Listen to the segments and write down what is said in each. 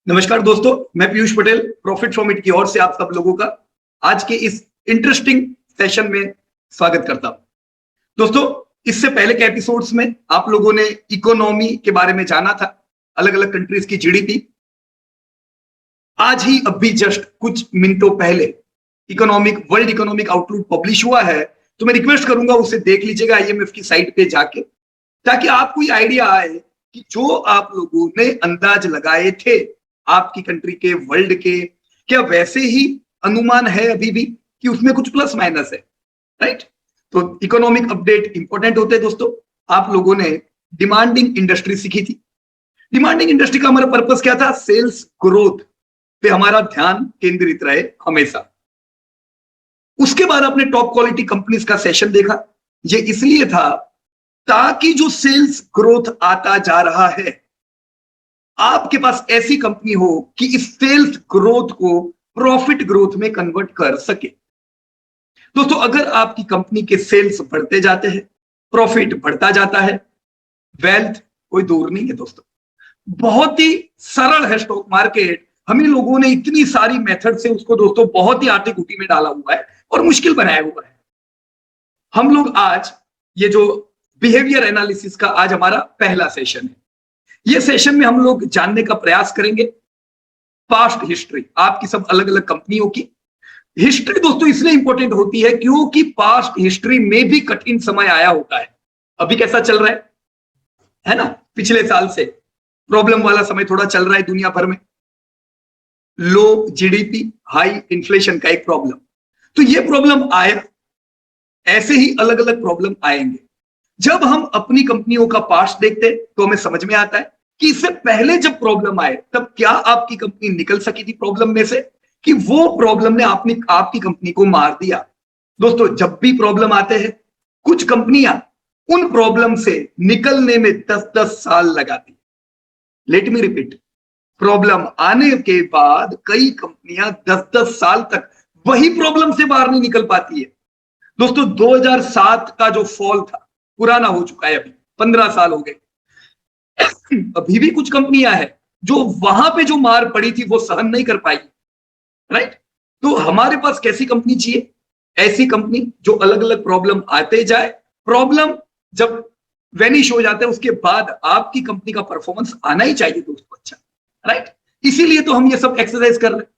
नमस्कार दोस्तों, मैं Piyush Patel profit from it की ओर से आप सब लोगों का आज के इस इंटरेस्टिंग सेशन में स्वागत करता हूं। दोस्तों, इससे पहले के एपिसोड्स में आप लोगों ने इकोनॉमी के बारे में जाना था, अलग अलग कंट्रीज की जीडीपी। आज ही अभी जस्ट कुछ मिनटों पहले वर्ल्ड इकोनॉमिक आउटलुक पब्लिश हुआ है, तो मैं रिक्वेस्ट करूंगा उसे देख लीजिएगा आईएमएफ की साइट पे जाके, ताकि आपको ये आइडिया आए कि जो आप लोगों ने अंदाज लगाए थे आपकी कंट्री के, वर्ल्ड के, क्या वैसे ही अनुमान है अभी भी कि उसमें कुछ प्लस माइनस है। राइट? तो इकोनॉमिक अपडेट इंपॉर्टेंट होते हैं दोस्तों। आप लोगों ने डिमांडिंग इंडस्ट्री सीखी थी। डिमांडिंग इंडस्ट्री का हमारा पर्पस क्या था? सेल्स ग्रोथ पे हमारा ध्यान केंद्रित रहे हमेशा। उसके बाद आपने टॉप क्वालिटी कंपनीज का सेशन देखा। ये इसलिए था ताकि जो सेल्स ग्रोथ आता जा रहा है, आपके पास ऐसी कंपनी हो कि इस सेल्स ग्रोथ को प्रॉफिट ग्रोथ में कन्वर्ट कर सके। दोस्तों, अगर आपकी कंपनी के सेल्स बढ़ते जाते हैं, प्रॉफिट बढ़ता जाता है, वेल्थ कोई दूर नहीं है दोस्तों। बहुत ही सरल है स्टॉक मार्केट। हम ही लोगों ने इतनी सारी मेथड से उसको दोस्तों बहुत ही आटे कुटी में डाला हुआ है और मुश्किल बनाया हुआ है। हम लोग आज ये जो बिहेवियर एनालिसिस का आज हमारा पहला सेशन है, ये सेशन में हम लोग जानने का प्रयास करेंगे पास्ट हिस्ट्री आपकी सब अलग अलग कंपनियों की। हिस्ट्री दोस्तों इसलिए इंपॉर्टेंट होती है क्योंकि पास्ट हिस्ट्री में भी कठिन समय आया होता है। अभी कैसा चल रहा है ना? पिछले साल से प्रॉब्लम वाला समय थोड़ा चल रहा है दुनिया भर में। लो जीडीपी, हाई इन्फ्लेशन का एक प्रॉब्लम। तो ये प्रॉब्लम आया, ऐसे ही अलग अलग प्रॉब्लम आएंगे। जब हम अपनी कंपनियों का पास्ट देखते हैं तो हमें समझ में आता है कि इससे पहले जब प्रॉब्लम आए तब क्या आपकी कंपनी निकल सकी थी प्रॉब्लम में से, कि वो प्रॉब्लम ने आपकी कंपनी को मार दिया। दोस्तों, जब भी प्रॉब्लम आते हैं, कुछ कंपनियां उन प्रॉब्लम से निकलने में 10-10 साल लगाती। लेट मी रिपीट, प्रॉब्लम आने के बाद कई कंपनियां 10-10 साल तक वही प्रॉब्लम से बाहर नहीं निकल पाती है। दोस्तों, 2007 का जो फॉल था पुराना हो चुका है, अभी 15 साल हो गए। अभी भी कुछ कंपनियां हैं जो वहां पे जो मार पड़ी थी वो सहन नहीं कर पाई। राइट? तो हमारे पास कैसी कंपनी चाहिए? ऐसी कंपनी जो अलग अलग प्रॉब्लम आते जाए, प्रॉब्लम जब वेनिश हो जाते हैं उसके बाद आपकी कंपनी का परफॉर्मेंस आना ही चाहिए दोस्तों अच्छा। राइट? इसीलिए तो हम ये सब एक्सरसाइज कर रहे हैं।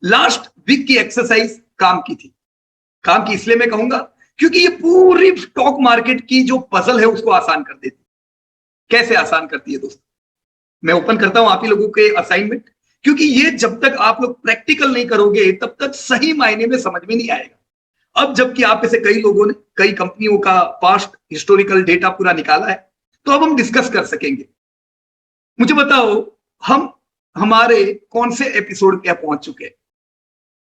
लास्ट वीक की एक्सरसाइज काम की थी। काम की इसलिए मैं कहूंगा क्योंकि ये पूरी स्टॉक मार्केट की जो पजल है उसको आसान कर देती। कैसे आसान करती है दोस्तों? मैं ओपन करता हूं आप ही लोगों के असाइनमेंट, क्योंकि ये जब तक आप लोग प्रैक्टिकल नहीं करोगे तब तक सही मायने में समझ में नहीं आएगा। अब जबकि आप में से कई लोगों ने कई कंपनियों का पास्ट हिस्टोरिकल डेटा पूरा निकाला है, तो अब हम डिस्कस कर सकेंगे। मुझे बताओ, हम हमारे कौन से एपिसोड पे पहुंच चुके हैं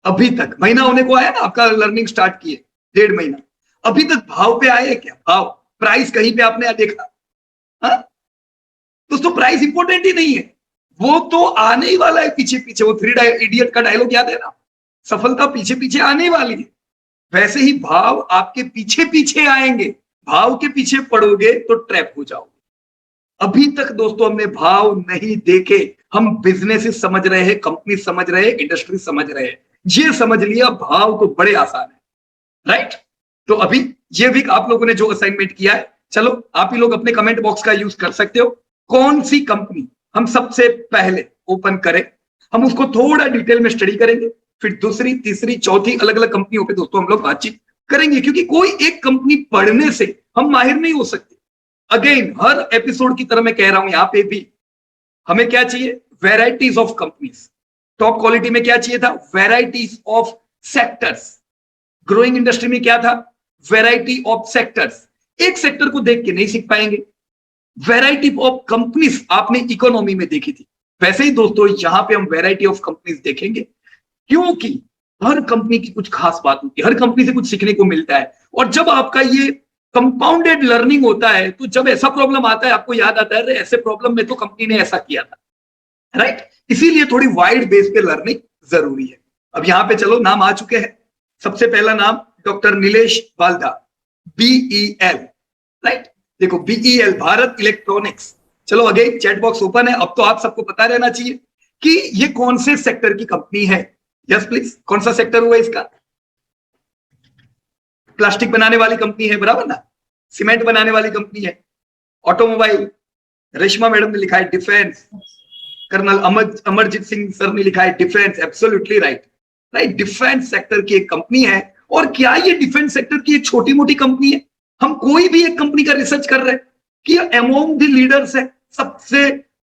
अभी तक? महीना होने को आया ना आपका लर्निंग स्टार्ट किए, 1.5 महीना। अभी तक भाव पे आए क्या? भाव, प्राइस कहीं पे आपने देखा? हाँ दोस्तों, प्राइस इंपॉर्टेंट ही नहीं है, वो तो आने ही वाला है पीछे पीछे। वो 3 इडियट का डायलॉग याद है ना? सफलता पीछे पीछे आने वाली है। वैसे ही भाव आपके पीछे पीछे आएंगे। भाव के पीछे पड़ोगे तो ट्रैप हो जाओगे। अभी तक दोस्तों हमने भाव नहीं देखे। हम बिजनेस समझ रहे हैं, कंपनी समझ रहे हैं, इंडस्ट्री समझ रहे हैं। ये समझ लिया, भाव तो बड़े आसान है। राइट? तो अभी ये वीक आप लोगों ने जो असाइनमेंट किया है, चलो आप ही लोग अपने कमेंट बॉक्स का यूज कर सकते हो। कौन सी कंपनी हम सबसे पहले ओपन करें, हम उसको थोड़ा डिटेल में स्टडी करेंगे, फिर दूसरी, तीसरी, चौथी अलग अलग कंपनियों पे दोस्तों हम लोग बातचीत करेंगे, क्योंकि कोई एक कंपनी पढ़ने से हम माहिर नहीं हो सकते। अगेन, हर एपिसोड की तरह मैं कह रहा हूं, यहां पे भी हमें क्या चाहिए? Varieties of companies. Top quality में क्या चाहिए था? Varieties of sectors. Growing industry में क्या था? Variety of sectors. एक सेक्टर को देख के नहीं सीख पाएंगे। वेराइटी ऑफ कंपनीज आपने इकोनॉमी में देखी थी, वैसे ही दोस्तों यहां पे हम वेराइटी ऑफ कंपनीज देखेंगे, क्योंकि हर कंपनी की कुछ खास बात होती है, हर कंपनी से कुछ सीखने को मिलता है। और जब आपका ये कंपाउंडेड लर्निंग होता है, तो जब ऐसा प्रॉब्लम आता है आपको याद आता है, अरे ऐसे प्रॉब्लम में तो कंपनी ने ऐसा किया था। राइट? इसीलिए थोड़ी वाइड बेस पे लर्निंग जरूरी है। अब यहां पे चलो नाम आ चुके हैं। सबसे पहला नाम डॉक्टर नीलेश वाल्दा, BEL। राइट? देखो, BEL भारत इलेक्ट्रॉनिक्स। चलो अगेन चैट बॉक्स ओपन है, अब तो आप सबको पता रहना चाहिए कि ये कौन से सेक्टर की कंपनी है। यस प्लीज, कौन सा सेक्टर हुआ इसका? प्लास्टिक बनाने वाली कंपनी है, बराबर ना? सीमेंट बनाने वाली कंपनी है, ऑटोमोबाइल। रेशमा मैडम ने लिखा है defence, colonel Amarjeet Singh sir ने लिखा है defence. Absolutely right, right. Defence sector की एक कंपनी है। और क्या ये डिफेंस सेक्टर की एक छोटी मोटी कंपनी है? हम कोई भी एक कंपनी का रिसर्च कर रहे हैं कि अमोंग द लीडर्स है, सबसे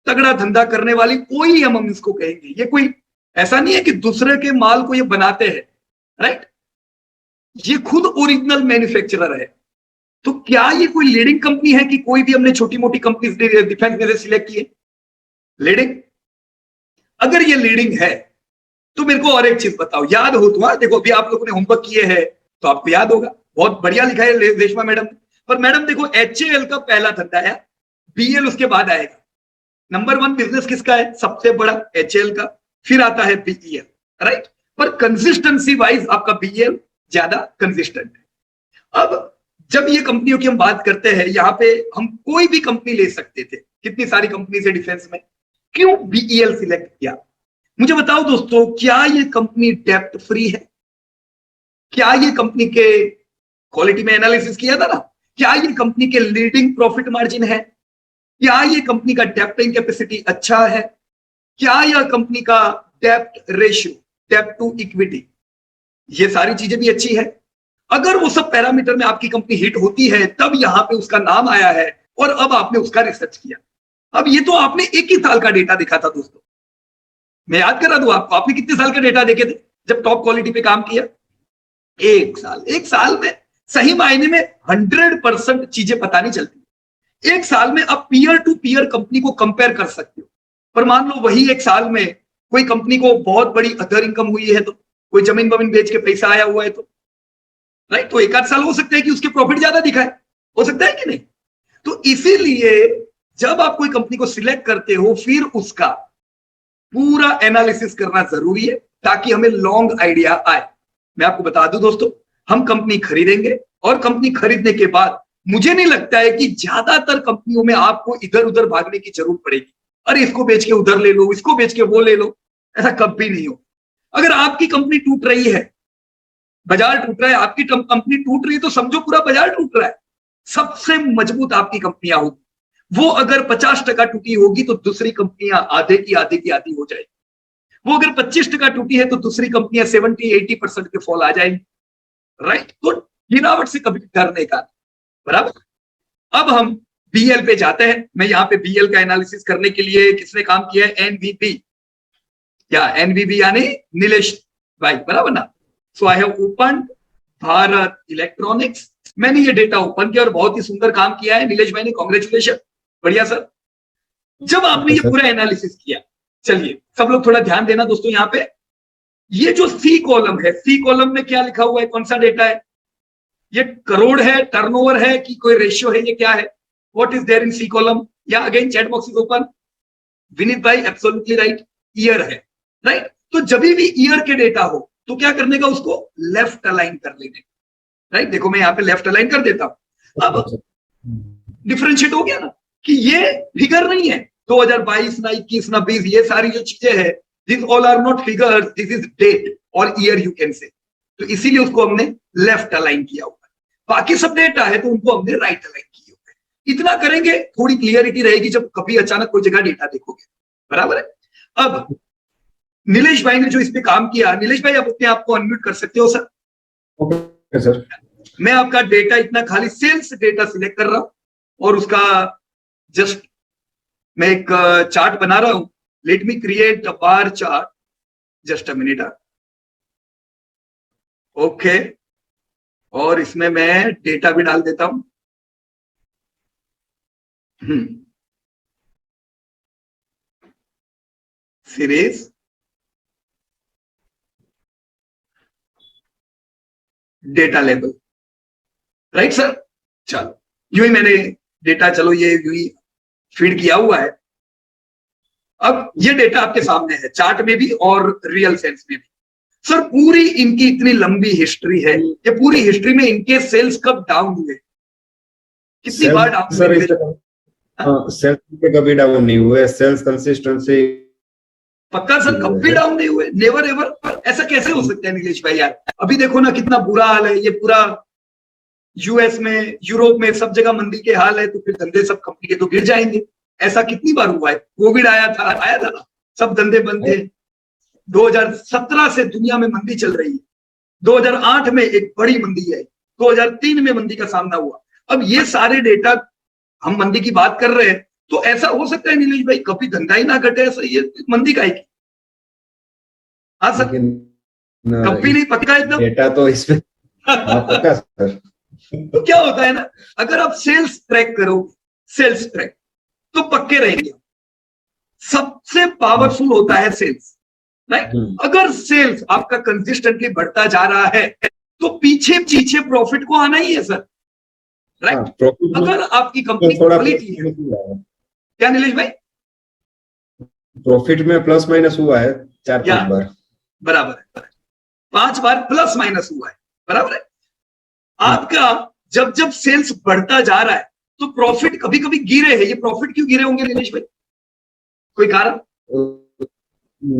तगड़ा धंधा करने वाली, कोई हम इसको कहेंगे। ये कोई ऐसा नहीं है कि दूसरे के माल को ये बनाते हैं, राइट? ये खुद ओरिजिनल मैन्युफैक्चरर है। तो क्या ये कोई लीडिंग कंपनी है कि कोई भी हमने छोटी मोटी कंपनी डिफेंस में से सिलेक्ट किए? लीडिंग? अगर ये लीडिंग है तो मेरे को और एक चीज बताओ, याद हो तो? देखो अभी आप लोगों ने होमवर्क किए हैं तो आपको याद होगा, बहुत बढ़िया लिखा है रेशमा मैडम ने। पर मैडम देखो, HAL का पहला धंधा है, BL उसके बाद आएगा। नंबर 1 बिजनेस किसका है सबसे बड़ा? HAL का। फिर आता है BEL, राइट? पर कंसिस्टेंसी वाइज आपका BEL ज्यादा कंसिस्टेंट है। अब जब ये कंपनियों की हम बात करते हैं, यहाँ पे हम कोई भी कंपनी ले सकते थे, कितनी सारी कंपनी से डिफेंस में, क्यों BEL सिलेक्ट किया? मुझे बताओ दोस्तों, क्या ये कंपनी डेप्ट फ्री है? क्या ये कंपनी के क्वालिटी में एनालिसिस किया था ना, क्या ये कंपनी के लीडिंग प्रॉफिट मार्जिन है? क्या ये कंपनी का डेप्टिंग कैपेसिटी अच्छा है? क्या यह कंपनी का डेप्ट रेशियो, डेप्ट टू इक्विटी, ये सारी चीजें भी अच्छी है? अगर वो सब पैरामीटर में आपकी कंपनी हिट होती है, तब यहां पे उसका नाम आया है और अब आपने उसका रिसर्च किया। अब ये तो आपने एक ही साल का डेटा देखा था दोस्तों। मैं याद करा दूं आपको, आपने कितने साल के डेटा देखे थे जब टॉप क्वालिटी पे काम किया? एक साल। एक साल में सही मायने में 100% चीजें पता नहीं चलती। एक साल में आप पीयर टू पीयर कंपनी को कंपेयर कर सकते हो। पर मान लो वही एक साल में कोई कंपनी को बहुत बड़ी अदर इनकम हुई है, तो कोई जमीन बमीन बेच के पैसा आया हुआ है, तो राइट, तो एक आध साल हो सकता है कि उसके प्रॉफिट ज्यादा दिखाए, हो सकता है कि नहीं? तो इसीलिए जब आप कोई कंपनी को सिलेक्ट करते हो, फिर उसका पूरा एनालिसिस करना जरूरी है ताकि हमें लॉन्ग आइडिया आए। मैं आपको बता दूं दोस्तों, हम कंपनी खरीदेंगे और कंपनी खरीदने के बाद मुझे नहीं लगता है कि ज्यादातर कंपनियों में आपको इधर उधर भागने की जरूरत पड़ेगी। अरे इसको बेच के उधर ले लो, इसको बेच के वो ले लो, ऐसा कभी नहीं हो। अगर आपकी कंपनी टूट रही है, बाजार टूट रहा है, आपकी कंपनी टूट रही है, तो समझो पूरा बाजार टूट रहा है। सबसे मजबूत आपकी कंपनियां होगी, वो अगर 50% टूटी होगी तो दूसरी कंपनियां आधे की आधी हो जाएगी। वो अगर 25% टूटी है तो दूसरी कंपनियां 70-80% के फॉल आ जाएंगी, राइट? तो गिरावट से कभी डरने का, बराबर। अब हम BL पे जाते हैं। मैं यहाँ पे BL का एनालिसिस करने के लिए किसने काम किया है? NVB, या NVB यानी नीलेश भाई, बराबर ना? So I have open Bharat electronics. मैंने ये डेटा ओपन किया और बहुत ही सुंदर काम किया है नीलेश भाई ने, कॉन्ग्रेचुलेशन, बढ़िया सर। जब आपने ये पूरा एनालिसिस किया, चलिए सब लोग थोड़ा ध्यान देना दोस्तों, यहाँ पे ये जो C कॉलम है, C कॉलम में क्या लिखा हुआ है, कौन सा डेटा है? ये करोड़ है, टर्नओवर है, कि कोई रेशियो है, ये क्या है? What is there in C column? या again chat box is open. Vineet भाई एब्सोल्युटली राइट, ईयर है, राइट? तो जब भी ईयर के डेटा हो तो क्या करने का? उसको लेफ्ट अलाइन कर लेने, राइट? देखो मैं यहाँ पे लेफ्ट अलाइन कर देता हूं। अब डिफरेंशिएट हो गया ना कि ये फिगर नहीं है 2022 ना 21 ना 20, ये सारी जो चीजें है, this all are not figures, this is date और ईयर यू कैन से। तो इसीलिए उसको हमने लेफ्ट अलाइन किया हुआ है। बाकी सब डेटा है तो उनको हमने राइट अलाइन किया हुआ है। इतना करेंगे, थोड़ी क्लियरिटी रहेगी जब कभी अचानक कोई जगह डेटा देखोगे, बराबर है? अब नीलेश भाई ने जो इस पे काम किया, नीलेश भाई आप अपने आप को अनम्यूट कर सकते हो सर? Okay sir. मैं आपका डेटा इतना खाली सेल्स डेटा सिलेक्ट कर रहा हूं और उसका जस्ट मैं एक चार्ट बना रहा हूं। Let me create a bar chart, just a minute. Okay, और इसमें मैं डेटा भी डाल देता हूं। Series data label, right sir? चलो यूं ही मैंने डेटा, चलो ये यूं ही फीड किया हुआ है। अब ये डेटा आपके सामने है, चार्ट में भी और रियल सेंस में भी। सर पूरी इनकी इतनी लंबी हिस्ट्री है, ये पूरी हिस्ट्री में इनके सेल्स कब डाउन हुए, कितनी बार डाउन हुए? सेल्स कभी डाउन नहीं हुए, सेल्स कंसिस्टेंसी पक्का सर, कभी डाउन नहीं हुए, नेवर एवर। ऐसा कैसे हो सकता है नीलेश भाई यार? अभी देखो ना कितना बुरा हाल है, ये पूरा यूएस में, यूरोप में, सब जगह मंदी के हाल है, तो फिर धंधे सब कंपनी के तो गिर जाएंगे। ऐसा कितनी बार हुआ है, कोविड आया था ना, सब धंधे बंद थे। 2017 से दुनिया में मंदी चल रही है, 2008 में एक बड़ी मंदी है, 2003 में मंदी का सामना हुआ। अब ये सारे डेटा, हम मंदी की बात कर रहे हैं, तो ऐसा हो सकता है नीलेश भाई कभी धंधा ही ना घटे? ऐसा ये मंदी का है की? हाँ सर, कभी नहीं, पक्का एकदम डेटा तो इसमें पक्का सर। तो क्या होता है ना, अगर आप सेल्स ट्रैक करोगे, सेल्स ट्रैक, तो पक्के रहेंगे। सबसे पावरफुल होता है सेल्स, राइट? अगर सेल्स आपका कंसिस्टेंटली बढ़ता जा रहा है, तो पीछे पीछे प्रॉफिट को आना ही है सर, राइट? अगर आपकी कंपनी क्वालिटी है, क्या नीलेश भाई? प्रॉफिट में प्लस माइनस हुआ है 4-5 बार, बराबर है, 5 बार प्लस माइनस हुआ है, बराबर है। आपका जब जब सेल्स बढ़ता जा रहा है, तो प्रॉफिट कभी कभी गिरे हैं। ये प्रॉफिट क्यों गिरे होंगे नीलेश भाई? कोई कारण?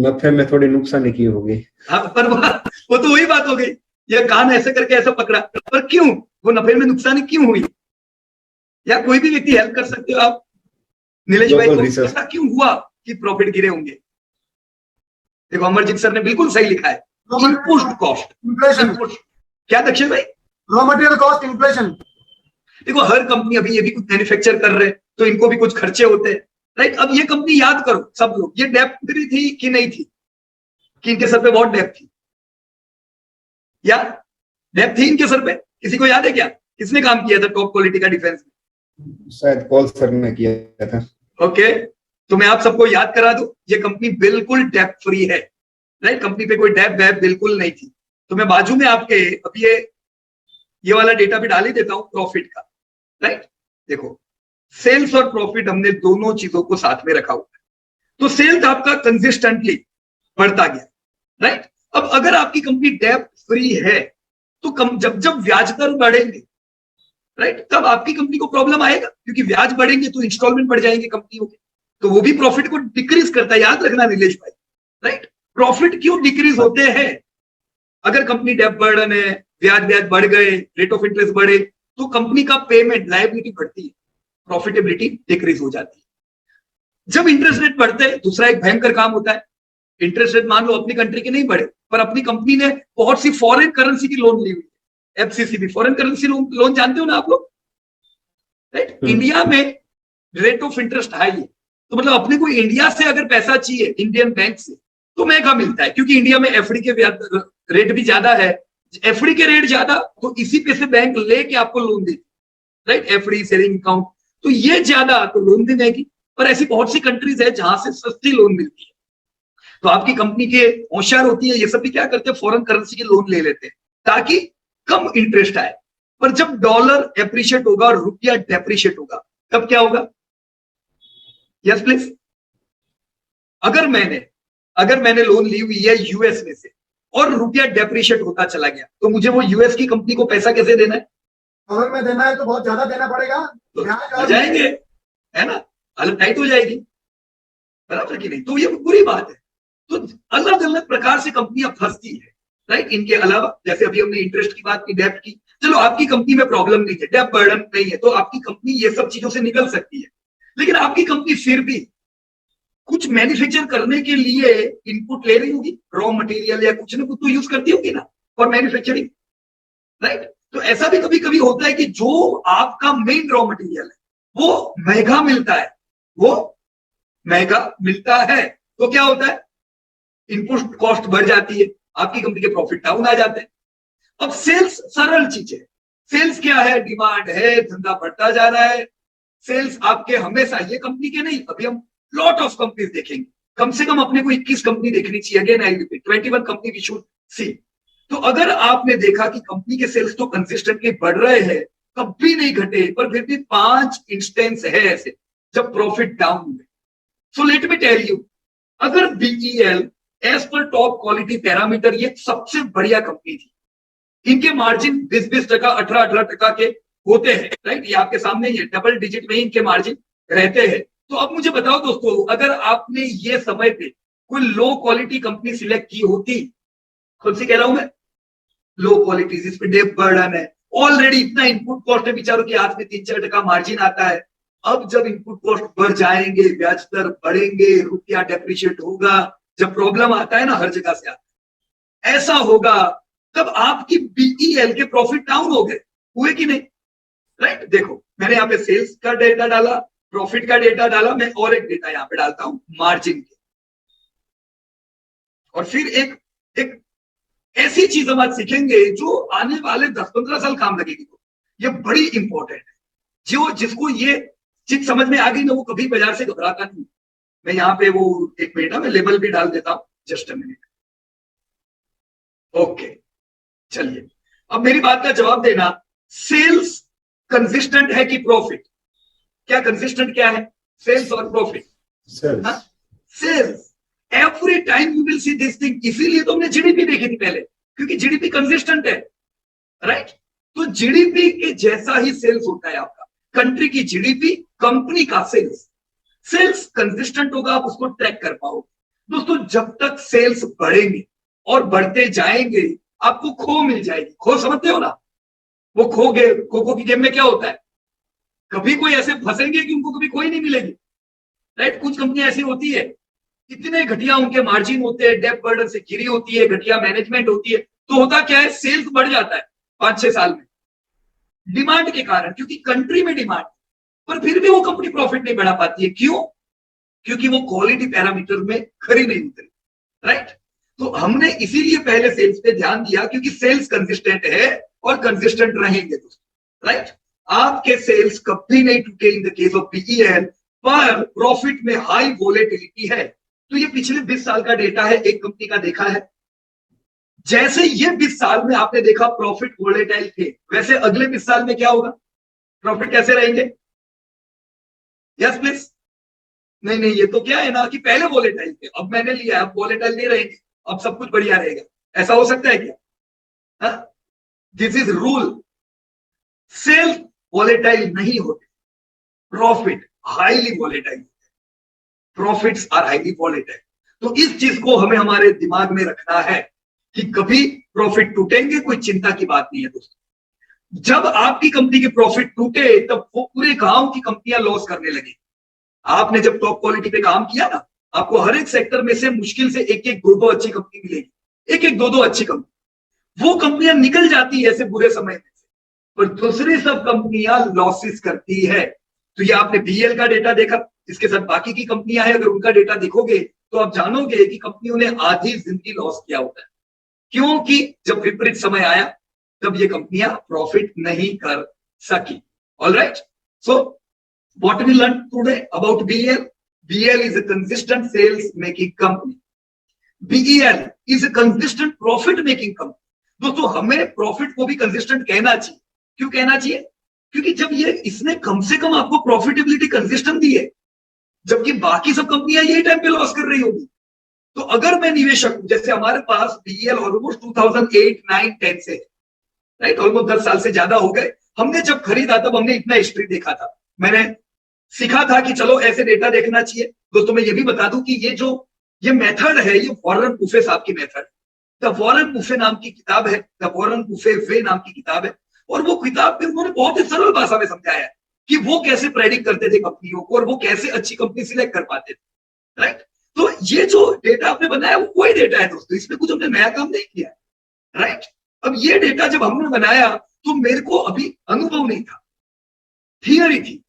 नफे में थोड़ी नुकसानी की होगी। हाँ, पर वो तो वही बात हो गई, ये कान ऐसे करके ऐसा पकड़ा, पर क्यों वो नफे में नुकसानी क्यों हुई? या कोई भी व्यक्ति हेल्प कर सकते हो आप नीलेश भाई को, ऐसा क्यों हुआ कि प्रॉफिट गिरे होंगे? देखो अमरजीत सर ने बिल्कुल सही लिखा है, इनपुट कॉस्ट इन्फ्लेशन। क्या दक्षिण भाई? Raw material cost inflation. देखो हर कंपनी, अभी ये भी कुछ मैन्युफैक्चर कर रहे हैं, तो इनको भी कुछ खर्चे होते हैं, राइट? अब ये कंपनी, याद करो सब लोग, ये डेप्थ फ्री थी कि नहीं थी? कि इनके सर पे बहुत डेप्थ थी? या डेप्थ थी इनके सर पे? किसी को याद है क्या? किसने काम किया था टॉप क्वालिटी का डिफेंस में? शायद पॉल सर ने किया था। ओके, तो मैं आप सबको याद करा दूं, ये कंपनी बिल्कुल डेप्थ फ्री है, राइट? कंपनी पे कोई डेप्थ वैप बिल्कुल नहीं थी। तो मैं बाजू में आपके अब ये वाला डेटा भी डाल ही देता हूं प्रॉफिट का, राइट? देखो सेल्स और प्रॉफिट हमने दोनों चीजों को साथ में रखा हुआ है। तो सेल्स आपका कंसिस्टेंटली बढ़ता गया, राइट? अब अगर आपकी कंपनी डेप्थ फ्री है, तो जब जब ब्याज दर बढ़ेंगे, राइट, तब आपकी कंपनी को प्रॉब्लम आएगा, क्योंकि ब्याज बढ़ेंगे तो इंस्टॉलमेंट बढ़ जाएंगे कंपनियों के, तो वो भी प्रॉफिट को डिक्रीज करता है। याद रखना नीलेश भाई, राइट? प्रॉफिट क्यों डिक्रीज होते हैं? अगर कंपनी डेप्थ बर्डन है, ब्याज बढ़ गए, रेट ऑफ इंटरेस्ट बढ़े, तो कंपनी का पेमेंट लायबिलिटी बढ़ती है, प्रॉफिटेबिलिटी डिक्रीज हो जाती है। जब इंटरेस्ट रेट बढ़ते हैं, दूसरा एक भयंकर काम होता है, इंटरेस्ट रेट मान लो अपनी कंट्री के नहीं बढ़े, पर अपनी कंपनी ने बहुत सी फॉरेन करेंसी की लोन ली हुई है, एफसीसीबी, फॉरेन करेंसी लोन जानते हो ना आप लोग, राइट? इंडिया में रेट ऑफ इंटरेस्ट हाई है, तो मतलब अपने को इंडिया से अगर पैसा चाहिए इंडियन बैंक से, तो महंगा मिलता है, क्योंकि इंडिया में एफडी के रेट भी ज्यादा है। एफडी के रेट ज्यादा, तो इसी पे से बैंक लेके आपको लोन देती, राइट? एफडी, सेविंग अकाउंट, तो ये ज्यादा, तो लोन भी महंगी। पर ऐसी बहुत सी कंट्रीज है जहां से सस्ती लोन मिलती है, तो आपकी कंपनी के होशियार होती है, ये सब भी क्या करते हैं, फॉरेन करेंसी के लोन ले लेते हैं ताकि कम इंटरेस्ट आए। पर जब डॉलर एप्रिशिएट होगा और रुपया डेप्रिशिएट होगा, तब क्या होगा? Yes please. अगर मैंने लोन ली हुई है यूएस में से और रुपया डेप्रिशिएट होता चला गया, तो मुझे वो यूएस की कंपनी को पैसा कैसे देना है? डॉलर में देना है तो बहुत ज्यादा देना पड़ेगा, तो आ जाएंगे, है ना? हालत टाइट हो जाएगी, बराबर की नहीं? तो ये बुरी बात है। तो अलग अलग प्रकार से कंपनियां फंसती है, राइट? इनके अलावा जैसे अभी हमने इंटरेस्ट की बात की, डेप्ट की, चलो आपकी कंपनी में प्रॉब्लम नहीं है, डेप्ट बर्डन नहीं है, तो आपकी कंपनी ये सब चीजों से निकल सकती है। लेकिन आपकी कंपनी फिर भी कुछ मैन्युफैक्चर करने के लिए इनपुट ले रही होगी, रॉ मटेरियल या कुछ ना कुछ तो यूज करती होगी ना फॉर मैन्युफैक्चरिंग, राइट? तो ऐसा भी कभी कभी होता है कि जो आपका मेन रॉ मटेरियल है वो महंगा मिलता है, तो क्या होता है? इनपुट कॉस्ट बढ़ जाती है, आपकी कंपनी के प्रॉफिट डाउन आ जाते हैं। अब सेल्स सरल चीज है, सेल्स क्या है? डिमांड है, धंधा बढ़ता जा रहा है। सेल्स आपके हमेशा, ये कंपनी के नहीं, अभी हम लॉट ऑफ कंपनीज देखेंगे, कम से कम अपने को 21 कंपनी देखनी चाहिए, again I repeat 21 company we should see. तो अगर आपने देखा कि कंपनी के सेल्स तो कंसिस्टेंटली बढ़ रहे हैं, कभी नहीं घटे, पर फिर भी 5 इंस्टेंस है ऐसे जब प्रॉफिट डाउन हुए। So let me tell you, अगर BEL as per top quality parameter ये सबसे बढ़िया कंपनी थी, इनके मार्जिन 20% 18% के होते हैं, राइट? ये आपके सामने ही है, डबल डिजिट में इनके मार्जिन रहते हैं। तो अब मुझे बताओ दोस्तों, अगर आपने ये समय पे कोई लो क्वालिटी कंपनी सिलेक्ट की होती, खुद से कह रहा हूं मैं, लो क्वालिटी जिसपे डेप बर्डन है, ऑलरेडी इतना इनपुट कॉस्ट है, बेचारों के हाथ में 3-4% मार्जिन आता है। अब जब इनपुट कॉस्ट बढ़ जाएंगे, ब्याज दर बढ़ेंगे, रुपया डेप्रिशिएट होगा, जब प्रॉब्लम आता है ना, हर जगह से आता है, ऐसा होगा, तब आपकी बीईएल के प्रॉफिट डाउन हो गए, हुए कि नहीं? राइट, देखो मैंने यहाँ पे सेल्स का डेटा डाला, प्रॉफिट का डेटा डाला, मैं और एक डेटा यहाँ पे डालता हूं मार्जिन के, और फिर एक एक ऐसी चीज हम आज सीखेंगे जो आने वाले 10-15 साल काम लगेगी। ये बड़ी इंपॉर्टेंट है, जो जिसको ये चीज समझ में आ गई ना, वो कभी बाजार से घबराता नहीं। मैं यहाँ पे वो एक मिनट मैं लेबल भी डाल देता हूं, जस्ट अ मिनट। ओके, चलिए अब मेरी बात का जवाब देना, सेल्स कंसिस्टेंट है कि प्रॉफिट? क्या कंसिस्टेंट क्या है, सेल्स और profit? Sales. Every time you will see this thing, इसीलिए तो हमने जीडीपी देखी थी पहले, क्योंकि जीडीपी कंसिस्टेंट है, राइट? तो जीडीपी के जैसा ही सेल्स होता है आपका, कंट्री की जीडीपी, कंपनी का सेल्स। सेल्स कंसिस्टेंट होगा, आप उसको ट्रैक कर पाओगे। दोस्तों जब तक सेल्स बढ़ेंगे और बढ़ते जाएंगे, आपको खो मिल जाएगी। खो समझते हो ना, वो खो की गेम में क्या होता है, कभी कोई ऐसे फंसेंगे कि उनको कभी कोई नहीं मिलेगी, राइट? कुछ कंपनियां ऐसी होती है, इतने घटिया उनके मार्जिन होते हैं, डेप बर्डन से घिरी होती है, घटिया मैनेजमेंट होती है, तो होता क्या है, सेल्स बढ़ जाता है 5-6 साल में डिमांड के कारण, क्योंकि कंट्री में डिमांड, पर फिर भी वो कंपनी प्रॉफिट नहीं बढ़ा पाती है। क्यों? क्योंकि वो क्वालिटी पैरामीटर में खरी नहीं उतरी, राइट? तो हमने इसीलिए पहले सेल्स पे ध्यान दिया, क्योंकि सेल्स कंसिस्टेंट है और कंसिस्टेंट रहेंगे दोस्तों, राइट? आपके सेल्स कभी नहीं टूटे in the case of BEL, पर प्रॉफिट में हाई वोलेटिलिटी है। तो ये पिछले 20 साल का डेटा है, एक कंपनी का देखा है। जैसे ये 20 साल में आपने देखा प्रॉफिट वोलेटाइल थे, वैसे अगले 20 साल में क्या होगा, प्रॉफिट कैसे रहेंगे? Yes please. नहीं, ये तो क्या है ना कि पहले वोलेटाइल थे, अब मैंने लिया, अब वोलेटाइल नहीं रहेंगे, अब सब कुछ बढ़िया रहेगा। ऐसा हो सकता है क्या? This is rule. Sales volatile नहीं होते, profit highly volatile, profits are highly volatile. तो इस चीज को हमें हमारे दिमाग में रखना है कि कभी प्रॉफिट टूटेंगे, कोई चिंता की बात नहीं है दोस्तों। जब आपकी कंपनी के प्रॉफिट टूटे, तब वो पूरे गांव की कंपनियां लॉस करने लगी। आपने जब टॉप क्वालिटी पे काम किया ना, आपको हर एक सेक्टर में से मुश्किल से एक एक दो अच्छी कंपनी मिलेगी, एक दो अच्छी कंपनी। वो कंपनियां निकल जाती है ऐसे बुरे समय में, पर दूसरी सब कंपनियां लॉसेस करती है। तो ये आपने बीएल का डेटा देखा, इसके साथ बाकी की कंपनियां हैं, अगर उनका डेटा देखोगे तो आप जानोगे कि कंपनियों ने आधी जिंदगी लॉस किया होता है, क्योंकि जब विपरीत समय आया तब ये कंपनियां प्रॉफिट नहीं कर सकी। Alright, so what we learn today about BL? BL is a consistent sales making company, BEL is a consistent profit making company. दोस्तों हमें प्रॉफिट को भी कंसिस्टेंट कहना चाहिए। क्यों कहना चाहिए? क्योंकि जब ये इसने कम से कम आपको प्रॉफिटेबिलिटी कंसिस्टेंट दी है, जबकि बाकी सब कंपनियां यही टाइम पे लॉस कर रही होगी। तो अगर मैं निवेशक हूं, जैसे हमारे पास बीईएल ऑलमोस्ट 2008, 9, 10 से, राइट, ऑलमोस्ट 10 साल से ज्यादा हो गए। हमने जब खरीदा तब हमने इतना हिस्ट्री देखा था, मैंने सीखा था कि चलो ऐसे डेटा देखना चाहिए। दोस्तों मैं ये भी बता दूं कि ये मेथड है, ये वॉरेन बुफे साहब की मेथड है। द वॉरेन बुफे नाम की किताब है, द वॉरेन बुफे वे नाम की किताब है, और वो किताब में उन्होंने बहुत ही सरल भाषा में समझाया है कि वो कैसे प्रेडिक्ट करते थे कंपनियों को, और वो कैसे अच्छी कंपनी सिलेक्ट कर पाते थे, राइट? तो ये जो डेटा आपने बनाया वो वही डेटा है दोस्तों, इसमें कुछ हमने नया काम नहीं किया, राइट? अब ये डेटा जब हमने बनाया तो मेरे को अभी अनुभव नहीं था, थियरी थी,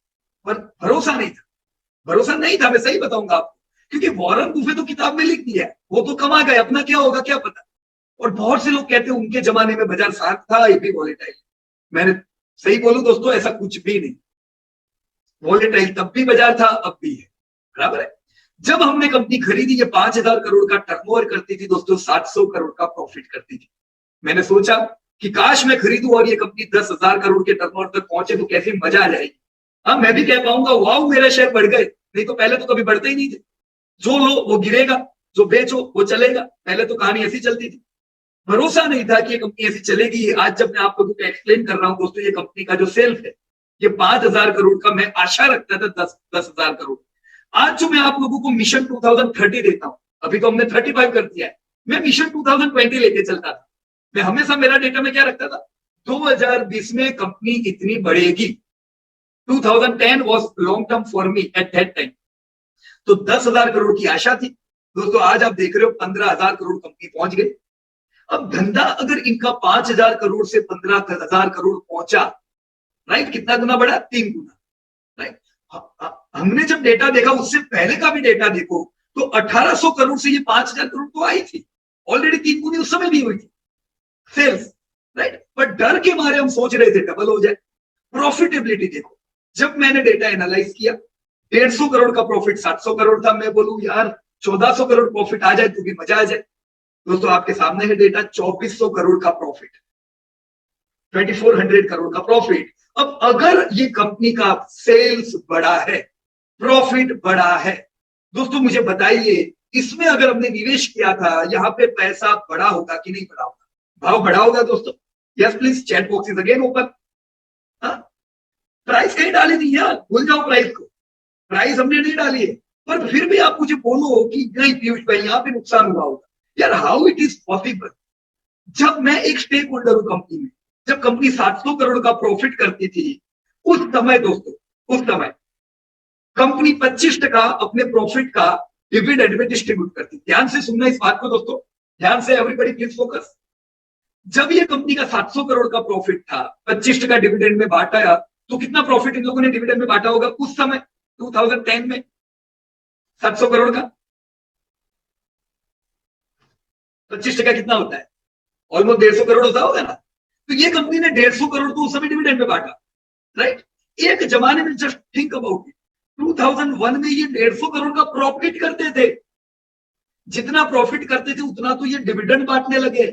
पर भरोसा नहीं था। भरोसा नहीं था, मैं सही बताऊंगा आपको, क्योंकि वॉरेन बुफे तो किताब में लिख दिया है, वो तो कमा गए, अपना क्या होगा क्या पता। और बहुत से लोग कहते हैं उनके जमाने में बाजार शार्प था, ये भी वॉलेटाइल। मैंने सही बोलूं दोस्तों, ऐसा कुछ भी नहीं। वॉलेटाइल तब भी बाजार था, अब भी है, बराबर है। जब हमने कंपनी खरीदी, ये 5,000 करोड़ का टर्नओवर करती थी दोस्तों, 700 करोड़ का प्रॉफिट करती थी। मैंने सोचा कि काश मैं खरीदूं और ये कंपनी 10,000 करोड़ के टर्नओवर तक पहुंचे तो कैसी मजा आ जाएगी। हाँ, मैं भी कह पाऊंगा वाह मेरे शेयर बढ़ गए, नहीं तो पहले तो कभी बढ़ते ही नहीं थे। जो लो वो गिरेगा, जो बेचो वो चलेगा, पहले तो कहानी ऐसी चलती थी। भरोसा नहीं था कि ये कंपनी ऐसी चलेगी। आज जब मैं आप लोगों को एक्सप्लेन कर रहा हूं दोस्तों, ये कंपनी का जो सेल्स है ये 5,000 करोड़ का, मैं आशा रखता था 10,000 करोड़। आज जो मैं आप लोगों को मिशन 2030 देता हूं, अभी तो हमने 35 कर दिया है। मैं मिशन 2020 लेके चलता था। मैं हमेशा मेरा डेटा में क्या रखता था, 2020 में कंपनी इतनी बढ़ेगी। 2010 was long term for me at that time. तो 10,000 करोड़ की आशा थी दोस्तों। आज आप देख रहे हो 15,000 करोड़ कंपनी पहुंच गई। अब धंधा अगर इनका 5,000 करोड़ से 15,000 करोड़ पहुंचा, राइट, कितना गुना बढ़ा? 3 गुना, राइट। हमने जब डेटा देखा, उससे पहले का भी डेटा देखो, तो 1,800 करोड़ से ये 5,000 करोड़ तो आई थी ऑलरेडी। 3 गुनी उस समय भी हुई थी सेल्स, राइट। पर डर के मारे हम सोच रहे थे डबल हो जाए। प्रॉफिटेबिलिटी देखो, जब मैंने डेटा एनालाइज किया, 150 करोड़ का प्रॉफिट 700 करोड़ था। मैं बोलूं यार 1,400 करोड़ प्रॉफिट आ जाए तो भी मजा आ जाए। दोस्तों आपके सामने है डेटा, 2,400 करोड़ का प्रॉफिट, 2,400 करोड़ का प्रॉफिट। अब अगर ये कंपनी का सेल्स बढ़ा है, प्रॉफिट बढ़ा है, दोस्तों मुझे बताइए, इसमें अगर हमने निवेश किया था, यहां पे पैसा बढ़ा होगा कि नहीं बढ़ा होगा? भाव बढ़ा होगा दोस्तों? Yes please, chat box is again open. Price कहीं डाली नहीं है, भूल जाओ प्राइस को, प्राइस हमने नहीं डाली है। पर फिर भी आप मुझे बोलो कि नहीं पीयूष भाई यहां पे नुकसान हुआ होगा, यार हाउ इट इज पॉसिबल? जब मैं एक स्टेक होल्डर हूं कंपनी में, जब कंपनी 700 करोड़ का प्रॉफिट करती थी, उस समय दोस्तों, उस समय कंपनी 25% अपने प्रॉफिट का डिविडेंड में डिस्ट्रीब्यूट करती। ध्यान से सुनना इस बात को दोस्तों, ध्यान से, एवरीबॉडी प्लीज फोकस। जब ये कंपनी का 700 करोड़ का प्रॉफिट था, 25% डिविडेंड में बांटा, तो कितना प्रॉफिट इन लोगों ने डिविडेंड में बांटा होगा उस समय 2010 में? 700 करोड़ का 25% कितना होता है? ऑलमोस्ट 150 करोड़ होता होगा ना। तो ये कंपनी ने 150 करोड़ तो उस समय डिविडेंड में बांटा, राइट। एक जमाने में, जस्ट थिंक अबाउट इट, 2001 में ये 150 करोड़ का प्रॉफिट करते थे। जितना प्रॉफिट करते थे उतना तो ये डिविडेंड बांटने लगे।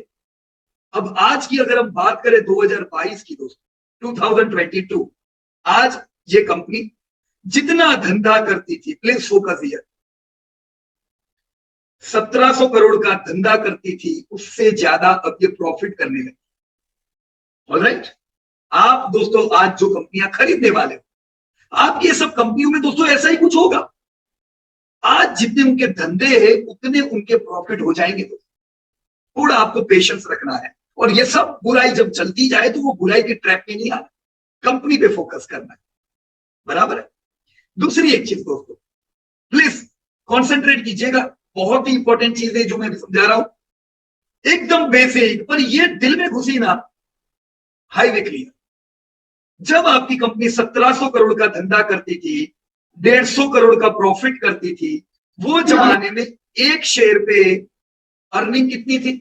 अब आज की अगर हम बात करें 2022 की दोस्तों, 2022, आज ये कंपनी जितना धंधा करती थी, प्लीज फोकस हियर, 1,700 करोड़ का धंधा करती थी, उससे ज्यादा अब ये प्रॉफिट करने लगी। ऑलराइट, आप दोस्तों आज जो कंपनियां खरीदने वाले हो, आप ये सब कंपनियों में दोस्तों ऐसा ही कुछ होगा। आज जितने उनके धंधे हैं उतने उनके प्रॉफिट हो जाएंगे दोस्तों। थोड़ा आपको पेशेंस रखना है, और ये सब बुराई जब चलती जाए तो वो बुराई के ट्रैप में नहीं आना, कंपनी पे फोकस करना है, बराबर है। दूसरी एक चीज दोस्तों, प्लीज कॉन्सेंट्रेट कीजिएगा, बहुत ही इंपॉर्टेंट चीज है जो मैं समझा रहा हूं, एकदम बेसिक, पर ये दिल में घुसी ना, हाईवे क्लियर। जब आपकी कंपनी 1,700 करोड़ का धंधा करती थी, 150 करोड़ का प्रॉफिट करती थी, वो जमाने में एक शेयर पे अर्निंग कितनी थी?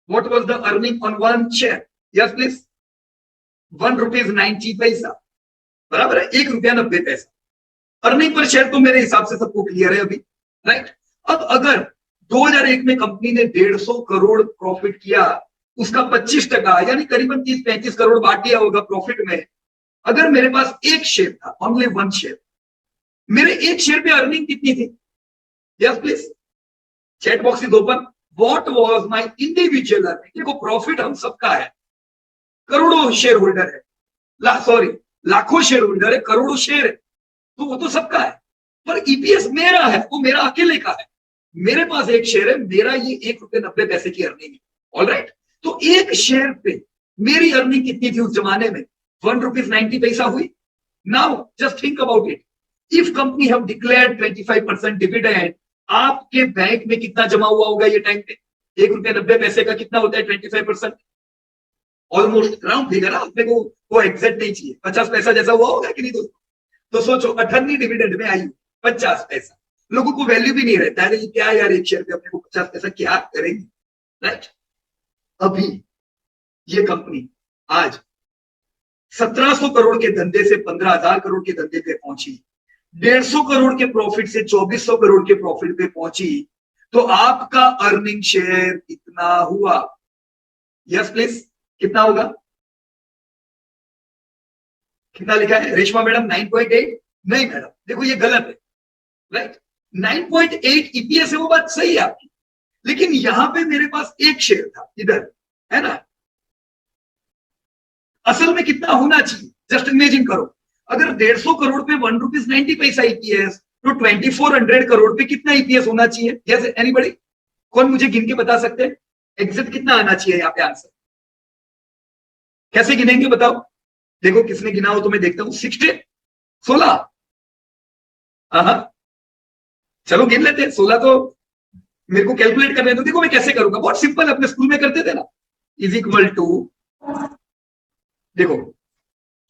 What was the earning on one share? Yes please, ₹1.90, बराबर है, ₹1.90 अर्निंग पर शेयर। तो मेरे हिसाब से सबको क्लियर है अभी, राइट। अब अगर 2001 में कंपनी ने 150 करोड़ प्रॉफिट किया, उसका 25% यानी करीबन 30-35 करोड़ बांट दिया होगा प्रॉफिट में। अगर मेरे पास एक शेयर था, ओनली वन शेयर, मेरे एक शेयर पे अर्निंग कितनी थी? Yes please, chat box is open. What was my individual earning? देखो प्रॉफिट हम सबका है, करोड़ों शेयर होल्डर है, सॉरी लाखों शेयर होल्डर है, करोड़ों शेयर है, तो वो तो सबका है। पर ईपीएस मेरा है, वो मेरा अकेले का है। मेरे पास एक शेयर है, मेरा ये ₹1.90 की अर्निंग है। ऑलराइट, तो एक शेयर पे मेरी अर्निंग कितनी थी उस जमाने में? ₹1.90 हुई। Now just think about it, if company have declared 25% dividend, आपके बैंक में कितना जमा हुआ होगा ये टाइम पे? ₹1.90 का कितना होता है 25%? ऑलमोस्ट राउंड फिगर, अपने को वो एग्जैक्ट नहीं चाहिए, 50 पैसा जैसा हुआ होगा कि नहीं दोस्तों? तो सोचो 18 डिविडेंड में आई 50 पैसा, लोगों को वैल्यू भी नहीं रहता है, क्या यार एक शेयर पे अपने को 50 पैसा क्या करेंगे, राइट। अभी ये कंपनी आज 1,700 करोड़ के धंधे से 15,000 करोड़ के धंधे पे पहुंची, 150 करोड़ के प्रॉफिट से 2,400 करोड़ के प्रॉफिट पे पहुंची, तो आपका अर्निंग शेयर कितना हुआ? यस प्लीज, कितना होगा? कितना लिखा है रेशमा मैडम? 9.8? नहीं मैडम, देखो ये गलत है, राइट। 9.8 ईपीएस है, वो बात सही है आपकी, लेकिन यहां पे मेरे पास एक शेयर था इधर, है ना। असल में कितना होना चाहिए? जस्ट इमेजिन करो, अगर 150 करोड़ पे ₹1.90 ईपीएस, तो 2,400 करोड़ पे कितना ईपीएस होना चाहिए? Yes anybody? कौन मुझे गिन के बता सकते हैं एग्जिट कितना आना चाहिए यहाँ पे आंसर? कैसे गिनेंगे बताओ? देखो किसने गिना हो तो मैं देखता हूं। 16। हाँ चलो गिन लेते हैं। 16 तो मेरे को कैलकुलेट करने दो। देखो मैं कैसे करूंगा, बहुत सिंपल, अपने स्कूल में करते थे ना। इज इक्वल टू, देखो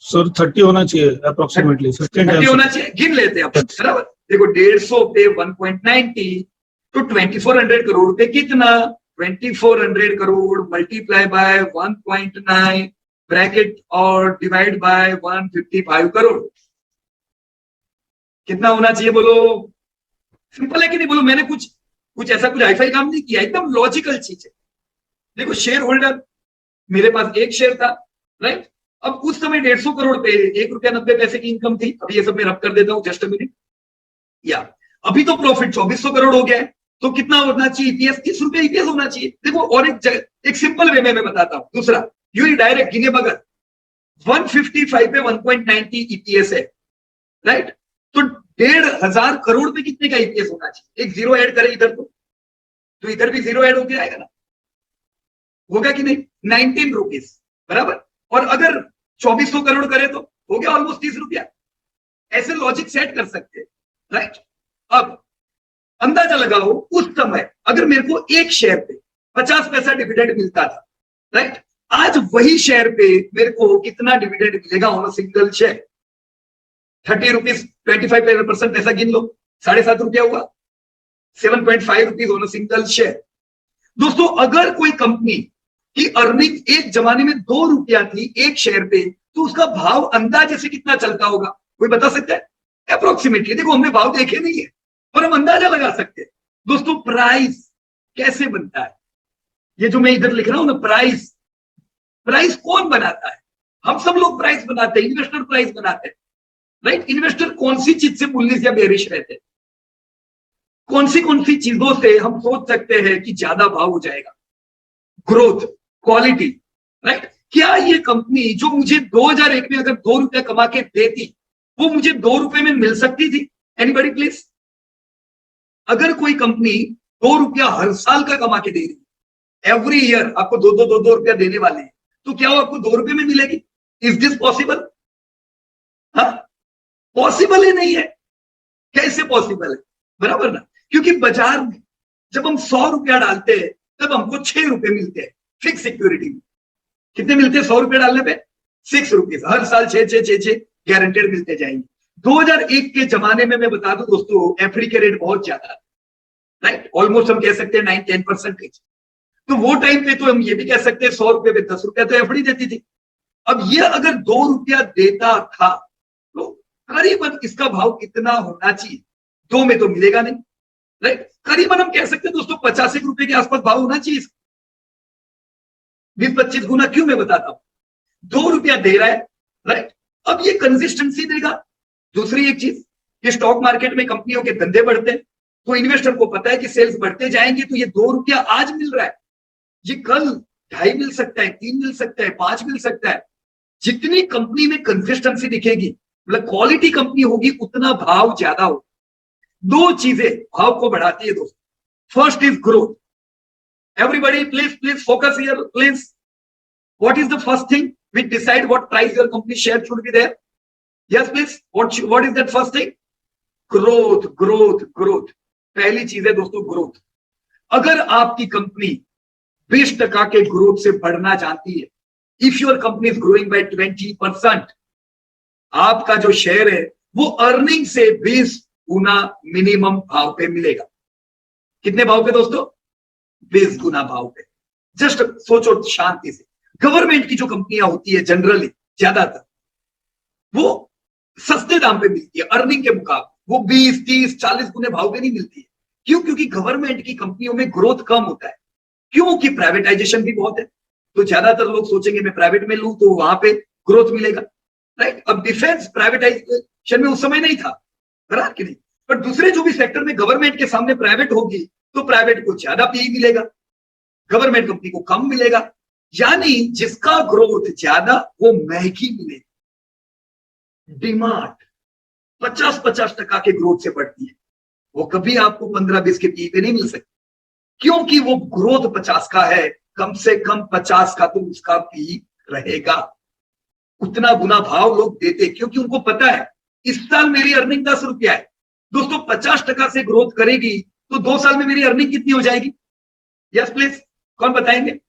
सर 30 होना चाहिए अप्रोक्सीमेटली 30 होना चाहिए, गिन लेते हैं अपन, बराबर। देखो 150 पे 1.90 तो 2400 करोड़ पे कितना? 2400 करोड़ मल्टीप्लाई बाय 1.9 ब्रैकेट और डिवाइड बाय 155 करोड़, कितना होना चाहिए बोलो? सिंपल है कि नहीं बोलो? मैंने कुछ ऐसा कुछ हाईफाई काम नहीं किया, एकदम लॉजिकल चीज है। देखो शेयर होल्डर, मेरे पास एक शेयर था, राइट। अब उस समय 150 करोड़ पे 1 रुपया 90 पैसे की इनकम थी। अभी ये सब मैं रब कर देता हूं, जस्ट अ मिनट। या अभी तो प्रॉफिट 2400 करोड़ हो गया है, तो कितना होना चाहिए ईपीएस? 30 रुपए ईपीएस होना चाहिए। देखो और एक सिंपल वे में मैं बताता हूं। दूसरा यू ही डायरेक्ट गिने बगैर 155 पे 1.90 ईपीएस है, राइट। तो 1500 करोड़ पे कितने का ईपीएस होना चाहिए? एक जीरो ऐड करें इधर तो इधर भी जीरो ऐड होके आएगा ना, होगा कि नहीं? 19 रुपीज, बराबर। और अगर 2400 करोड़ करे तो हो गया ऑलमोस्ट 30 रुपया। ऐसे लॉजिक सेट कर सकते हैं, राइट। अब अंदाजा लगाओ उस समय अगर मेरे को एक शेयर पे 50 पैसा डिविडेंड मिलता था, राइट, आज वही शेयर पे मेरे को कितना डिविडेंड मिलेगा on a single share? 30 rupees 25% पैसा गिन लो, 7.5 रुपया हुआ, 7.5 rupees on a single share. दोस्तों अगर कोई कंपनी की अर्निंग एक जमाने में 2 रुपया थी एक शेयर पे, तो उसका भाव अंदाजे से कितना चलता होगा? कोई बता सकता है? अप्रोक्सीमेटली, देखो हमने भाव देखे नहीं है और हम अंदाजा लगा सकते हैं। दोस्तों प्राइस कैसे बनता है? ये जो मैं इधर लिख रहा हूं ना, प्राइस कौन बनाता है? हम सब लोग प्राइस बनाते हैं, इन्वेस्टर प्राइस बनाते हैं, राइट। इन्वेस्टर कौन सी चीज से बुलिश या बेरिश रहते हैं? कौन सी चीजों से हम सोच सकते हैं कि ज्यादा भाव हो जाएगा? Growth, quality, right. क्या ये कंपनी जो मुझे 2001 में अगर 2 रुपया कमा के देती, वो मुझे 2 रुपए में मिल सकती थी? Anybody please? अगर कोई कंपनी 2 रुपया हर साल का कमा के दे रही, एवरी ईयर आपको दो रुपया देने वाले हैं, तो क्या वो आपको 2 रुपए में मिलेगी? Is this possible? हाँ, पॉसिबल ही नहीं है। कैसे पॉसिबल है? बराबर ना। क्योंकि बाजार में जब हम 100 रुपया डालते हैं तब हमको 6 रुपए मिलते हैं फिक्स सिक्योरिटी में। कितने मिलते हैं 100 रुपए डालने पे? 6 रुपीज। हर साल 6 गारंटेड मिलते जाएंगे। 2001 के जमाने में मैं बता दूं दोस्तों, एफडी के रेट बहुत ज्यादा, राइट, ऑलमोस्ट हम कह सकते हैं 9-10%। तो वो टाइम पे तो हम ये भी कह सकते हैं 100 रुपए पे 10 रुपया तो एफडी देती थी। अब ये अगर 2 रुपया देता था तो करीबन इसका भाव कितना होना चाहिए? 2 में तो मिलेगा नहीं, राइट। करीबन हम कह सकते हैं दोस्तों 85 रुपए के आसपास भाव होना चाहिए। 20-25 गुना क्यों मैं बताता हूं? 2 रुपया दे रहा है, राइट। अब ये कंसिस्टेंसी देगा। दूसरी एक चीज, ये स्टॉक मार्केट में कंपनियों के धंधे बढ़ते हैं तो इन्वेस्टर को पता है कि सेल्स बढ़ते जाएंगे, तो ये 2 रुपया आज मिल रहा है, ये कल 2.5 मिल सकता है, 3 मिल सकता है, 5 मिल सकता है। जितनी कंपनी में कंसिस्टेंसी दिखेगी, मतलब क्वालिटी कंपनी होगी, उतना भाव ज्यादा होगा। 2 चीजें भाव को बढ़ाती है दोस्तों। First is growth. Everybody, please focus here, please. What is the first thing which decide what price your company share should be there? Yes, please. What is that first thing? Growth. पहली चीज है दोस्तों growth. अगर आपकी company 20% के growth से बढ़ना चाहती है, if your company is growing by 20%, आपका जो शेयर है वो अर्निंग से 20 गुना मिनिमम भाव पे मिलेगा। कितने भाव पे दोस्तों? 20 गुना भाव पे। जस्ट सोचो शांति से। गवर्नमेंट की जो कंपनियां होती है जनरली ज्यादातर वो सस्ते दाम पे मिलती है अर्निंग के मुकाबले, वो 20, 30, 40 गुने भाव पे नहीं मिलती है। क्यों? क्योंकि गवर्नमेंट की कंपनियों में ग्रोथ कम होता है, क्योंकि प्राइवेटाइजेशन भी बहुत है। तो ज्यादातर लोग सोचेंगे मैं प्राइवेट में लूं तो वहां पे ग्रोथ मिलेगा, राइट। अब डिफेंस प्राइवेटाइजेशन में उस समय नहीं था, बराबर कि नहीं। पर दूसरे जो भी सेक्टर में गवर्नमेंट के सामने प्राइवेट होगी तो प्राइवेट को ज्यादा पीई मिलेगा, गवर्नमेंट कंपनी को कम मिलेगा। यानी जिसका ग्रोथ ज्यादा वो महंगी मिलेगी। डिमांड 50-50% के ग्रोथ से बढ़ती है, वो कभी आपको 15-20 के पीई पे नहीं मिल सकती। क्योंकि वो ग्रोथ 50 का है, कम से कम 50 का तो उसका भी रहेगा। उतना गुना भाव लोग देते क्योंकि उनको पता है इस साल मेरी अर्निंग 10 रुपया है। दोस्तों 50% से ग्रोथ करेगी तो 2 साल में मेरी अर्निंग कितनी हो जाएगी? यस प्लीज, कौन बताएंगे?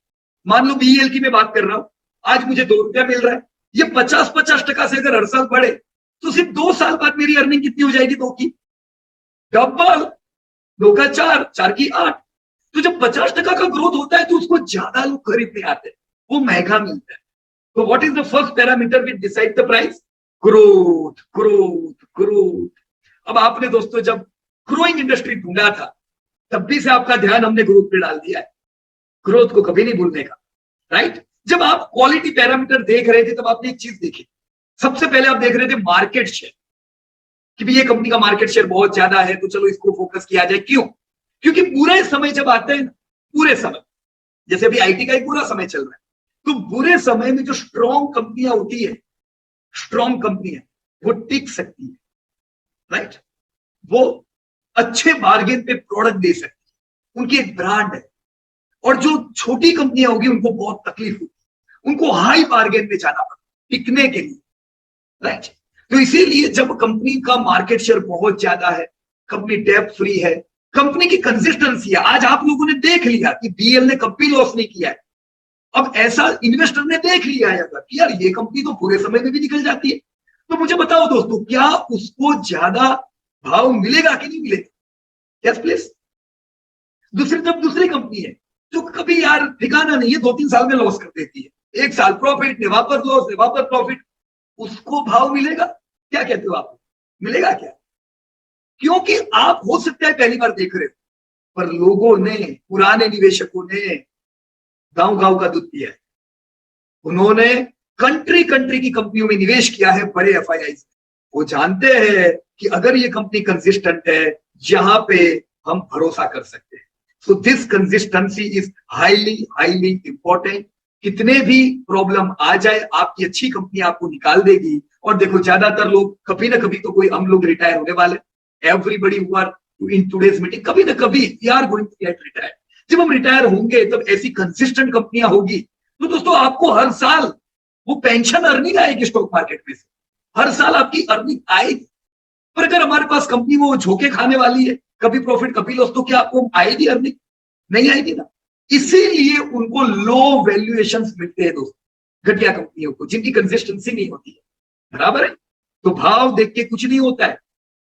मान लो BEL की मैं बात कर रहा हूं, आज मुझे 2 रुपया मिल रहा है, ये 50% से अगर हर साल बढ़े तो सिर्फ 2 साल बाद मेरी अर्निंग कितनी हो जाएगी? 2 की डबल, 2 का 4, 4 की 8। तो जब 50% का ग्रोथ होता है तो उसको ज्यादा लोग खरीदने आते हैं, वो महंगा मिलता है। तो what is the first parameter which decide the price? Growth, growth, growth. अब आपने दोस्तों जब ग्रोइंग इंडस्ट्री ढूंढा था तब भी से आपका ध्यान हमने ग्रोथ पे डाल दिया है, ग्रोथ को कभी नहीं भूलने का, राइट? जब आप क्वालिटी पैरामीटर देख रहे थे तब आपने एक चीज देखी, सबसे पहले आप देख रहे थे मार्केट शेयर, कि भी ये कंपनी का मार्केट शेयर बहुत ज्यादा है तो चलो इसको फोकस किया जाए। क्यों? क्योंकि बुरे समय जब आते हैं, पूरे समय, जैसे अभी IT का एक बुरा समय चल रहा है, तो बुरे समय में जो स्ट्रॉन्ग कंपनियां होती है, स्ट्रॉन्ग कंपनियां वो टिक सकती है, राइट? वो अच्छे बार्गेन पे प्रोडक्ट दे सकती है, उनकी एक ब्रांड है। और जो छोटी कंपनियां होगी उनको बहुत तकलीफ होगी, उनको हाई बार्गेन में जाना पड़ता टिकने के लिए, राइट? तो इसीलिए जब कंपनी का मार्केट शेयर बहुत ज्यादा है, कंपनी डेब्ट फ्री है, कंपनी की कंसिस्टेंसी है, आज आप लोगों ने देख लिया कि BEL ने कभी लॉस नहीं किया है। अब ऐसा इन्वेस्टर ने देख लिया है अगर कि यार ये कंपनी तो पूरे समय में भी निकल जाती है, तो मुझे बताओ दोस्तों, क्या उसको ज्यादा भाव मिलेगा कि नहीं मिलेगा? Yes please. दूसरी कंपनी है जो कभी यार ठिकाना नहीं है, 2-3 साल में लॉस कर देती है, 1 साल प्रॉफिट, वापस लॉस, वापस प्रॉफिट, उसको भाव मिलेगा? क्या कहते हो आप, मिलेगा क्या? क्योंकि आप हो सकता है पहली बार देख रहे हो, पर लोगों ने, पुराने निवेशकों ने गांव का दूध पिया है, उन्होंने कंट्री की कंपनियों में निवेश किया है, बड़े FIIs। वो जानते हैं कि अगर ये कंपनी कंसिस्टेंट है, यहां पे हम भरोसा कर सकते हैं। So this consistency is highly important. कितने भी प्रॉब्लम आ जाए, आपकी अच्छी कंपनी आपको निकाल देगी। और देखो ज्यादातर लोग कभी ना कभी तो कोई, हम लोग रिटायर होने वाले, everybody who are in today's meeting, कभी ना कभी we are going to get retired. जब हम रिटायर होंगे तब ऐसी कंसिस्टेंट कंपनियां होगी तो दोस्तों आपको हर साल वो पेंशन अर्निंग आएगी स्टॉक मार्केट में से, हर साल आपकी अर्निंग आएगी। पर अगर हमारे पास कंपनी वो झोंके खाने वाली है, कभी प्रॉफिट कभी लॉस, तो क्या आपको आएगी अर्निंग? नहीं आएगी ना। इसीलिए उनको लो वैल्यूएशंस मिलते हैं दोस्तों, घटिया कंपनियों को, जिनकी कंसिस्टेंसी नहीं होती है, बराबर है? तो भाव देख के कुछ नहीं होता है,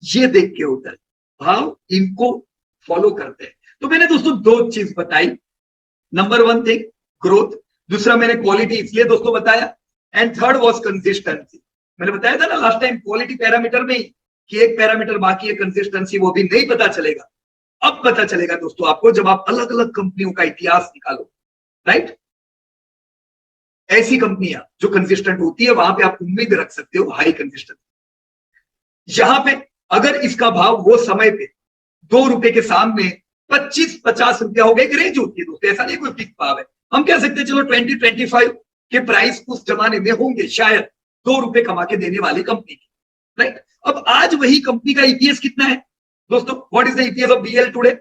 ये देख के होता है, भाव इनको फॉलो करते हैं। तो मैंने दोस्तों 2 चीज बताई, नंबर 1 थिंग ग्रोथ, दूसरा मैंने क्वालिटी इसलिए दोस्तों बताया, एंड थर्ड वाज कंसिस्टेंसी। मैंने बताया था ना लास्ट टाइम क्वालिटी पैरामीटर में कि एक पैरामीटर बाकी है कंसिस्टेंसी, वो भी नहीं पता चलेगा, अब पता चलेगा दोस्तों आपको जब आप अलग अलग कंपनियों का इतिहास निकालो, राइट? ऐसी कंपनियां जो कंसिस्टेंट होती है वहां पे आप उम्मीद रख सकते हो हाई कंसिस्टेंसी। यहां पे अगर इसका भाव वो समय पे 2 रुपए के सामने 25-50 रुपया हो गया, एक रेंज होती है दोस्तों, ऐसा नहीं कोई फिक्स भाव है। हम कह सकते हैं चलो 20-25 के प्राइस उस जमाने में होंगे शायद 2 रुपए कमा के देने वाली कंपनी की, राइट? अब आज वही कंपनी का EPS कितना है दोस्तों? What is the EPS of BEL today?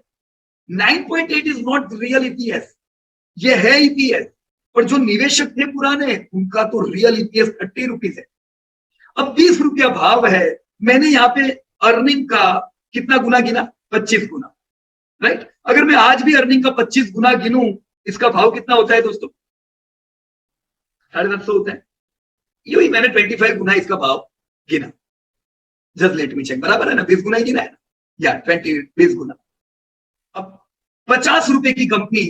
9.8 is not real EPS, ये है EPS, पर जो निवेशक थे पुराने उनका तो रियल EPS 30 रुपीज है। अब 20 रुपया भाव है, मैंने यहाँ पे अर्निंग का कितना गुना गिना? 25 गुना, राइट? अगर मैं आज भी अर्निंग का 25 गुना गिनूं, इसका भाव कितना होता है दोस्तों? 750 होता है। यही मैंने 25 गुना इसका भाव गिना, जस्ट लेट मी चेक, बराबर है ना? 20 गुना ही गिना है ना, या 20 गुना। अब 50 रुपए की कंपनी,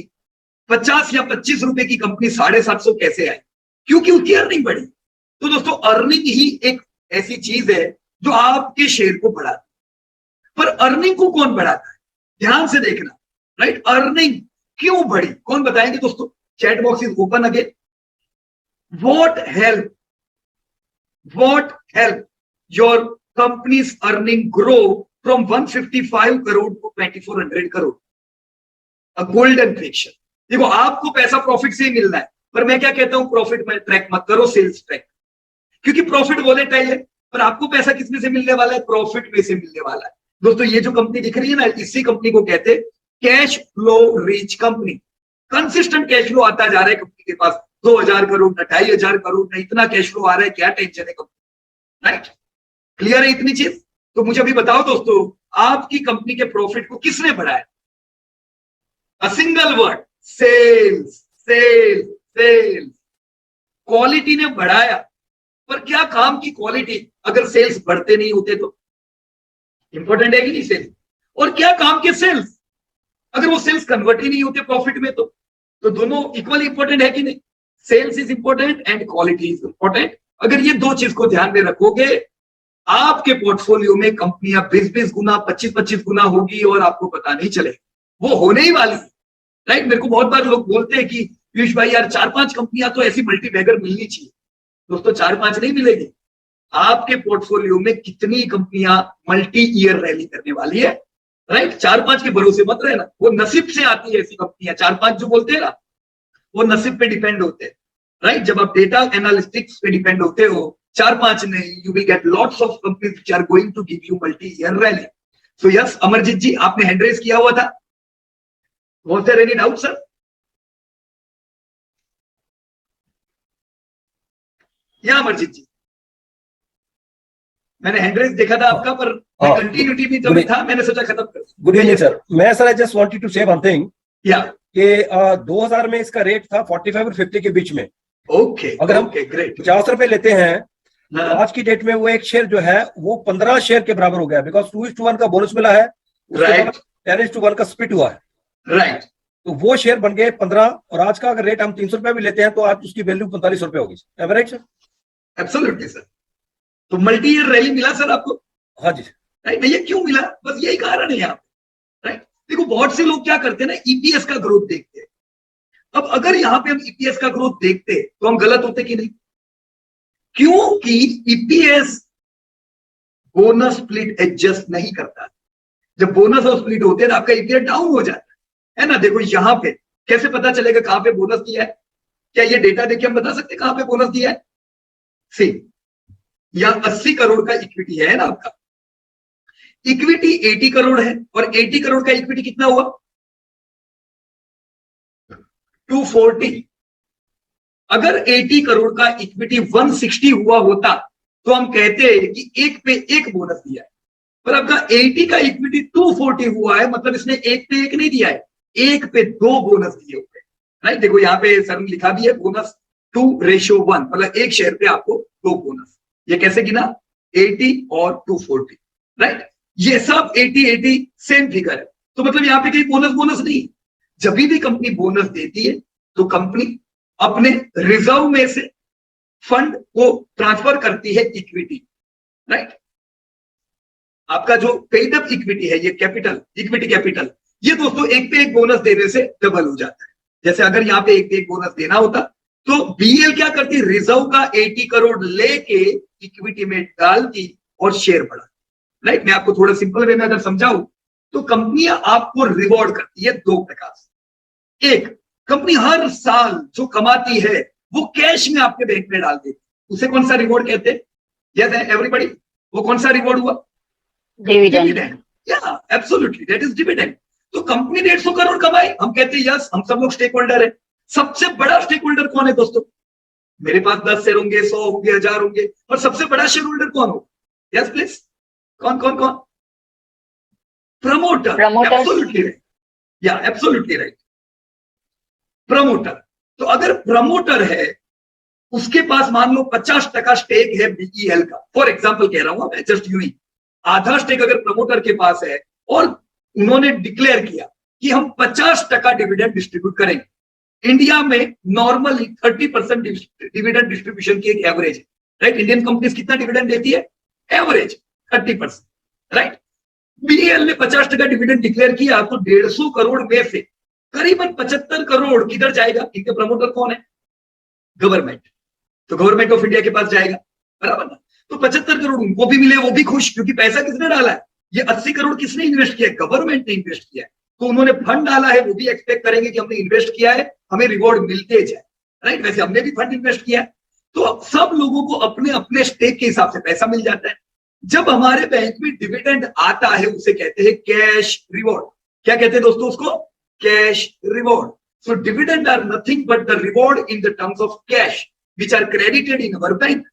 50 या 25 रुपए की कंपनी 750 कैसे आई? क्योंकि उसकी अर्निंग बढ़ी। तो दोस्तों अर्निंग ही एक ऐसी चीज है जो आपके शेयर को बढ़ाती है। पर अर्निंग को कौन बढ़ाता है? ध्यान से देखना, राइट? अर्निंग क्यों बढ़ी, कौन बताएंगे दोस्तों? Chat box is open again. What help your company's earning grow from 155 crore to 2400 crore? A golden fraction. देखो आपको पैसा प्रॉफिट से ही मिलना है, पर मैं क्या कहता हूं, प्रॉफिट में ट्रैक मत करो, सेल्स ट्रैक, क्योंकि प्रॉफिट वोलेटाइल है। पर आपको पैसा किस में से मिलने वाला है? प्रॉफिट में से मिलने वाला है। दोस्तों ये जो कंपनी दिख रही है ना, इसी कंपनी को कहते हैं cash flow rich company, consistent cash flow आता जा रहा है कंपनी के पास, 2000 करोड़ ना 2500 करोड़ ना, इतना कैश फ्लो आ रहा है, क्या टेंशन है कंपनी, राइट? क्लियर है इतनी चीज? तो मुझे अभी बताओ दोस्तों, आपकी कंपनी के प्रॉफिट को किसने बढ़ाया? A single word, sales, sales, sales. Quality ने बढ़ाया, पर क्या काम की क्वालिटी अगर सेल्स बढ़ते नहीं होते तो? इंपॉर्टेंट है कि नहीं सेल्स? और क्या काम के सेल्स अगर वो सेल्स कन्वर्ट ही नहीं होते प्रॉफिट में तो दोनों इक्वली इंपॉर्टेंट है कि नहीं? Sales is important and quality is important. अगर ये दो चीज को ध्यान में रखोगे, आपके पोर्टफोलियो में कंपनियां 20-20 गुना 25-25 गुना होगी और आपको पता नहीं चलेगा। वो होने ही वाली है, राइट? मेरे को बहुत बार लोग बोलते हैं कि पीयूष भाई यार 4-5 कंपनियां तो ऐसी मल्टी बैगर मिलनी चाहिए। दोस्तों 4-5 नहीं मिलेगी। आपके पोर्टफोलियो में कितनी कंपनियां मल्टी ईयर रैली करने वाली है, राइट? 4-5 के भरोसे मत रहना, वो नसीब से आती है ऐसी कंपनियां। 4-5 जो बोलते हैं ना, वो नसीब पे डिपेंड होते हैं, राइट? जब आप डेटा एनालिटिक्स पे डिपेंड होते हो, 4-5 नहीं, you will get lots of companies which are going to give you multi year rally. So yes Amarjeet ji, आपने हैंड रेज किया हुआ था, was there any doubt sir? या अमरजीत जी, मैंने हैंड रेज देखा था आपका, पर कंटिन्यूटी भी तो नहीं था, मैंने सोचा खत्म कर। गुड इवनिंग सर, मैं sir I just wanted to say one thing या कि 2000 में इसका रेट था 45 और 50 के बीच में। ओके, अगर हम ग्रेट 50 रुपए लेते हैं तो आज की डेट में वो एक शेयर जो है वो 15 शेयर के बराबर हो गया, बिकॉज 2:1 का बोनस मिला है, राइट, 10:1 का स्प्लिट हुआ है, राइट। तो वो शेयर बन गए 15। और आज का अगर रेट हम 300 रुपए भी लेते हैं तो आज उसकी वैल्यू 45 रुपए होगी। Average sir? Absolutely sir. तो मल्टी ईयर रैली मिला सर आपको? हाँ जी, राइट। ये क्यों मिला? बस यही कारण है यहाँ पे, राइट? देखो बहुत से लोग क्या करते हैं ना, ईपीएस का ग्रोथ देखते हैं। अब अगर यहाँ पे हम ईपीएस का ग्रोथ देखते तो हम गलत होते कि नहीं? क्योंकि ईपीएस बोनस स्प्लिट एडजस्ट नहीं करता। जब बोनस और स्प्लिट होते हैं तो आपका ईपीएस डाउन हो जाता है ना? देखो यहाँ पे कैसे पता चलेगा कहां पे बोनस दिया है? क्या ये डेटा देके हम बता सकते हैं कहां पे बोनस दिया है? सी, या 80 करोड़ का इक्विटी है ना आपका, इक्विटी 80 करोड़ है और 80 करोड़ का इक्विटी कितना हुआ? 240। अगर 80 करोड़ का इक्विटी 160 हुआ होता तो हम कहते हैं कि एक पे एक बोनस दिया है, पर आपका 80 का इक्विटी 240 हुआ है, मतलब इसने एक पे एक नहीं दिया है, एक पे दो बोनस दिए हुए, राइट? देखो यहाँ पे सर ने लिखा भी है बोनस 2:1, मतलब एक शेयर पे आपको दो बोनस। ये कैसे गिना? 80 और 240, राइट? ये सब 80-80 सेम फिगर है, तो मतलब यहाँ पे कहीं बोनस नहीं। जब भी कंपनी बोनस देती है तो कंपनी अपने रिजर्व में से फंड को ट्रांसफर करती है इक्विटी, राइट? आपका जो पेड अप इक्विटी है, ये कैपिटल, इक्विटी कैपिटल, ये दोस्तों एक पे एक बोनस देने से डबल हो जाता है। जैसे अगर यहाँ पे एक पे एक बोनस देना होता तो बीएल क्या करती? रिजर्व का 80 करोड़ लेके इक्विटी में डालती और शेयर बढ़ा, राइट? मैं आपको थोड़ा सिंपल वे में अगर समझाऊं तो कंपनियां आपको रिवॉर्ड करती है दो प्रकार से। एक, कंपनी हर साल जो कमाती है वो कैश में आपके बैंक में डाल देती, उसे कौन सा रिवॉर्ड कहते हैं? यस एवरीबॉडी, वो कौन सा रिवॉर्ड हुआ? डिविडेंड। या एब्सोल्युटली, दैट इज डिविडेंड। तो कंपनी 150 करोड़ कमाई, हम कहते हैं यस हम सब लोग स्टेक होल्डर है। सबसे बड़ा स्टेक होल्डर कौन है दोस्तों? मेरे पास 10 शेयर होंगे, 100 होंगे, 1000 होंगे, और सबसे बड़ा शेयर होल्डर कौन हो? यस प्लीज, कौन कौन कौन? प्रमोटर। एब्सोल्युटली राइट, या एब्सोल्युटली राइट, प्रमोटर। तो अगर प्रमोटर है, उसके पास मान लो 50% स्टेक है बीईएल का, फॉर एग्जांपल कह रहा हूं मैं, जस्ट यूं ही, आधा स्टेक अगर प्रमोटर के पास है और उन्होंने डिक्लेयर किया कि हम 50% डिविडेंड डिस्ट्रीब्यूट करेंगे। इंडिया में नॉर्मली 30% डिविडेंड डिस्ट्रीब्यूशन की एक एवरेज है, राइट? इंडियन कंपनीज कितना डिविडेंड देती है? Average 30%, right? बीईएल ने 50% डिविडेंड डिक्लेयर किया तो 150 करोड़ में से करीबन 75 करोड़ किधर जाएगा? इनके प्रमोटर कौन है? गवर्नमेंट। तो गवर्नमेंट ऑफ इंडिया के पास जाएगा, बराबर ना? तो 75 करोड़ उनको भी मिले, वो भी खुश, क्योंकि पैसा किसने डाला है? ये 80 करोड़ किसने इन्वेस्ट किया है? गवर्नमेंट ने इन्वेस्ट किया है। तो उन्होंने फंड डाला है, वो भी एक्सपेक्ट करेंगे कि हमने इन्वेस्ट किया है, हमें रिवॉर्ड मिलते जाए, राइट? वैसे हमने भी फंड इन्वेस्ट किया है, तो सब लोगों को अपने अपने स्टेक के हिसाब से पैसा मिल जाता है। जब हमारे बैंक में डिविडेंड आता है उसे कहते हैं कैश रिवॉर्ड, क्या कहते हैं दोस्तों उसको? Cash reward. So dividend are nothing but the reward in the terms of cash which are credited in our bank.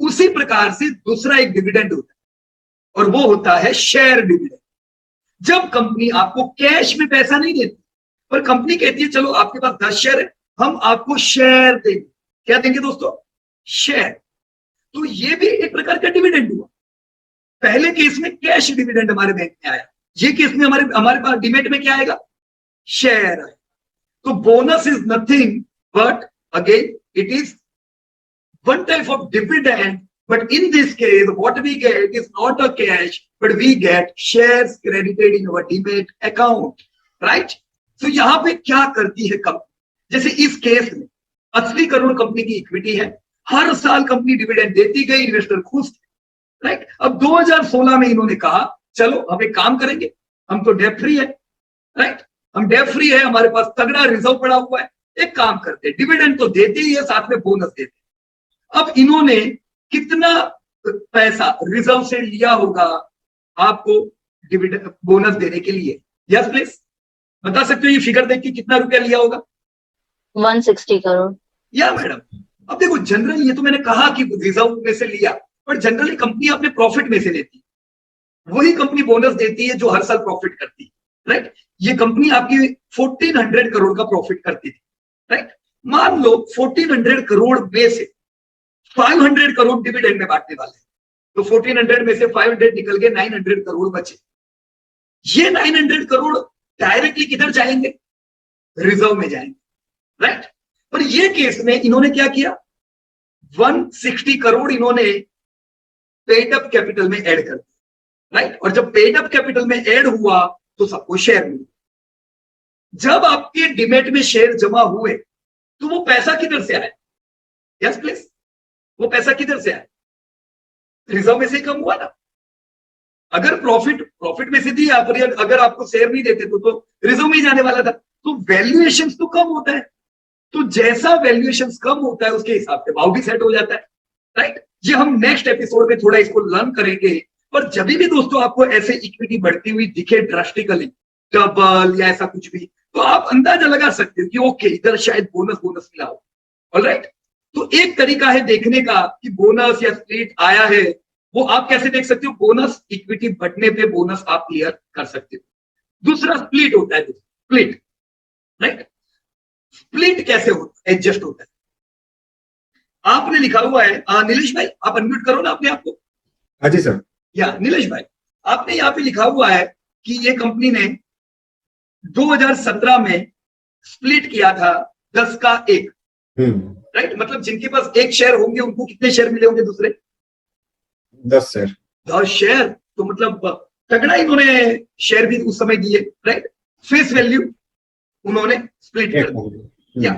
उसी प्रकार से दूसरा एक डिविडेंड होता है और वो होता है शेयर डिविडेंड. जब कंपनी आपको कैश में पैसा नहीं देती पर कंपनी कहती है चलो आपके पास 10 शेयर है, हम आपको शेयर देंगे. क्या देंगे दोस्तों? शेयर. तो ये भी एक प्रकार का डिविडेंड हुआ. पहले केस में कैश डिविडेंड हमारे बैंक में आया, ये केस में हमारे पास डीमेट में क्या आएगा? शेयर आएगा. तो bonus is nothing but again it is one type of dividend, but in this case what we get is not a cash but we get shares credited in our demat account, right? So यहाँ पे क्या करती है company? जैसे इस case में 80 crore company की equity है, हर साल कंपनी डिविडेंड देती गई, इन्वेस्टर खुश थे, राइट? अब 2016 में इन्होंने कहा चलो हम एक काम करेंगे, हम तो डेट फ्री है, राइट? हम डेट फ्री है, हमारे पास तगड़ा रिजर्व पड़ा हुआ है, एक काम करते हैं, डिविडेंड तो देते ही है, साथ में बोनस देते. अब इन्होंने कितना पैसा रिजर्व से लिया होगा आपको डिविडेंड बोनस देने के लिए? यस प्लीज बता सकते हो ये फिगर देख के कितना रुपया लिया होगा? 160 करोड़. या मैडम, अब देखो जनरली ये तो मैंने कहा कि रिजर्व में से लिया, पर जनरली कंपनी अपने प्रॉफिट में से लेती है, वही कंपनी बोनस देती है जो हर साल प्रॉफिट करती है, राइट? ये कंपनी आपकी 1400 करोड़ का प्रॉफिट करती थी, राइट? मान लो 1400 करोड़ में से 500 करोड़ डिविडेंड में बांटने वाले हैं, तो 1400 में से 500 निकल के 900 करोड़ बचे. ये 900 करोड़ डायरेक्टली किधर जाएंगे? रिजर्व में जाएंगे, राइट? पर ये केस में इन्होंने क्या किया? 160 करोड़ इन्होंने पेड अप कैपिटल में ऐड कर दिया, राइट? और जब पेड अप कैपिटल में ऐड हुआ तो सबको शेयर मिला. जब आपके डिमेट में शेयर जमा हुए तो वो पैसा किधर से आया? यस प्लीज, वो पैसा किधर से आया? रिजर्व में से कम हुआ ना. अगर प्रॉफिट में से दिया, अगर आपको शेयर नहीं देते तो रिजर्व में ही जाने वाला था. तो वैल्यूएशन तो कम होता है, तो जैसा वैल्यूएशन कम होता है उसके हिसाब से भाव भी सेट हो जाता है, राइट? ये हम नेक्स्ट एपिसोड में थोड़ा इसको लर्न करेंगे. पर जब भी दोस्तों आपको ऐसे इक्विटी बढ़ती हुई दिखे ड्रास्टिकली, डबल या ऐसा कुछ भी, तो आप अंदाजा लगा सकते हो कि ओके इधर शायद बोनस मिला हो. ऑलराइट, तो एक तरीका है देखने का कि बोनस या स्प्लिट आया है, वो आप कैसे देख सकते हो? बोनस इक्विटी बढ़ने पे बोनस आप क्लियर कर सकते हो. दूसरा स्प्लिट होता है, स्प्लिट, राइट? स्प्लिट कैसे होता है? एडजस्ट होता है. आपने लिखा हुआ है, नीलेश भाई आप अनम्यूट करो ना अपने आप को. हाँ जी सर. या नीलेश भाई, आपने यहाँ पे लिखा हुआ है कि ये कंपनी ने 2017 में स्प्लिट किया था 10 का 1, राइट? मतलब जिनके पास एक शेयर होंगे उनको कितने शेयर मिले होंगे? दूसरे 10 शेयर. 10 शेयर, तो मतलब तगड़ा इन्होंने शेयर भी उस समय दिए, राइट? फेस वैल्यू उन्होंने स्प्लिट कर दिया.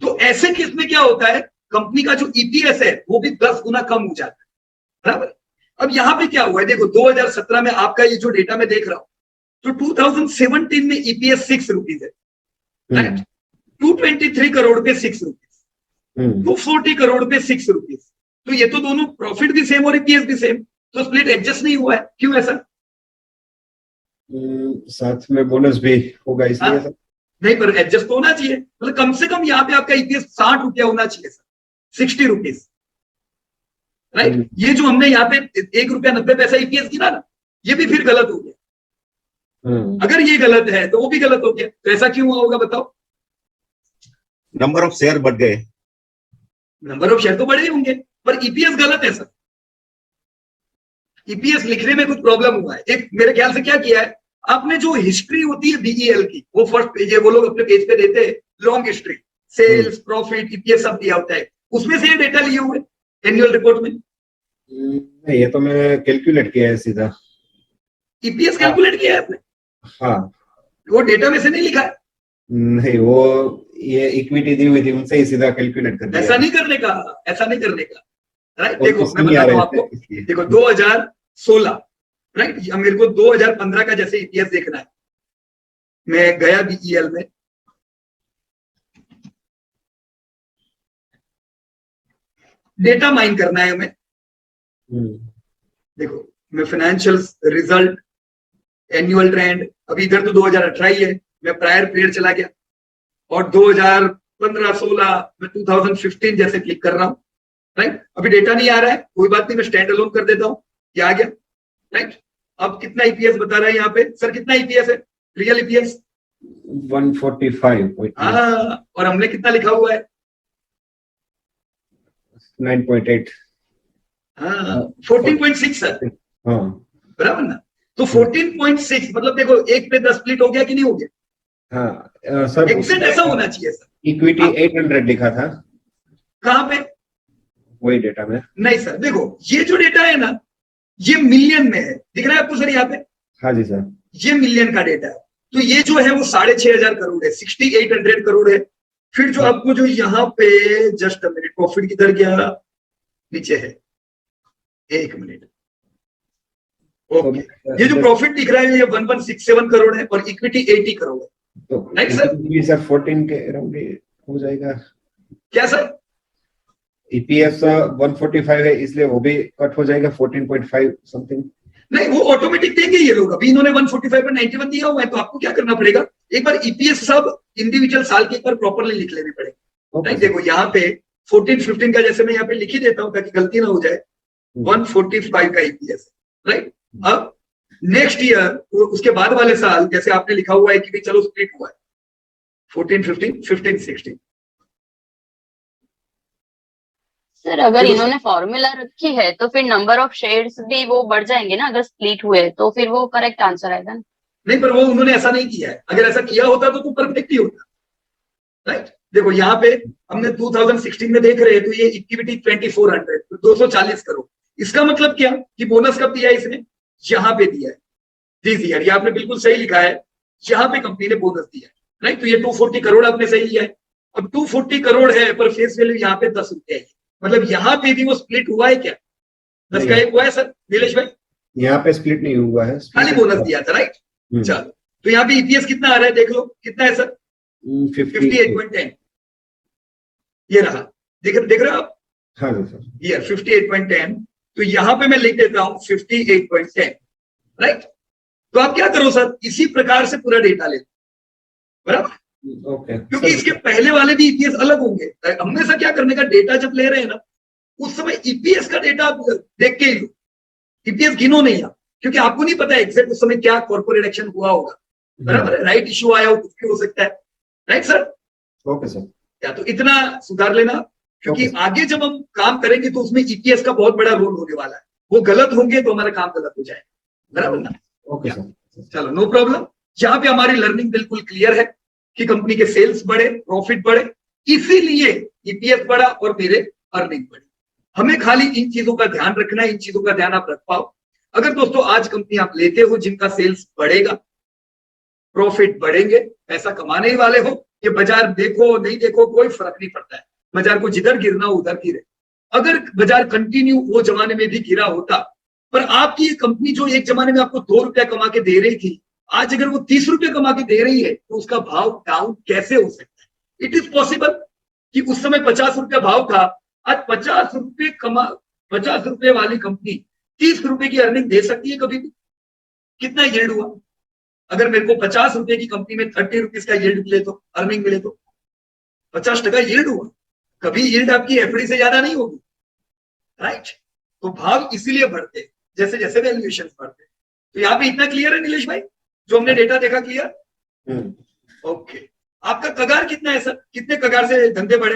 तो ऐसे केस में क्या होता है? कंपनी का जो ईपीएस है वो भी 10 गुना कम हो जाता है, बराबर? अब यहां पे क्या हुआ है? देखो 2017 में आपका ये जो डेटा मैं देख रहा हूं, तो 2017 में ईपीएस 6 रुपीज है, राइट? 223 करोड़ पे 6 रुपीज, 240 करोड़ पे 6 रुपीज. तो ये तो दोनों प्रॉफिट भी सेम और ईपीएस भी सेम, तो स्प्लिट एडजस्ट नहीं हुआ है. क्यों ऐसा? साथ में बोनस भी होगा इसलिए सर. नहीं, पर एडजस्ट तो होना चाहिए. मतलब कम से कम यहाँ पे आपका ईपीएस 60 रुपया होना चाहिए सर, 60 रुपीज, राइट? ये जो हमने यहाँ पे 1 रुपया 90 पैसा ईपीएस गिना ना, ये भी फिर गलत हो गया. अगर ये गलत है तो वो भी गलत हो गया. तो ऐसा क्यों हुआ होगा बताओ? नंबर ऑफ शेयर बढ़ गए. नंबर ऑफ शेयर तो बढ़े होंगे पर ईपीएस गलत है सर. ईपीएस लिखने में कुछ प्रॉब्लम हुआ है. एक मेरे ख्याल से क्या किया है आपने, जो हिस्ट्री होती है बीईएल की, वो फर्स्ट पेज है, वो लोग अपने पेज पे देते हैं long history, sales, profit, EPS सब दिया होता है, उसमें से ये डेटा लिए हुए एनुअल रिपोर्ट में. नहीं, ये तो मैंने कैलकुलेट किया है सीधा. ईपीएस कैलकुलेट किया है आपने? हाँ. वो डेटा में से नहीं लिखा है? नहीं, वो ये इक्विटी दी हुई थी उनसे ही सीधा कैलकुलेट कर दिया. ऐसा नहीं करने का, ऐसा नहीं करने का, राइट? वो देखो मैं बताता हूँ आपको. देखो 2016, राइट? मेरे को 2015 का जैसे ईपीएस देखना है. मैं गया बीईएल में, डेटा माइन करना है हमें. देखो मैं फाइनेंशियल रिजल्ट एनुअल ट्रेंड, अभी इधर तो 2018 ही है, मैं प्रायर पीरियड चला गया, और 2015-16 मैं 2015 जैसे क्लिक कर रहा हूं, राइट। अभी डेटा नहीं आ रहा है, कोई बात नहीं, मैं स्टैंड अलोन कर देता हूं, ये आ गया, राइट। अब कितना ईपीएस बता रहा है यहाँ पे सर, कितना ईपीएस है, रियल ईपीएस 145. हाँ, और हमने कितना लिखा हुआ है, 9.8. हाँ 14.6 सर, हाँ बराबर ना। तो 14.6 मतलब देखो, एक पे 10 स्प्लिट हो गया कि नहीं हो गया, हाँ सर, एग्जैक्ट ऐसा होना चाहिए सर। इक्विटी 800 लिखा था कहाँ पे, वही डेटा में। नहीं सर देखो, ये जो डेटा है ना, ये मिलियन में है, दिख रहा है आपको सर यहाँ पे, हाँ जी सर, ये मिलियन का डेटा है। तो ये जो है वो 6,500 करोड़ है, 6,800 करोड़ है। फिर जो आपको जो यहाँ पे, जस्ट मिनट, प्रॉफिट किधर गया, नीचे है, एक मिनट, ओके। ये जो प्रॉफिट दिख रहा है ये 1167 करोड़ है, और इक्विटी 80 करोड़ है, तो राइट सर। सर 14 के अराउंड हो जाएगा क्या सर, ईपीएस 145 है, इसलिए वो भी कट हो जाएगा 14.5 समथिंग। नहीं वो ऑटोमेटिक देंगे ये लोग, अभी इन्होंने 145 पर 91 दिया हुआ है, तो आपको क्या करना पड़ेगा, एक बार ईपीएस सब इंडिविजुअल साल के एक बार प्रॉपरली लिख लेने पड़ेगा, राइट। देखो यहाँ पे 14-15 का जैसे मैं यहाँ पे लिख ही देता हूँ ताकि गलती ना हो जाए, 145 का ईपीएस, राइट। अब नेक्स्ट ईयर, उसके बाद वाले साल जैसे आपने लिखा हुआ है कि चलो स्प्लिट हुआ है 14-15, 15-16। सर अगर इन्होंने फॉर्मूला रखी है तो फिर नंबर ऑफ शेयर्स भी वो बढ़ जाएंगे ना, अगर स्प्लिट हुए तो फिर वो करेक्ट आंसर आएगा ना। नहीं, पर वो उन्होंने ऐसा नहीं किया है, अगर ऐसा किया होता तो परफेक्ट ही होता, राइट। देखो यहाँ पे हमने 2016 में देख रहे हैं, तो ये इक्विटी 2400, 240 करोड़। इसका मतलब क्या कि बोनस कब दिया है इसने, यहाँ पे दिया है, दिस ईयर, ये आपने बिल्कुल सही लिखा है, यहाँ पे कंपनी ने बोनस दिया है, राइट। तो ये 240 करोड़ आपने सही लिया है। अब 240 करोड़ है, पर फेस वैल्यू यहाँ पे 10 रुपया है, मतलब यहाँ पे भी वो स्प्लिट हुआ है क्या, 10 का 1 हुआ है सर नीलेश भाई, यहाँ पे स्प्लिट नहीं हुआ है, खाली बोनस दिया था, राइट। चलो, तो यहाँ पे ईपीएस कितना आ रहा है देख लो, कितना है सर, 58.10, ये रहा, देख रहे हो आप, हाँ सर, ये 58.10। तो यहाँ पे मैं लिख देता हूँ 58.10, राइट। तो आप क्या करो सर, इसी प्रकार से पूरा डेटा ले, बराबर, ओके। क्योंकि इसके पहले वाले भी ईपीएस अलग होंगे। हमेशा क्या करने का, डेटा जब ले रहे हैं ना, उस समय ईपीएस का डेटा आप देख के ही लो, ईपीएस गिनो नहीं आप, क्योंकि आपको नहीं पता एग्जैक्ट उस समय क्या कॉर्पोरेट एक्शन हुआ होगा, बराबर है, राइट इश्यू आया हो, कुछ भी हो सकता है, राइट सर। ओके सर, या तो इतना सुधार लेना, क्योंकि आगे जब हम काम करेंगे तो उसमें ईपीएस का बहुत बड़ा रोल होने वाला है, वो गलत होंगे तो हमारा काम गलत हो जाएगा, बराबर ना। ओके सर, चलो नो प्रॉब्लम। यहाँ पे हमारी लर्निंग बिल्कुल क्लियर है कि कंपनी के सेल्स बढ़े, प्रॉफिट बढ़े, इसीलिए ईपीएस बढ़ा और मेरे अर्निंग बढ़ी। हमें खाली इन चीजों का ध्यान रखना है, इन चीजों का ध्यान आप रख पाओ। अगर दोस्तों आज कंपनी आप लेते हो जिनका सेल्स बढ़ेगा, प्रॉफिट बढ़ेंगे, पैसा कमाने ही वाले हो, ये बाजार देखो नहीं देखो कोई फर्क नहीं पड़ता है, बाजार को जिधर गिरना हो उधर गिरे। अगर बाजार कंटिन्यू वो जमाने में भी गिरा होता, पर आपकी कंपनी जो एक जमाने में आपको 2 रुपया कमा के दे रही थी, आज अगर वो 30 रुपये कमा के दे रही है, तो उसका भाव डाउन कैसे हो सकता है। इट इज पॉसिबल कि उस समय 50 रुपया भाव था, आज 50 रुपये वाली कंपनी 30 रुपए की अर्निंग दे सकती है कभी भी। कितना यील्ड हुआ, अगर मेरे को 50 रुपए की कंपनी में 30 रुपीज का यील्ड मिले तो, अर्निंग मिले तो 50% यील्ड हुआ। कभी यील्ड आपकी एफडी से ज्यादा नहीं होगी, राइट। तो भाव इसीलिए बढ़ते जैसे जैसे वैल्यूएशन बढ़ते। तो यहाँ पे इतना क्लियर है नीलेश भाई, जो हमने डेटा देखा क्लियर, ओके। आपका कगार कितना है सर, कितने कगार से धंधे बढ़े,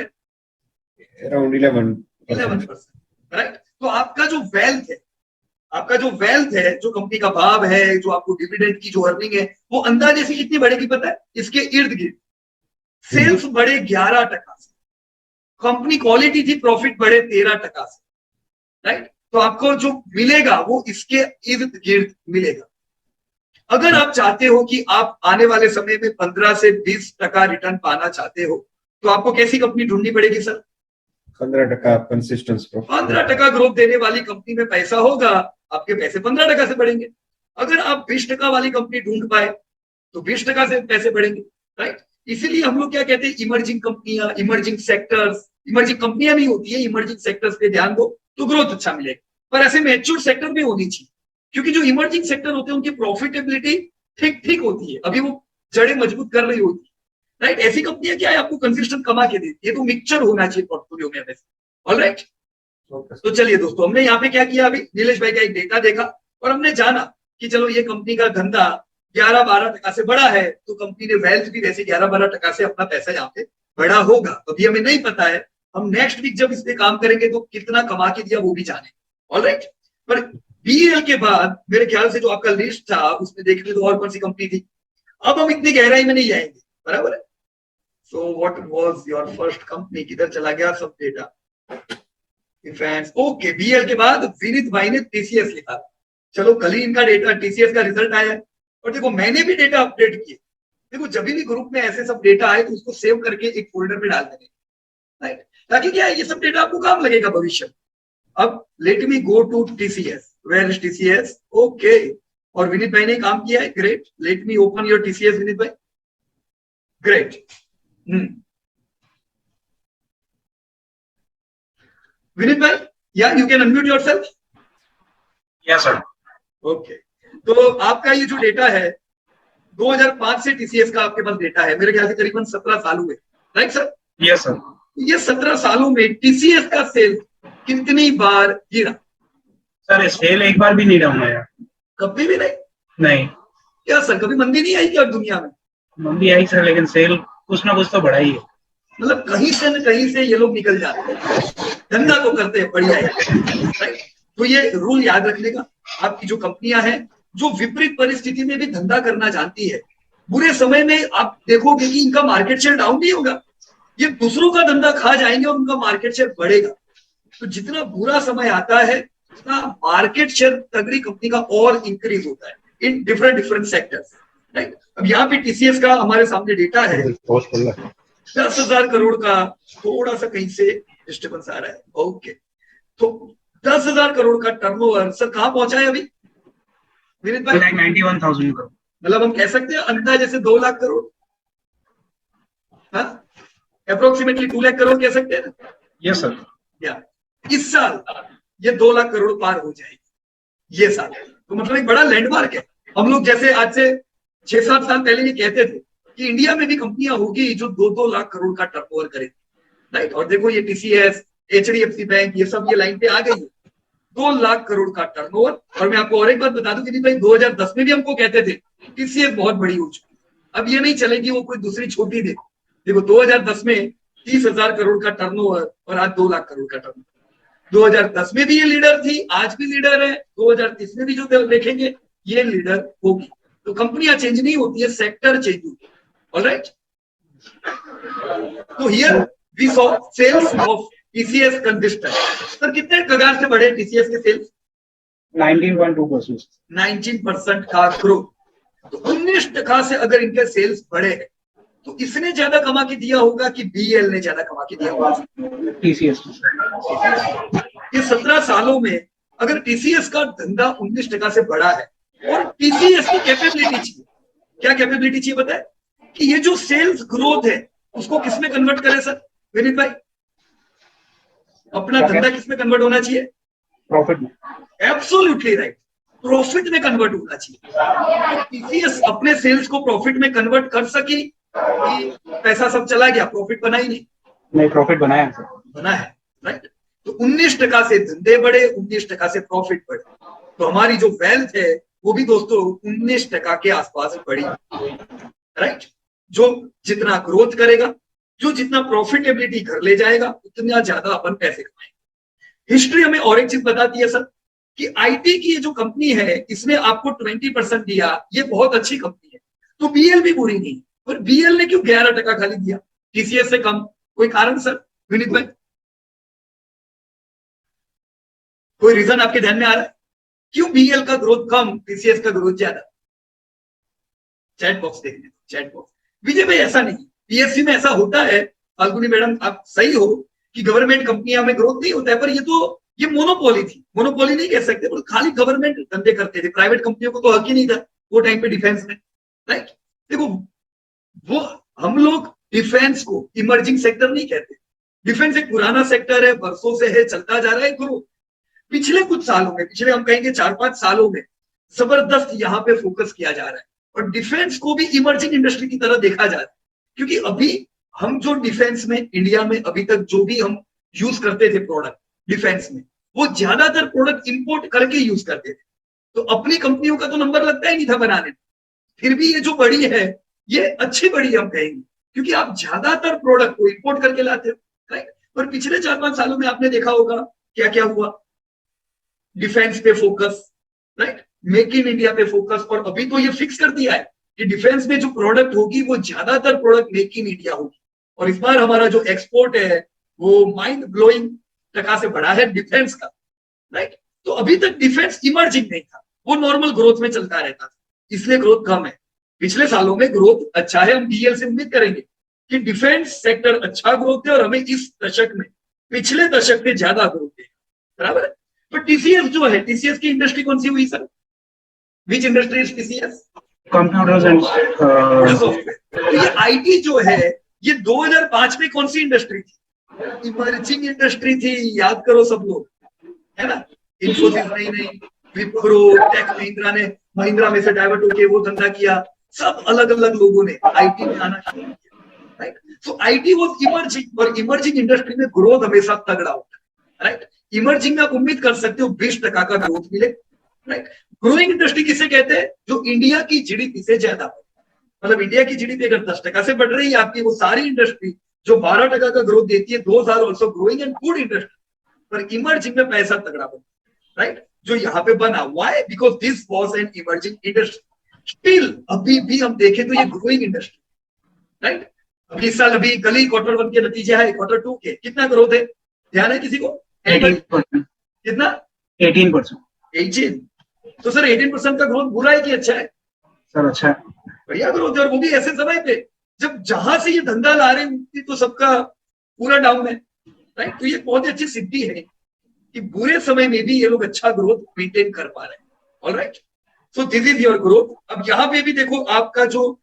अराउंड 11%, राइट। तो आपका जो वेल्थ है, आपका जो वेल्थ है, जो कंपनी का भाव है, जो आपको डिविडेंड की जो अर्निंग है, वो अंदाजे से कितनी बढ़ेगी पता है, इसके इर्द गिर्द। सेल्स बढ़े 11% से, कंपनी क्वालिटी थी, प्रॉफिट बढ़े 13% से, राइट। तो आपको जो मिलेगा वो इसके इर्द गिर्द मिलेगा। अगर आप चाहते हो कि आप आने वाले समय में 15 से 20% रिटर्न पाना चाहते हो, तो आपको कैसी कंपनी ढूंढनी पड़ेगी सर, 15% कंसिस्टेंस, 15% ग्रोथ देने वाली कंपनी में पैसा होगा, आपके पैसे 15% से बढ़ेंगे। अगर आप 20% वाली कंपनी ढूंढ पाए तो 20% से पैसे बढ़ेंगे, राइट। इसीलिए हम लोग क्या कहते हैं, इमर्जिंग कंपनियां, इमर्जिंग सेक्टर्स, इमर्जिंग कंपनियां नहीं होती है, इमर्जिंग सेक्टर्स पे ध्यान दो तो ग्रोथ अच्छा मिलेगा। पर ऐसे मैच्योर सेक्टर भी होनी चाहिए, क्योंकि जो इमर्जिंग सेक्टर होते हैं उनकी प्रॉफिटेबिलिटी ठीक ठीक होती है, अभी वो जड़ें मजबूत कर रही होती है, राइट। ऐसी कंपनियां क्या है आपको कंसिस्टेंट कमा के देती है, तो मिक्सचर होना चाहिए पोर्टफोलियो में हमेशा। ऑलराइट, तो चलिए दोस्तों, हमने यहाँ पे क्या किया, अभी नीलेश भाई का एक डेटा देखा और हमने जाना कि चलो ये कंपनी का धंधा 11-12% से बड़ा है, तो कंपनी ने वेल्थ भी वैसे 11-12% से अपना पैसा यहाँ पे बड़ा होगा। अभी हमें नहीं पता है, हम नेक्स्ट वीक जब इस पे काम करेंगे तो कितना कमा के दिया वो भी जाने। ऑलराइट, पर बीएल के बाद मेरे ख्याल से जो आपका लिस्ट था उसमें देखने तो और कौन सी कंपनी थी, अब हम इतनी गहराई में नहीं जाएंगे, बराबर है। So what was your first company, किधर चला गया सब डेटा, डिफेंस। ओके, बीएल के बाद विनीत भाई ने टीसीएस लिखा, चलो कल ही इनका डेटा टीसीएस का रिजल्ट आया है। और देखो मैंने भी डेटा अपडेट किए, देखो जब भी ग्रुप में ऐसे सब डेटा आए तो उसको सेव करके एक फोल्डर में डाल देंगे, राइट, ताकि क्या है ये सब डेटा आपको काम लगेगा भविष्य में। अब let me go to TCS, where is TCS, okay, और विनीत भाई ने काम किया है, great. Let me open your TCS Vineet भाई, ग्रेट। विनीत भाई, या you can unmute yourself. Yes sir. Okay, तो आपका ये जो डेटा है 2005 से टीसीएस का आपके पास डेटा है, मेरे ख्याल से करीबन 17 साल हुए, राइट सर? Yes sir. ये 17 सालों में टीसीएस का सेल कितनी बार गिरा? सर सेल एक बार भी नहीं डाउन आया। कभी भी नहीं? नहीं। क्या सर कभी मंदी नहीं आई क्या दुनिया में? मंदी आई सर, लेकिन सेल कुछ ना कुछ तो बढ़ा ही है। मतलब कहीं से न कहीं से ये लोग निकल जाते हैं, धंधा तो करते हैं, बढ़िया है, राइट। तो ये रूल याद रखने का, आपकी जो कंपनियां हैं जो विपरीत परिस्थिति में भी धंधा करना जानती है, बुरे समय में आप देखोगे कि इनका मार्केट शेयर डाउन नहीं होगा, ये दूसरों का धंधा खा जाएंगे और उनका मार्केट शेयर बढ़ेगा। तो जितना बुरा समय आता है उतना मार्केट शेयर तगड़ी कंपनी का और इंक्रीज होता है इन डिफरेंट सेक्टर्स, राइट। अब यहाँ पे टीसीएस का हमारे सामने डेटा है 10,000 करोड़ का, थोड़ा सा कहीं से डिस्टर्बेंस आ रहा है, ओके। तो 10,000 करोड़ का टर्नओवर सर कहाँ पहुंचा है अभी विनीत भाई? 91,000 करोड़। मतलब हम कह सकते हैं अंदाजे से 2 लाख करोड़, हाँ, अप्रोक्सीमेटली 2 लाख करोड़ कह सकते हैं ना? Yes sir. या इस साल ये 2 लाख करोड़ पार हो जाएगी ये साल, तो मतलब एक बड़ा लैंडमार्क है। हम लोग जैसे आज से 6-7 साल पहले ये कहते थे कि इंडिया में भी कंपनियां होगी जो 2-2 लाख करोड़ का टर्नओवर करेंगी, राइट। और देखो ये टीसीएस, एचडीएफसी बैंक, ये सब ये लाइन पे आ गई है, 2 लाख करोड़ का टर्नओवर। और मैं आपको और एक बात बता दूं कि भाई 2010 में भी हमको कहते थे टीसीएस बहुत बड़ी हो चुकी, अब ये नहीं चलेगी वो कोई दूसरी छोटी देखो 2010 में 30,000 करोड़ का टर्नओवर और आज 2 लाख करोड़ का टर्नओवर। 2010 में भी ये लीडर थी, आज भी लीडर है, 2030 में भी जो देखेंगे ये लीडर होगी। तो कंपनियां चेंज नहीं होती है, सेक्टर चेंज होती है, ऑलराइट। तो here we saw sales of TCS consistent. Sir कितने कगार से बढ़े टीसीएस के सेल्स? 19.2%। 19% का ग्रोथ। तो 19% से अगर इनके सेल्स बढ़े हैं तो इसने ज्यादा कमा के दिया होगा कि बीएल ने ज्यादा कमा के दिया होगा? टीसीएस। ये 17 सालों में अगर टीसीएस का धंधा 19% से बढ़ा है, और टीसीएस की कैपेबिलिटी चाहिए, क्या कैपेबिलिटी चाहिए पता है? कि ये जो सेल्स ग्रोथ है उसको किसमें कन्वर्ट करे सर विनीत भाई? अपना धंधा किसमें कन्वर्ट होना चाहिए? प्रॉफिट में। एब्सोल्युटली राइट, प्रॉफिट में कन्वर्ट होना चाहिए। तो टीसीएस अपने सेल्स को प्रॉफिट में कन्वर्ट कर सकी कि पैसा सब चला गया, प्रॉफिट बना ही नहीं? प्रॉफिट बनाया सर। बना है, राइट। तो 19% से धंधे बढ़े, 19% से प्रॉफिट बढ़े, तो हमारी जो वेल्थ है वो भी दोस्तों 19% के आसपास बढ़ी, राइट। जो जितना ग्रोथ करेगा, जो जितना प्रॉफिटेबिलिटी घर ले जाएगा, उतना ज्यादा अपन पैसे कमाएंगे। हिस्ट्री हमें और एक चीज बताती है सर कि आईटी की ये जो कंपनी है इसने आपको 20% दिया, ये बहुत अच्छी कंपनी है, तो बीएल भी बुरी नहीं, पर बीएल ने क्यों 11% खाली दिया टीसीएस से कम? कोई कारण सर विनीत भाई? कोई रीजन आपके ध्यान में आ रहा है क्यों बीएल का ग्रोथ कम, टीसीएस का ग्रोथ ज्यादा? चैट बॉक्स देखने, चैट बॉक्स। विजय भाई ऐसा नहीं, पीएससी में ऐसा होता है, फाल्गुनी मैडम आप सही हो कि गवर्नमेंट कंपनियां में ग्रोथ नहीं होता है, पर ये मोनोपोली थी, मोनोपोली नहीं कह सकते, पर खाली गवर्नमेंट धंधे करते थे, प्राइवेट कंपनियों को तो हक ही नहीं था वो टाइम पे डिफेंस में, राइट। देखो वो हम लोग डिफेंस को इमर्जिंग सेक्टर नहीं कहते, डिफेंस एक पुराना सेक्टर है, बरसों से है, चलता जा रहा है ग्रोथ। पिछले कुछ सालों में, पिछले हम कहेंगे 4-5 सालों में जबरदस्त यहाँ पे फोकस किया जा रहा है, और डिफेंस को भी इमर्जिंग इंडस्ट्री की तरह देखा जा रहा है, क्योंकि अभी हम जो डिफेंस में इंडिया में अभी तक जो भी हम यूज करते थे प्रोडक्ट डिफेंस में, वो ज्यादातर प्रोडक्ट इंपोर्ट करके यूज करते थे, तो अपनी कंपनियों का तो नंबर लगता ही नहीं था बनाने में। फिर भी ये जो बढ़ी है ये अच्छी बढ़ी हम कहेंगे, क्योंकि आप ज्यादातर प्रोडक्ट को इंपोर्ट करके लाते हो, राइट। और पिछले 4-5 सालों में आपने देखा होगा क्या क्या हुआ, डिफेंस पे focus, right, make in India पे फोकस, और अभी तो ये फिक्स कर दिया है कि डिफेंस में जो प्रोडक्ट होगी वो ज्यादातर प्रोडक्ट मेक इन इंडिया होगी। और इस बार हमारा जो एक्सपोर्ट है वो माइंड ब्लोइंग टका से बढ़ा है डिफेंस का, राइट। तो अभी तक डिफेंस इमर्जिंग नहीं था, वो नॉर्मल ग्रोथ में चलता रहता था, इसलिए ग्रोथ कम है। पिछले सालों में ग्रोथ अच्छा है, हम डीएल से उम्मीद करेंगे कि डिफेंस सेक्टर अच्छा ग्रोथ है, और हमें इस दशक में पिछले दशक में ज्यादा ग्रोथ है, बराबर है। पर टीसीएस जो है, टीसीएस की इंडस्ट्री कौन सी हुई sir? Which industry is TCS? Computers and software. तो ये आईटी जो है ये 2005 में कौन सी इंडस्ट्री थी? इमर्जिंग इंडस्ट्री थी, याद करो सब लोग, है ना। इन्फोसिस नहीं, विप्रो, टेक महिंद्रा में से डाइवर्ट होके वो धंधा किया, सब अलग अलग लोगों ने आईटी में आना शुरू किया, right. So IT was emerging, और इमर्जिंग इंडस्ट्री में ग्रोथ हमेशा तगड़ा होता है, राइट। इमर्जिंग में आप उम्मीद कर सकते हो 20% का ग्रोथ मिले, राइट। ग्रोइंग इंडस्ट्री किसे कहते हैं? जो इंडिया की जीडीपी से ज्यादा हो, मतलब इंडिया की जीडीपी अगर 10% से बढ़ रही है आपकी, वो सारी इंडस्ट्री जो 12% का ग्रोथ देती है, those are also growing and good industry. पर इमर्जिंग में पैसा तगड़ा बना, राइट, जो यहाँ पे बना। Why? Because this was an emerging industry. Still अभी भी हम देखें तो ये ग्रोइंग इंडस्ट्री, राइट। अभी इस साल अभी कल ही Q1 के नतीजे है, Q2 के कितना ग्रोथ है, ध्यान है किसी को? 18%। कितना? 18%। 18। तो सर 18% का ग्रोथ बुरा है कि अच्छा है? सर अच्छा है। बढ़िया ग्रोथ है, और वो भी ऐसे समय पे जब जहां से ये धंधा ला रहे हैं तो सबका पूरा डाउन है, राइट। तो ये बहुत ही अच्छी सिद्धि है कि बुरे समय में भी ये लोग अच्छा ग्रोथ मेंटेन कर पा रहे हैं, alright. So this is your growth. अब यहाँ पे भी देखो आपका जो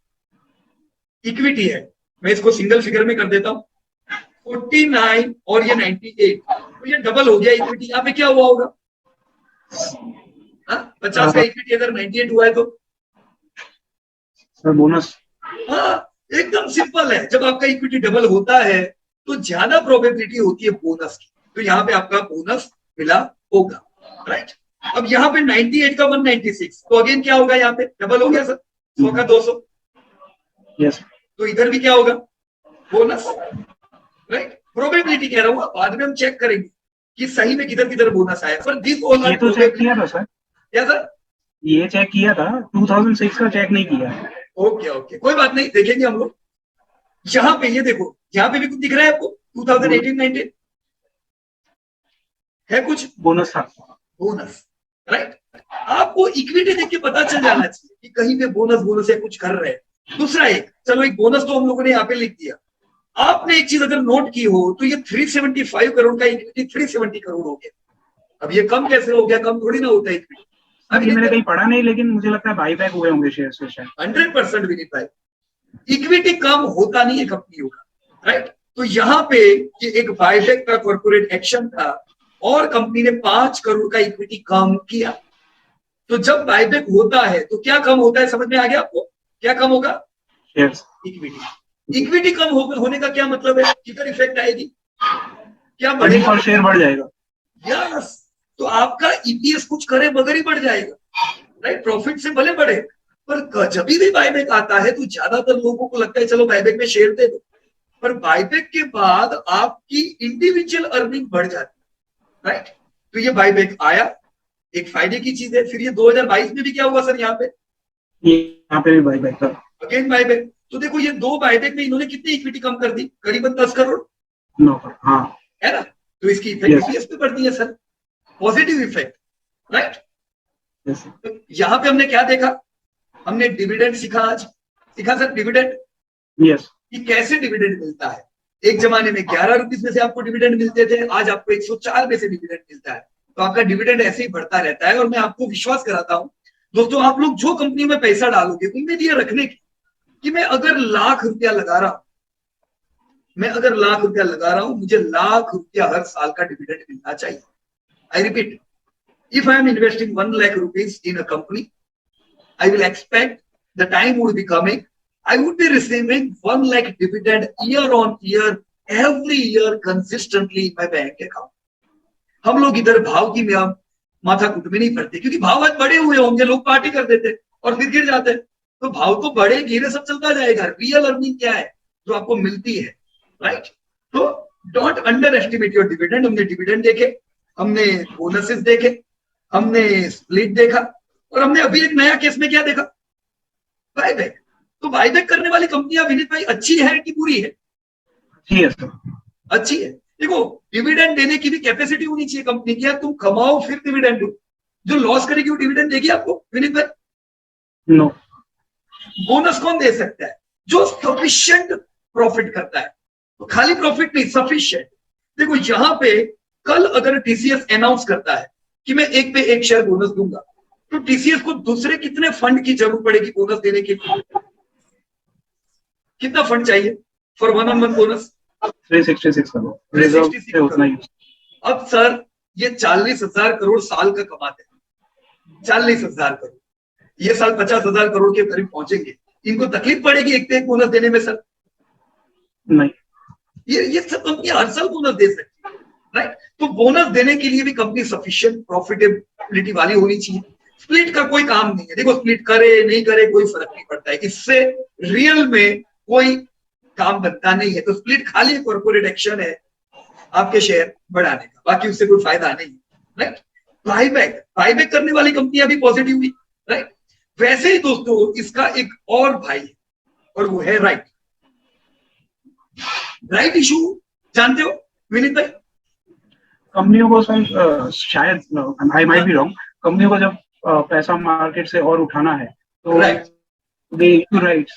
इक्विटी है, मैं इसको सिंगल फिगर में कर देता हूँ, 49 और ये 98, तो ये डबल हो गया इक्विटी। यहाँ पे क्या हुआ होगा? 50 का इक्विटी अगर 98 हुआ है तो सर बोनस। हाँ, एकदम सिंपल है। जब आपका इक्विटी डबल होता है तो ज्यादा प्रोबेबिलिटी होती है बोनस की, तो यहाँ पे आपका बोनस मिला होगा, राइट। अब यहाँ पे 98 का 196, तो अगेन क्या होगा? यहाँ पे डबल हो गया सर, 100 का 200। यस। तो इधर भी क्या होगा? Bonus, right. प्रोबेबिलिटी कह रहा हूँ, बाद में हम चेक करेंगे कि सही में किधर किधर बोनस आया। पर दिस ऑल ये तो चेक किया था सर। क्या सर? ये चेक किया था, 2006 का चेक नहीं किया। ओके ओके, कोई बात नहीं, देखेंगे हम लोग। यहाँ पे ये देखो, यहाँ पे भी कुछ दिख रहा है आपको? 2018-19 है कुछ बोनस था। Bonus, right. आपको इक्विटी देख के पता चल जाना चाहिए कि कहीं पे बोनस बोनस या कुछ कर रहे हैं। दूसरा एक, चलो एक बोनस तो हम लोगों ने यहाँ पे लिख दिया। आपने एक चीज अगर नोट की हो तो ये 375 करोड़ का इक्विटी 370 करोड़ हो गया। अब ये कम कैसे हो गया? कम थोड़ी ना होता है इक्विटी। अभी मैंने कहीं पढ़ा नहीं, लेकिन मुझे लगता है बाईबैक हुए होंगे शेयर से शायद। 100% विनीत भाई, इक्विटी कम होता नहीं है कंपनियों का, राइट। तो यहाँ पे ये एक बायबैक का कॉर्पोरेट एक्शन था और कंपनी ने 5 करोड़ का इक्विटी कम किया। तो जब बायबैक होता है तो क्या कम होता है? समझ में आ गया आपको? क्या कम होगा? इक्विटी। इक्विटी कम होने का क्या मतलब है? किधर इफेक्ट आएगी? क्या बढ़ेगा? पर शेयर बढ़ जाएगा। यस, तो आपका ईपीएस कुछ करे बगैर ही बढ़ जाएगा, राइट। प्रॉफिट से भले बढ़े, पर जब भी बायबैक आता है तो ज्यादातर लोगों को लगता है चलो बायबैक में शेयर दे दो, पर बायबैक के बाद आपकी इंडिविजुअल अर्निंग बढ़ जाती है, राइट। तो ये बायबैक आया, एक फायदे की चीज है। फिर ये 2022 में भी क्या हुआ सर? यहाँ पे भी बायबैक था, अगेन बायबैक। तो देखो ये 2 बायबैक में इन्होंने कितनी इक्विटी कम कर दी? करीबन 10 करोड़, हाँ, है ना। तो इसकी इफेक्ट ईपीएस पे पड़ती है सर, पॉजिटिव इफेक्ट, राइट। तो यहाँ पे हमने क्या देखा? हमने डिविडेंड सीखा सर, डिविडेंड। यस। कि कैसे डिविडेंड मिलता है। एक जमाने में 11 रुपीज में से आपको डिविडेंड मिलते थे, आज आपको 104 में से डिविडेंड मिलता है। तो आपका डिविडेंड ऐसे ही बढ़ता रहता है। और मैं आपको विश्वास कराता हूं दोस्तों, आप लोग जो कंपनी में पैसा डालोगे उम्मीद ये रखने की कि मैं अगर लाख रुपया लगा रहा हूं, मुझे लाख रुपया हर साल का डिविडेंड मिलना चाहिए। I repeat, If I am investing 1 lakh rupees in a company, I will expect the time would be coming. I would be receiving 1 lakh dividend year on year, every year consistently in my bank account. हम लोग इधर भाव की माथा कुट में नहीं पड़ते, क्योंकि भाव आज बढ़े हुए होंगे, लोग पार्टी कर देते और फिर गिर जाते हैं। तो भाव तो बढ़े गिरे सब चलता जाएगा। रियल अर्निंग क्या है जो आपको मिलती है, राइट? तो don't under estimate your dividend. हमने डिविडेंड देखे, हमने बोनसेस देखे, हमने स्प्लिट देखा, और हमने अभी एक नया केस में क्या देखा, बायबैक। तो बायबैक करने वाली कंपनियां विनीत भाई अच्छी है कि बुरी है? अच्छी है सर। अच्छी है। देखो, डिविडेंड देने की भी कैपेसिटी होनी चाहिए कंपनी की। तुम कमाओ फिर डिविडेंड दो। जो लॉस करेगी वो डिविडेंड देगी आपको विनीत भाई? नो। बोनस कौन दे सकता है? जो सफिशिएंट प्रॉफिट करता है। तो खाली प्रॉफिट नहीं, सफिशिएंट। देखो यहां पे कल अगर टीसीएस अनाउंस करता है कि मैं 1 पे 1 शेयर बोनस दूंगा, तो टीसीएस को दूसरे कितने फंड की जरूरत पड़ेगी बोनस देने के लिए? कितना फंड चाहिए for 1-on-1 bonus? 366 crore reserve से उतना ही। अब सर ये 40,000 करोड़ साल का कमाते हैं, 40,000 करोड़। ये साल 50,000 करोड़ के करीब पहुंचेंगे। इनको तकलीफ पड़ेगी 1 पे 1 बोनस देने में सर? नहीं। ये सब कंपनी हर साल बोनस दे सकती है, राइट? तो बोनस देने के लिए भी कंपनी सफिशिएंट प्रॉफिटेबिलिटी वाली होनी चाहिए। स्प्लिट का कोई काम नहीं है। देखो, स्प्लिट करे नहीं करे कोई फर्क नहीं पड़ता है, इससे रियल में कोई काम बनता नहीं है। तो स्प्लिट खाली कॉर्पोरेट एक्शन है आपके शेयर बढ़ाने का, बाकी उससे कोई फायदा नहीं है, राइट? बायबैक करने वाली कंपनियां भी पॉजिटिव हुई, राइट? वैसे ही दोस्तों इसका एक और भाई है और वो है राइट इशू। जानते हो विनीत भाई? कंपनियों को सर शायद, आई माइट बी रॉन्ग, कंपनियों को जब पैसा मार्केट से और उठाना है तो दे इशू राइट्स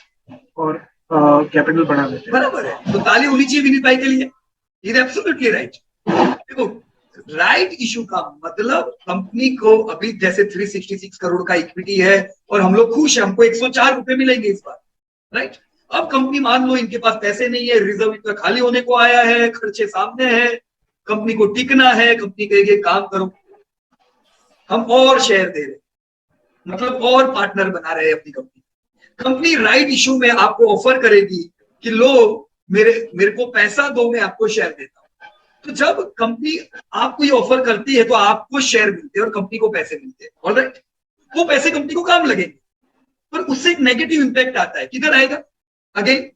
और कैपिटल बढ़ा देते हैं। बराबर है। तो ताली होनी चाहिए विनीत भाई के लिए। Is absolutely right. देखो, राइट इशू का मतलब कंपनी को अभी जैसे 366 करोड़ का इक्विटी है और हम लोग खुश हैं, हमको 104 रुपए मिलेंगे इस बार, राइट? अब कंपनी मान लो इनके पास पैसे नहीं है, रिजर्व इनका खाली होने को आया है, खर्चे सामने है, कंपनी को टिकना है, कंपनी कहेगी काम करो, हम और शेयर दे रहे, मतलब और पार्टनर बना रहे हैं अपनी कंपनी। कंपनी राइट इशू में आपको ऑफर करेगी कि लो मेरे को पैसा दो, मैं आपको शेयर देता हूं। तो जब कंपनी आपको ये ऑफर करती है तो आपको शेयर मिलते हैं और कंपनी को पैसे मिलते हैं, ऑलराइट? वो पैसे कंपनी को काम लगेंगे, पर उससे एक नेगेटिव इंपैक्ट आता है। किधर आएगा? अगेन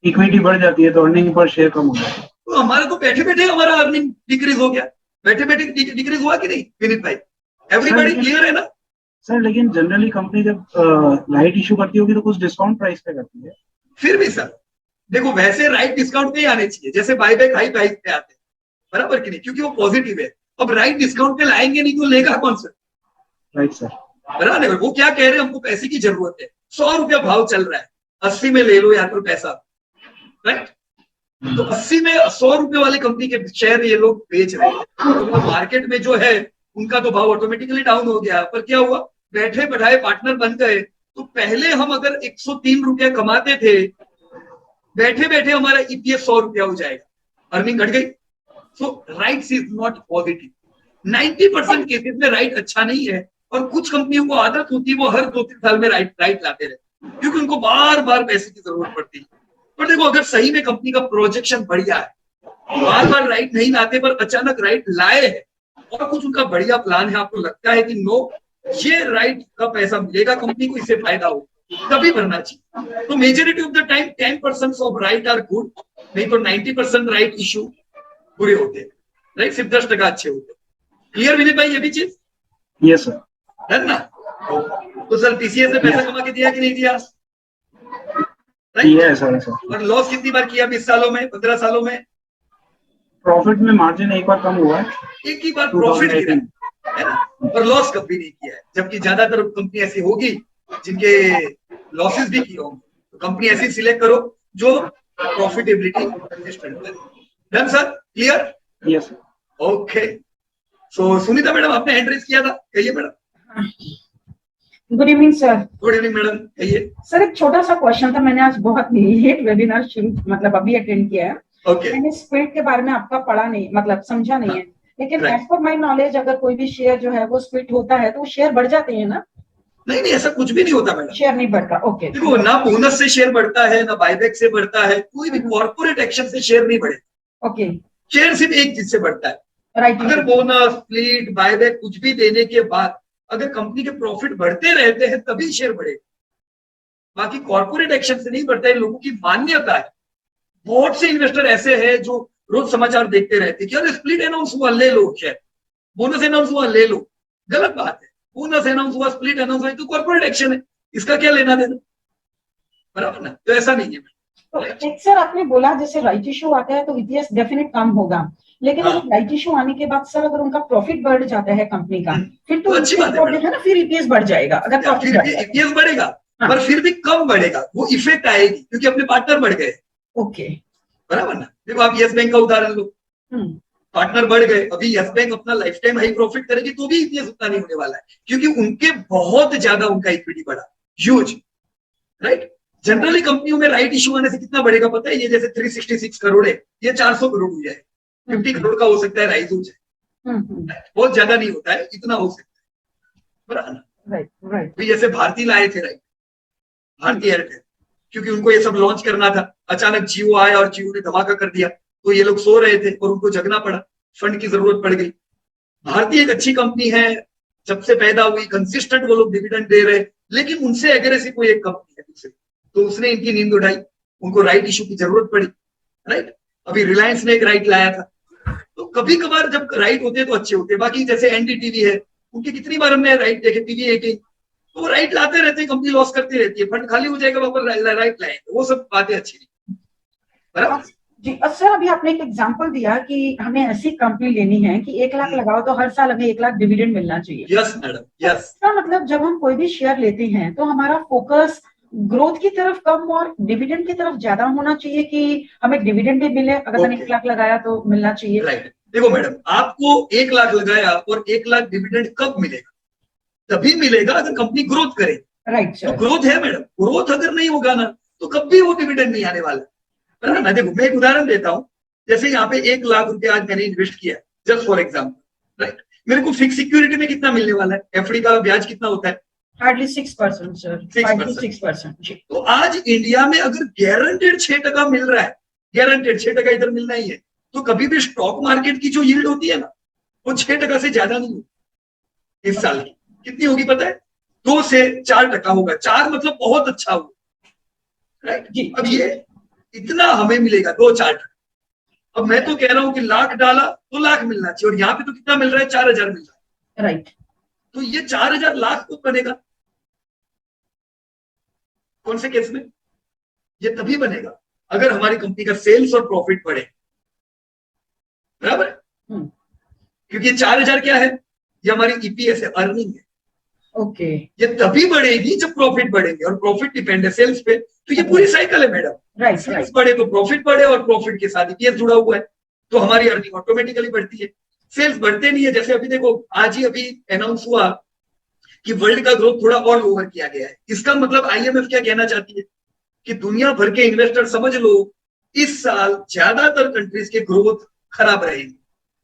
इक्विटी बढ़ जाती है तो अर्निंग पर शेयर कम हो जाता है। तो हमारा तो बैठे बैठे हमारा अर्निंग डिक्रीज हो गया। बैठे बैठे डिक्रीज हुआ कि नहीं विनीत भाई? एवरीबॉडी क्लियर है ना सर? लेकिन जनरली कंपनी जब राइट इशू करती होगी तो कुछ डिस्काउंट प्राइस पे करती है। फिर भी सर देखो, वैसे राइट डिस्काउंट पे ही आने चाहिए, जैसे बायबैक हाई प्राइस पे आते हैं, बराबर कि नहीं? क्योंकि वो पॉजिटिव है। अब राइट डिस्काउंट पे लाएंगे नहीं तो लेगा कौन सर? Right sir. बराबर। वो क्या कह रहे हैं, हमको पैसे की जरूरत है, 100 रुपया भाव चल रहा है, 80 में ले लो यार तो पैसा, राइट? तो 80 में 100 रुपए वाली कंपनी के शेयर ये लोग बेच रहे हैं, तो मार्केट में जो है उनका तो भाव ऑटोमेटिकली डाउन हो गया। पर क्या हुआ, बैठे बैठाए पार्टनर बन गए। तो पहले हम अगर 103 रुपया कमाते थे, बैठे बैठे हमारा ईपीएस 100 रुपया हो जाएगा, अर्निंग घट गई। So rights is not positive. 90% cases में राइट अच्छा नहीं है, और कुछ कंपनियों को आदत होती है वो हर 2-3 साल में राइट लाते रहते, क्योंकि उनको बार बार पैसे की जरूरत पड़ती है। पर देखो, अगर सही में कंपनी का प्रोजेक्शन बढ़िया है, बार बार राइट नहीं लाते पर अचानक राइट लाए हैं और कुछ उनका बढ़िया प्लान है, आपको लगता है कि नो ये राइट का पैसा मिलेगा कंपनी को, इससे फायदा हो, तभी भरना चाहिए। तो majority of the time 10% of right are good, नहीं तो 90% राइट इशू बुरे होते हैं, राइट? सिर्फ 10% अच्छे होते हैं। क्लियर विनीत भाई ये भी चीज? Yes sir. है ना? तो सर टीसीएस ने पैसा कमा के दिया कि नहीं दिया? Yes sir. और लॉस कितनी बार किया 20 सालों में, 15 सालों में? प्रॉफिट में मार्जिन एक बार कम हुआ है, एक ही बार प्रॉफिट गिरा है ना, और लॉस कभी नहीं किया है। जबकि ज्यादातर कंपनी ऐसी होगी जिनके लॉसेस भी किए होंगे। तो कंपनी ऐसी सिलेक्ट करो जो प्रॉफिटेबिलिटी कंसिस्टेंट करे। Done sir? Clear? Yes sir. Okay. So Sunita madam, आपने हैंड रेज किया था, कहिए madam. Good evening sir. Good evening madam, कहिए। सर एक छोटा सा क्वेश्चन था, मैंने आज बहुत लेट वेबिनार शुरू मतलब अभी अटेंड किया है। ओके। मैंने स्प्लिट के बारे में आपका पढ़ा नहीं, मतलब समझा नहीं है। लेकिन Right. As per my knowledge अगर कोई भी शेयर जो है वो स्प्लिट होता है तो वो शेयर बढ़ जाते हैं ना, नहीं नहीं, ऐसा कुछ भी नहीं होता मैडम। शेयर नहीं बढ़ता। ओके, देखो, ना बोनस से शेयर बढ़ता है, ना बायबैक से बढ़ता है, कोई भी कॉर्पोरेट एक्शन से शेयर नहीं बढ़े। ओके, शेयर सिर्फ एक चीज से बढ़ता है, राइट। अगर बोनस, स्प्लिट, बायबैक कुछ भी देने के बाद अगर कंपनी के प्रॉफिट बढ़ते रहते हैं तभी शेयर बढ़ेगा, बाकी कॉर्पोरेट एक्शन से नहीं बढ़ता है। लोगों की मान्यता है। बहुत से इन्वेस्टर ऐसे हैं जो रोज समाचार देखते रहते हैं कि अरे स्प्लिट अनाउंस हुआ, ले लो शेयर, बोनस अनाउंस हुआ, ले लो। गलत बात है। बोनस अनाउंस हुआ, स्प्लिट अनाउंस हुआ, तो कॉर्पोरेट एक्शन है, इसका क्या लेना देना, बराबर ना? तो ऐसा नहीं है। तो एक सर आपने बोला जैसे राइट इशू आता है तो ईपीएस डेफिनेट कम होगा, लेकिन हाँ। अगर राइट इशू आने के बाद सर अगर उनका प्रॉफिट बढ़ जाता है कंपनी का, फिर तो तो अच्छी बात है EPS जो है ना, फिर ईपीएस बढ़ जाएगा अगर प्रॉफिट फिर बढ़ भी जाएगा। ईपीएस बढ़ेगा, हाँ। पर फिर भी कम बढ़ेगा, वो इफेक्ट आएगी क्योंकि अपने पार्टनर बढ़ गए, ओके। बराबर ना? देखो आप यस बैंक का उदाहरण लो, पार्टनर बढ़ गए, अभी यस बैंक अपना लाइफ टाइम हाई प्रॉफिट करेगी तो भी ईपीएस उतना नहीं होने वाला है, क्योंकि उनके बहुत ज्यादा उनका इक्विटी बढ़ा, ह्यूज, राइट? जनरली कंपनियों में राइट इशू आने से कितना बढ़ेगा पता है? ये जैसे 366 करोड़ है, ये 400 करोड़ हो जाए, 50 करोड़ का हो सकता है राइज हो जाए, बहुत ज्यादा नहीं होता है, इतना हो सकता है, बराबर ना? Right right. अभी जैसे भारती लाए थे, राइट, भारती एयरटेल, क्योंकि उनको ये सब लॉन्च करना था, अचानक जियो आया और जियो ने धमाका कर दिया, तो ये लोग सो रहे थे और उनको जगना पड़ा, फंड की जरूरत पड़ गई। भारतीय एक अच्छी कंपनी है, जब से पैदा हुई कंसिस्टेंट वो लोग डिविडेंड दे रहे, लेकिन उनसे एग्रेसिव कोई एक कंपनी है दूसरी, तो उसने इनकी नींद उड़ाई, उनको राइट इशू की जरूरत पड़ी, राइट? अभी रिलायंस ने एक राइट लाया था, तो कभी कभार जब राइट होते हैं तो अच्छे होते हैं। बाकी जैसे एनडीटीवी है, उनकी कितनी बार हमने राइट देखे, टीवी 18, तो वो राइट लाते रहते हैं, कंपनी लॉस करती रहती है, फंड खाली हो जाएगा, वापस राइट लाएंगे, वो सब बातें अच्छी नहीं, बराबर जी। सर अभी आपने एक एग्जांपल दिया कि हमें ऐसी कंपनी लेनी है कि 1 लाख लगाओ तो हर साल हमें 1 लाख डिविडेंड मिलना चाहिए। Yes madam, yes. इसका मतलब जब हम कोई भी शेयर लेते हैं तो हमारा फोकस ग्रोथ की तरफ कम और डिविडेंड की तरफ ज्यादा होना चाहिए कि हमें डिविडेंड भी मिले, अगर मैंने 1 लाख लगाया तो मिलना चाहिए। राइट। देखो मैडम, आपको 1 लाख लगाया और 1 लाख डिविडेंड कब मिलेगा? तभी मिलेगा अगर कंपनी ग्रोथ करे, राइट तो सर। ग्रोथ है मैडम, ग्रोथ अगर नहीं होगा ना तो कभी वो डिविडेंड नहीं आने वाला, बराबर ना? देखो मैं एक उदाहरण देता हूँ, जैसे यहाँ पे 1 लाख रुपए आज मैंने इन्वेस्ट किया, जस्ट फॉर एग्जाम्पल, राइट? मेरे को फिक्स सिक्योरिटी में कितना मिलने वाला है? एफडी का ब्याज कितना होता है? हार्डली 6% सर, 5 to 6% जी। तो आज इंडिया में अगर गारंटेड 6% मिल रहा है, गारंटेड 6% इधर मिलना ही है, तो कभी भी स्टॉक मार्केट की जो यील्ड होती है ना, वो 6% से ज्यादा नहीं होती। इस साल की कितनी होगी पता है? 2 से 4% होगा। 4 मतलब बहुत अच्छा होगा, राइट जी। अब ये इतना हमें मिलेगा 2-4%। अब मैं तो कह रहा हूं कि लाख डाला तो लाख मिलना चाहिए, और यहाँ पे तो कितना मिल रहा है? 4000 मिल रहा है, राइट। तो ये 4000 लाख को बनेगा कौन से केस में? ये तभी बनेगा अगर हमारी कंपनी का सेल्स और प्रॉफिट बढ़े, बराबर? क्योंकि 4000 क्या है? ये हमारी ईपीएस है, अर्निंग है। ओके। ये तभी बढ़ेगी जब प्रॉफिट बढ़ेंगे, और प्रॉफिट डिपेंड है सेल्स पे, तो ये पूरी साइकिल है मैडम। राइट सेल्स बढ़े तो प्रॉफिट बढ़े, और प्रॉफिट के साथ ईपीएस जुड़ा हुआ है, तो हमारी अर्निंग ऑटोमेटिकली बढ़ती है। सेल्स बढ़ते नहीं है, जैसे अभी देखो आज ही अभी अनाउंस हुआ कि वर्ल्ड का ग्रोथ थोड़ा और लोअर किया गया है। इसका मतलब आईएमएफ क्या कहना चाहती है कि दुनिया भर के इन्वेस्टर समझ लो इस साल ज्यादातर कंट्रीज के ग्रोथ खराब रहेगी।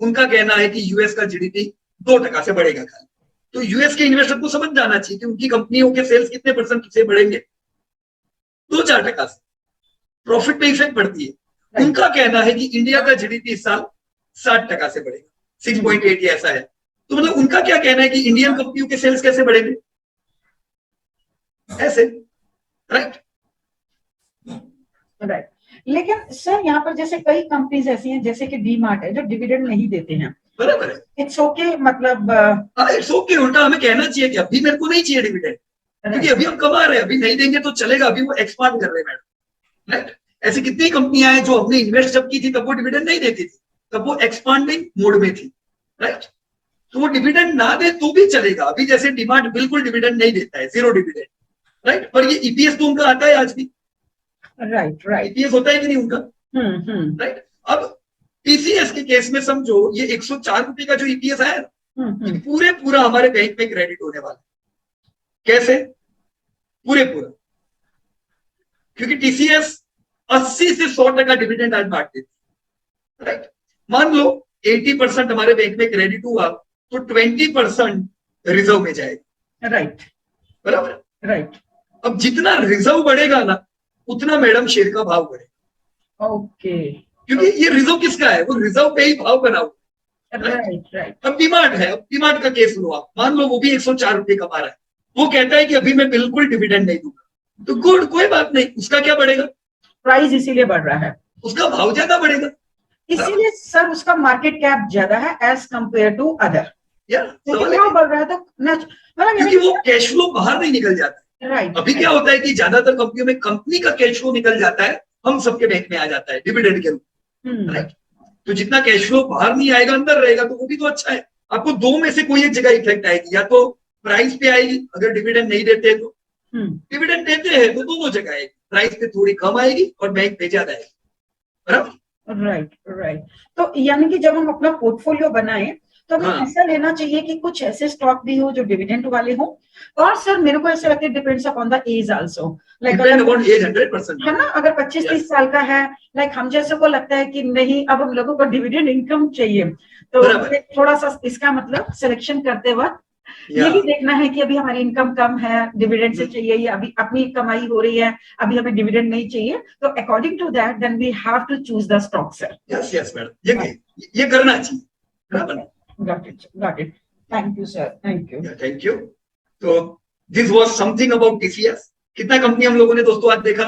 उनका कहना है कि यूएस का जीडीपी 2% से बढ़ेगा खाली। तो यूएस के इन्वेस्टर को समझ जाना चाहिए कि उनकी कंपनियों के सेल्स कितने % से बढ़ेंगे? 2-4% से। प्रॉफिट पे इफेक्ट पड़ती है। उनका कहना है कि इंडिया का जीडीपी इस साल 60% से बढ़ेगा, 6.8 ऐसा है। तो मतलब उनका क्या कहना है कि इंडियन कंपनियों के सेल्स कैसे बढ़ेंगे? ऐसे, राइट? राइट। लेकिन सर यहाँ पर जैसे कई कंपनीज ऐसी हैं जैसे कि डी-मार्ट है जो डिविडेंड नहीं देते हैं, बराबर है। इट्स ओके, मतलब इट्स ओके। उल्टा हमें कहना चाहिए कि अभी मेरे को नहीं चाहिए डिविडेंड, क्योंकि अभी हम कमा रहे हैं, अभी नहीं देंगे तो चलेगा, अभी वो एक्सपांड कर रहे हैं मैडम, राइट? ऐसी कितनी कंपनियां हैं जो हमने इन्वेस्ट जब की थी तब वो डिविडेंड नहीं देती थी, तब वो एक्सपांडिंग मोड में थी, राइट? तो वो डिविडेंड ना दे तो भी चलेगा। अभी जैसे डिमांड बिल्कुल डिविडेंड नहीं देता है, 0 डिविडेंड, राइट? पर ये ईपीएस तो उनका आता है आज भी, राइट राइट। ईपीएस होता है कि नहीं उनका, राइट? अब टीसीएस के केस में समझो ये 104 रुपए का जो ईपीएस आया ना, पूरा हमारे बैंक में क्रेडिट होने वाला है। कैसे? पूरा, क्योंकि टीसीएस 80 से 100% डिविडेंड आज बांट देती है, राइट? मान लो 80% हमारे बैंक में क्रेडिट हुआ तो 20% रिजर्व में जाएगा, राइट बराबर। राइट अब जितना रिजर्व बढ़ेगा ना उतना मैडम शेयर का भाव बढ़ेगा, ओके क्योंकि ये रिजर्व किसका है, वो रिजर्व पे ही भाव बना हुआ है। राइट राइट अब डिमांड है, अब डिमांड का केस लो आप, मान लो वो भी 104 रुपए कमा रहा है, वो कहता है कि अभी मैं बिल्कुल डिविडेंड नहीं दूंगा, तो गुड, कोई बात नहीं, उसका क्या बढ़ेगा, प्राइस इसीलिए बढ़ रहा है, उसका भाव ज्यादा बढ़ेगा। इसीलिए सर उसका मार्केट कैप ज्यादा है एज कंपेयर टू अदर, या क्योंकि सवाल है, भाव बढ़ रहा है तो मतलब क्योंकि वो कैश फ्लो बाहर नहीं निकल जाता। राइट अभी क्या होता है कि ज्यादातर कंपनियों में कंपनी का कैश फ्लो निकल जाता है, हम सबके बैंक में आ जाता है डिविडेंड के रूप में, राइट। तो जितना कैश फ्लो बाहर नहीं आएगा अंदर रहेगा तो वो भी तो अच्छा है। आपको दो में से कोई एक जगह इफेक्ट आएगी, या तो प्राइस पे आएगी अगर डिविडेंड नहीं देते तो, डिविडेंड देते हैं तो दोनों जगह आएगी, प्राइस पे थोड़ी कम आएगी और बैंक पे ज्यादा आएगी, बराबर। Right right. तो यानी कि जब हम अपना पोर्टफोलियो बनाएं तो हमें हाँ। ऐसा लेना चाहिए कि कुछ ऐसे स्टॉक भी हो जो डिविडेंड वाले हो, और सर मेरे को ऐसा लगता है depends upon the age also, like depend upon age 100%, है ना, अगर 25-30 साल का है, लाइक हम जैसे को लगता है कि नहीं अब हम लोगों को डिविडेंड इनकम चाहिए, तो बराबर। थोड़ा सा इसका मतलब सिलेक्शन करते वक्त ये भी देखना है कि अभी हमारी इनकम कम है, डिविडेंड से चाहिए, या अभी अपनी कमाई हो रही है, अभी हमें डिविडेंड नहीं चाहिए, तो according to that then we have to choose the stock sir. Yes yes madam, ये करना चाहिए, बराबर। Got it. Thank you, sir. Thank you. Thank you. तो this was something about TCS. कितना कंपनी हम लोगों ने दोस्तों आज देखा,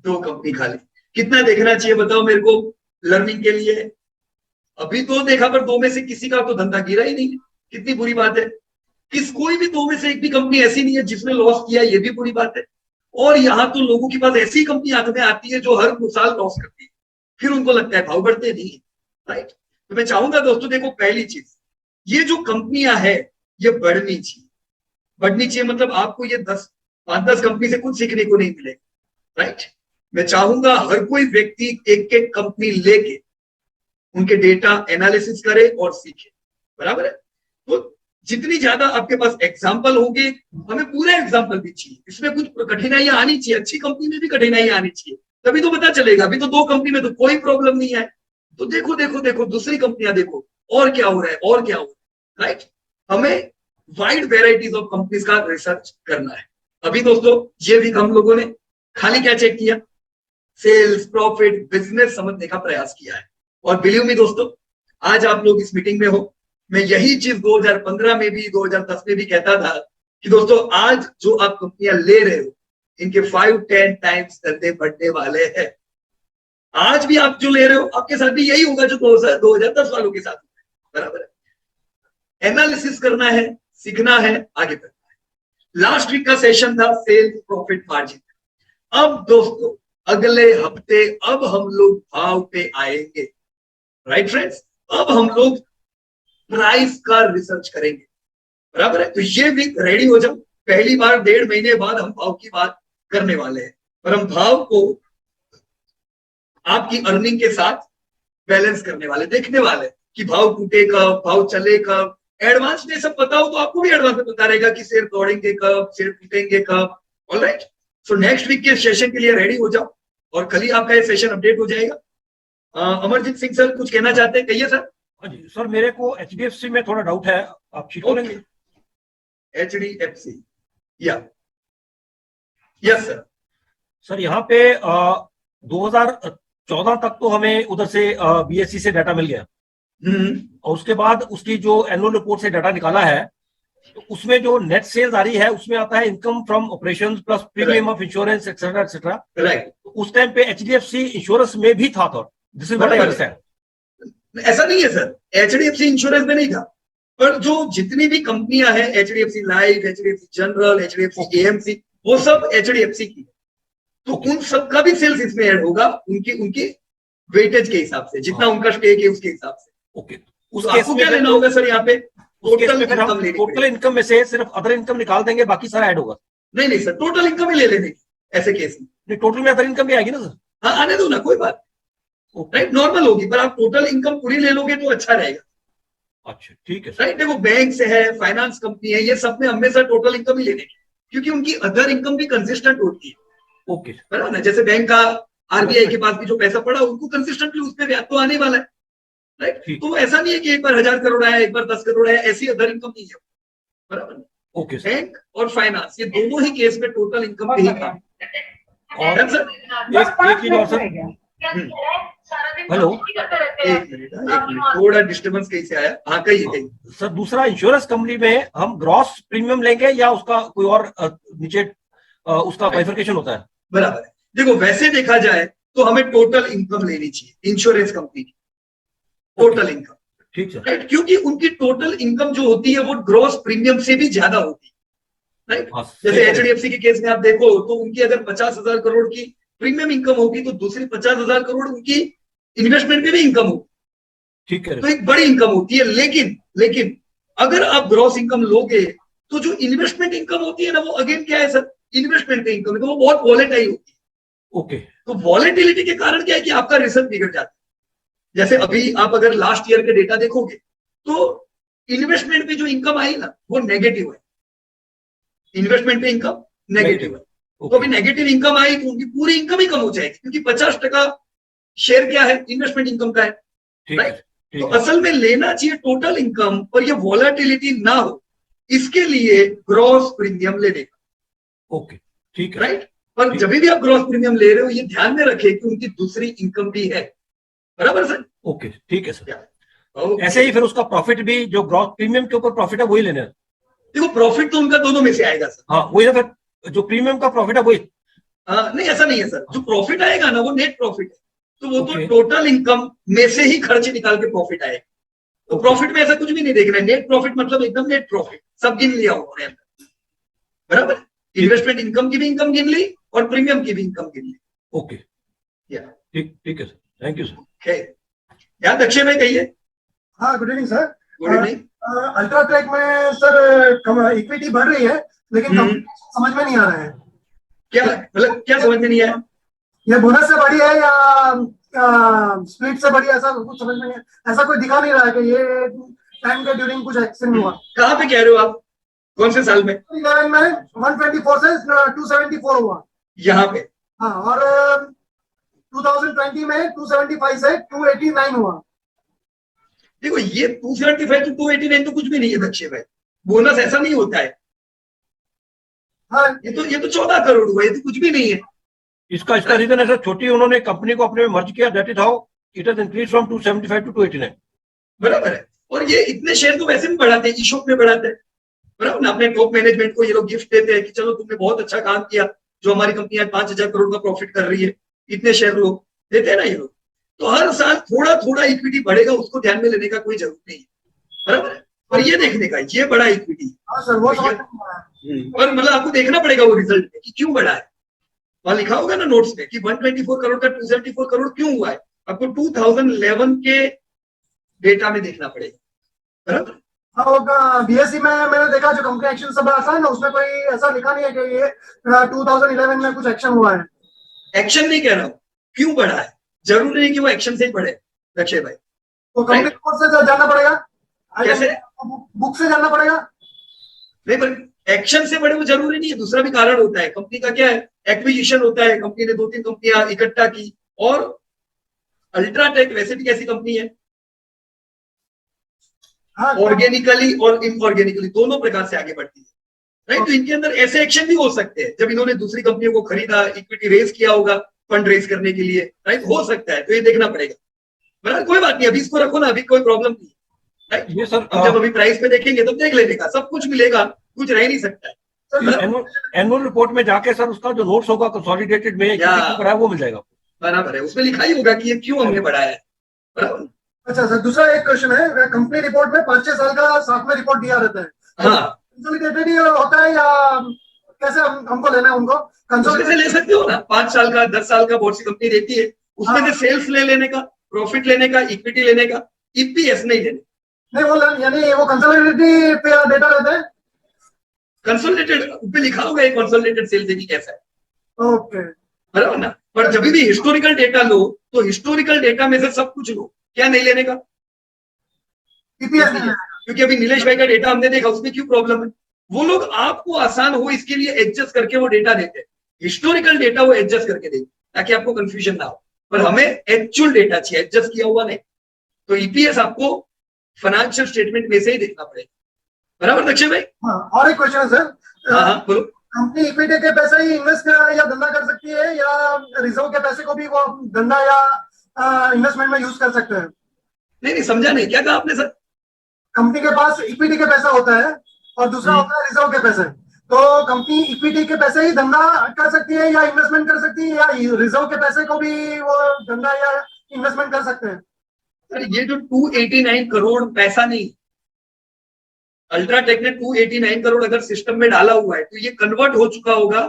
2 कंपनी खाली। कितना देखना चाहिए बताओ मेरे को लर्निंग के लिए? अभी तो देखा पर 2 में से किसी का तो धंधा गिरा ही नहीं है, कितनी बुरी बात है। कोई भी 2 में से एक भी कंपनी ऐसी नहीं है जिसने लॉस किया, ये भी बुरी बात है। और यहाँ तो लोगों के पास ऐसी कंपनी हाथ में आती है जो हर साल लॉस करती है, फिर उनको लगता है भाव बढ़ते नहीं, राइट। तो मैं चाहूंगा दोस्तों, देखो पहली चीज, ये जो कंपनियां है ये बढ़नी चाहिए, मतलब आपको ये 5-10 कंपनी से कुछ सीखने को नहीं मिलेगा, राइट। मैं चाहूंगा हर कोई व्यक्ति एक एक कंपनी लेके उनके डेटा एनालिसिस करे और सीखे, बराबर है। तो जितनी ज्यादा आपके पास एग्जाम्पल होंगे, हमें पूरा एग्जाम्पल भी चाहिए, इसमें कुछ कठिनाइयां आनी चाहिए, अच्छी कंपनी में भी कठिनाइयां आनी चाहिए, तभी तो पता चलेगा। अभी तो 2 कंपनी में तो कोई प्रॉब्लम नहीं है, तो देखो दूसरी कंपनियां देखो और क्या हो रहा है, राइट। हमें वाइड वेराइटीज ऑफ कंपनीज का रिसर्च करना है। अभी दोस्तों ये वीक हम लोगों ने खाली क्या चेक किया, सेल्स, प्रॉफिट, बिजनेस समझने का प्रयास किया है। और बिलीव मी दोस्तों, आज आप लोग इस मीटिंग में हो, मैं यही चीज 2015 में भी 2010 में भी कहता था कि दोस्तों आज जो आप कंपनियां ले रहे हो इनके 5-10 टाइम्स धंधे बढ़ने वाले हैं। आज भी आप जो ले रहे हो आपके साथ भी यही होगा जो 2010 वालों के साथ, बराबर है। एनालिसिस करना है, सीखना है, आगे बढ़ना है। लास्ट वीक का सेशन था सेल्स, प्रॉफिट, मार्जिन। अब दोस्तों अगले हफ्ते अब हम लोग भाव पे आएंगे, राइट फ्रेंड्स। अब हम लोग प्राइस का रिसर्च करेंगे, बराबर है। तो ये वीक रेडी हो जाओ, पहली बार 1.5 महीने बाद हम भाव की बात करने वाले हैं, पर हम भाव को आपकी अर्निंग के साथ बैलेंस करने वाले, देखने वाले कि भाव टूटे कब, भाव चले कब। एडवांस में सब पता हो तो आपको भी एडवांस में पता रहेगा कि शेयर तोड़ेंगे कब, शेयर टूटेंगे कब, ऑलराइट। सो नेक्स्ट वीक के सेशन के लिए रेडी हो जाओ, और कल ही आपका ये सेशन अपडेट हो जाएगा। अमरजीत सिंह सर कुछ कहना चाहते हैं, कहिए सर। हाँ जी सर, मेरे को HDFC में थोड़ा डाउट है, आप चीट करेंगे? HDFC, या यस सर। सर यहाँ पे 2014 तक तो हमें उधर से BSE से डाटा मिल गया, और उसके बाद उसकी जो एनुअल रिपोर्ट से डाटा निकाला है तो उसमें जो नेट सेल्स आ रही है उसमें आता है income from operations plus premium of insurance etcetera etcetera, right. उस टाइम पे HDFC इंश्योरेंस में भी था, तो this is what I understand. ऐसा नहीं है सर, HDFC इंश्योरेंस में नहीं था, पर जो जितनी भी कंपनियां हैं, HDFC life, HDFC general, HDFC AMC, वो सब HDFC की, तो उन सब का भी सेल्स इसमें ऐड होगा, उनकी वेटेज के हिसाब से, जितना उनका स्टेक है उसके हिसाब से। ओके, उस आपको क्या लेना होगा सर, यहाँ पे टोटल इनकम में से सिर्फ अदर इनकम निकाल देंगे, बाकी सारा ऐड होगा? नहीं सर, टोटल इनकम ही ले लेने की ऐसे केस में। नहीं, टोटल में अदर इनकम भी आएगी ना सर? हाँ, आने दो ना, कोई बात, राइट, नॉर्मल होगी, पर आप टोटल इनकम पूरी ले लोगे तो अच्छा रहेगा। अच्छा ठीक है, राइट। देखो बैंक से है, फाइनेंस कंपनी है, ये सब में हमेशा टोटल इनकम ही लेने की, क्योंकि उनकी अदर इनकम भी कंसिस्टेंट होती है, ओके, बराबर ना। जैसे बैंक का RBI के पास भी जो पैसा पड़ा उनको कंसिस्टेंटली उस पर ब्याज तो आने वाला है, राइट। ठीक। तो ऐसा नहीं है कि एक बार 1000 करोड़ आया, एक बार 10 करोड़ आया, ऐसी अदर इनकम नहीं है, बराबर। Okay sir. बैंक और फाइनेंस ये दोनों ही केस में टोटल इनकम पे ही काम। और सर एक चीज और सर, हेलो, एक मिनट थोड़ा डिस्टर्बेंस कहीं से आया। हाँ कहिए कहिए। सर दूसरा, इंश्योरेंस कंपनी में हम ग्रॉस प्रीमियम लेंगे या उसका कोई और नीचे उसका बाइफरकेशन होता है? बराबर है। देखो वैसे देखा जाए तो हमें टोटल इनकम लेनी चाहिए इंश्योरेंस कंपनी की, टोटल इनकम। ठीक सर। राइट, क्योंकि उनकी टोटल इनकम जो होती है वो ग्रॉस प्रीमियम से भी ज्यादा होती है। राइट, हाँ, जैसे एचडीएफसी के केस में आप देखो तो उनकी अगर 50,000 करोड़ की प्रीमियम इनकम होगी तो दूसरी 50,000 करोड़ उनकी इन्वेस्टमेंट पे भी इनकम होगी। ठीक है। तो एक बड़ी इनकम होती है। लेकिन अगर आप ग्रॉस इनकम लोगे तो जो इन्वेस्टमेंट इनकम होती है ना, वो अगेन क्या है सर, इन्वेस्टमेंट पे इनकम है, तो वो बहुत वॉलेटाइल होती है। ओके। तो वॉलेटिलिटी के कारण क्या है कि आपका रिजल्ट बिगड़ जाता है। जैसे अभी आप अगर लास्ट ईयर के डेटा देखोगे तो इन्वेस्टमेंट पे जो इनकम आई ना वो नेगेटिव है, इन्वेस्टमेंट पे इनकम नेगेटिव है। तो अभी नेगेटिव इनकम आई तो उनकी पूरी इनकम ही कम हो जाएगी, क्योंकि 50% शेयर क्या है, इन्वेस्टमेंट इनकम का है। राइट, तो असल में लेना चाहिए टोटल इनकम, पर ये वॉलेटिलिटी ना हो, इसके लिए ग्रॉस प्रीमियम लेने का। ओके, ठीक है। राइट, पर जब भी आप ग्रॉस प्रीमियम ले रहे हो ये ध्यान में रखें कि उनकी दूसरी इनकम भी है, बराबर सर। ओके, ठीक है सर। ऐसे ही फिर उसका प्रॉफिट भी, जो ग्रॉस प्रीमियम के ऊपर प्रॉफिट है वही लेना है। देखो प्रॉफिट तो उनका दोनों में से आएगा सर। हाँ वही ना, फिर जो प्रीमियम का प्रॉफिट है वही। नहीं ऐसा नहीं है सर, जो प्रॉफिट आएगा ना वो नेट प्रॉफिट है, तो वो तो टोटल इनकम में से ही खर्च निकाल के प्रॉफिट आएगा। तो प्रॉफिट में ऐसा कुछ भी नहीं देखना है, नेट प्रॉफिट मतलब एकदम नेट प्रॉफिट, सब गिन लिया उन्होंने अंदर, बराबर। इन्वेस्टमेंट इनकम की भी इनकम गिन ली और प्रीमियम की भी इनकम गिन ली। ओके, ठीक है सर, थैंक यू सर। याद अक्षय भाई कहिए। हाँ good evening sir. Good evening. UltraTech में सर इक्विटी बढ़ रही है लेकिन समझ में नहीं आ रहा है, क्या मतलब क्या समझ में नहीं आया? ये बोनस से बढ़ी है या स्प्लिट से बढ़ी है, ऐसा कुछ समझ में नहीं, ऐसा कोई दिखा नहीं रहा है कि ये टाइम के ड्यूरिंग कुछ एक्शन हुआ। कहाँ पे कह रहे हो आप, कौन से साल में? 11 में 124 से 274 हुआ यहाँ पे। हाँ, और 2020 में 275 से 289 हुआ। देखो ये 275 to 289 तो कुछ भी नहीं है अक्षय भाई, बोनस ऐसा नहीं होता है। हाँ, ये तो 14 करोड़ हुआ, ये तो कुछ भी नहीं है। इसका रीजन है सर, छोटी उन्होंने कंपनी को अपने में मर्ज किया, that is how it has increase from 275 to 289। बराबर है, और ये इतने शेयर तो वैसे भी बढ़ाते हैं, ईशॉप में बढ़ाते हैं, बराबर ना। अपने टॉप मैनेजमेंट को ये लोग गिफ्ट देते हैं कि चलो तुमने बहुत अच्छा काम किया, जो हमारी कंपनी आज 5,000 करोड़ का प्रॉफिट कर रही है, इतने शेयर लोग देते हैं ना ये लोग। तो हर साल थोड़ा थोड़ा इक्विटी बढ़ेगा, उसको ध्यान में लेने का कोई जरूरत नहीं है, बराबर है। और ये देखने का ये बड़ा इक्विटी, और मतलब आपको देखना पड़ेगा वो रिजल्ट में कि क्यों बढ़ा है। वहां लिखा होगा ना नोट्स में कि 124 करोड़ का 274 करोड़ क्यों हुआ है, आपको 2011 के डेटा में देखना पड़ेगा, बराबर। बीएससी में मैंने देखा जो कंपनी एक्शन सब आता है ना, उसमें कोई ऐसा लिखा नहीं है कि ये 2011 में कुछ एक्शन हुआ है। एक्शन नहीं कह रहा हूँ, क्यों बढ़ा है, जरूरी नहीं कि वो एक्शन से ही बढ़े अक्षय भाई। तो कंपनी रिपोर्ट से जानना पड़ेगा, कैसे? बुक से जानना पड़ेगा। नहीं पर एक्शन से बढ़े वो जरूरी नहीं है, दूसरा भी कारण होता है। कंपनी का क्या है, एक्विजिशन होता है, कंपनी ने 2-3 कंपनियां इकट्ठा की, और अल्ट्राटेक वैसे भी कैसी कंपनी है, ऑर्गेनिकली और इनऑर्गेनिकली दोनों प्रकार से आगे बढ़ती है, राइट। तो इनके अंदर ऐसे एक्शन भी हो सकते हैं जब इन्होंने दूसरी कंपनियों को खरीदा, इक्विटी रेज किया होगा फंड रेज करने के लिए, राइट, हो सकता है। तो ये देखना पड़ेगा, बराबर। कोई बात नहीं, अभी इसको रखो ना, अभी कोई प्रॉब्लम नहीं, राइट। ये सर अब जब अभी प्राइस पे देखेंगे तब देख लेने का, सब कुछ मिलेगा, कुछ रह नहीं सकता है। एनुअल रिपोर्ट में जाके सर उसका जो नोट्स होगा कंसोलिडेटेड में है वो मिल जाएगा, बराबर है। उसमें लिखा ही होगा कि ये क्यों हमने बढ़ाया है, बराबर। अच्छा सर, दूसरा एक क्वेश्चन है, कंपनी रिपोर्ट में 5-6 साल का साथ में रिपोर्ट दिया रहता है, हाँ कंसोलिडेटेड ही होता है या कैसे हमको लेना है उनको? कंसोलिडेटेड ले सकते हो ना, 5 साल का 10 साल का बहुत सी कंपनी देती है, उसमें से सेल्स ले लेने का, प्रॉफिट लेने का, इक्विटी लेने का, ईपीएस नहीं लेने। नहीं वो यानी वो कंसोलिडेटेड पे डेटा रहता है, कंसोलिडेटेड पे लिखा होगा ये कंसोलिडेटेड सेल्स देखिए कैसा है, ओके, बराबर ना। पर जब भी हिस्टोरिकल डेटा लो तो हिस्टोरिकल डेटा में से सब कुछ लो, क्या नहीं लेने का, ईपीएस। क्योंकि अभी नीलेश भाई का डेटा हमने देखा, उसमें क्यों प्रॉब्लम है, वो लोग आपको आसान हो इसके लिए एडजस्ट करके वो डेटा देते हैं, हिस्टोरिकल डेटा वो एडजस्ट करके देंगे ताकि आपको कंफ्यूजन ना हो, पर हमें एक्चुअल डेटा चाहिए, एडजस्ट किया हुआ नहीं। तो ईपीएस आपको फाइनेंशियल स्टेटमेंट में से ही देखना पड़ेगा, बराबर दक्षिण भाई? हाँ, और एक क्वेश्चन है सर, हाँ बोलो। कंपनी इक्विटी के पैसे ही इन्वेस्ट या धंधा कर सकती है, या रिजर्व के पैसे को भी वो धंधा या इन्वेस्टमेंट में यूज कर सकते हैं? नहीं समझा नहीं, क्या कहा आपने सर? कंपनी के पास इक्विटी के पैसा होता है और दूसरा होता है रिजर्व के पैसे, तो कंपनी इक्विटी के पैसे ही धंधा कर सकती है या इन्वेस्टमेंट कर सकती है, या रिजर्व के पैसे को भी वो धंधा या इन्वेस्टमेंट कर सकते हैं? सर ये जो 289 करोड़ पैसा नहीं, अल्ट्राटेक ने 289 करोड़ अगर सिस्टम में डाला हुआ है तो ये कन्वर्ट हो चुका होगा,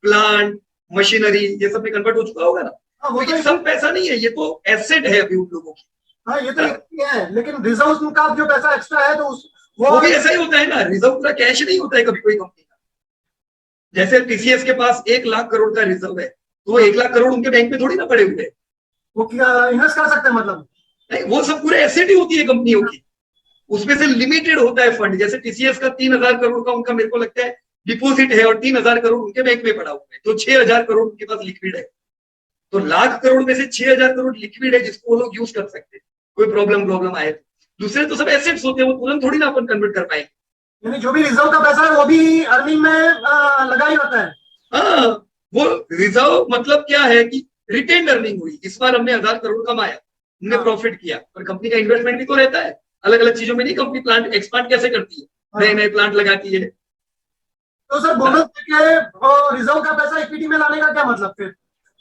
प्लांट मशीनरी ये सब में कन्वर्ट हो चुका होगा ना। हाँ, वो तो ये सब पैसा नहीं है, ये तो एसेट है अभी उन लोगों की। हाँ, ये तो इक्विटी है, लेकिन रिजर्व का जो पैसा एक्स्ट्रा है तो वो भी ऐसा ही होता है ना, रिजर्व पूरा कैश नहीं होता है कभी कोई कंपनी का। जैसे टीसीएस के पास 1 लाख करोड़ का रिजर्व है, तो 1 लाख करोड़ उनके बैंक में थोड़ी ना पड़े हुए हैं, वो इन्वेस्ट कर सकते हैं मतलब? नहीं, वो सब पूरे एसेट ही होती है कंपनियों की, उसमें से लिमिटेड होता है फंड। जैसे टीसीएस का 3000 करोड़ का उनका मेरे को लगता है डिपोजिट है और 3000 करोड़ उनके बैंक में पड़ा हुआ है, तो 6000 करोड़ उनके पास लिक्विड है। तो लाख करोड़ में से 6000 करोड़ लिक्विड है जिसको वो लोग यूज कर सकते हैं, कोई प्रॉब्लम आए। दूसरे तो सब एसेट्स होते हैं, वो तुरंत थोड़ी ना अपन कन्वर्ट कर पाएंगे। यानी जो भी रिजर्व का पैसा है वो भी अर्निंग में लगा ही होता है? हाँ, वो रिजर्व मतलब क्या है कि रिटेन अर्निंग हुई, इस बार हमने 1000 करोड़ कमाया, हमने प्रॉफिट किया, पर कंपनी का इन्वेस्टमेंट भी तो रहता है अलग अलग चीजों में। नहीं, कंपनी प्लांट एक्सपांड कैसे करती है, नए प्लांट लगाती है। तो सर बोनस देके रिजर्व का पैसा इक्विटी में लाने का क्या मतलब? फिर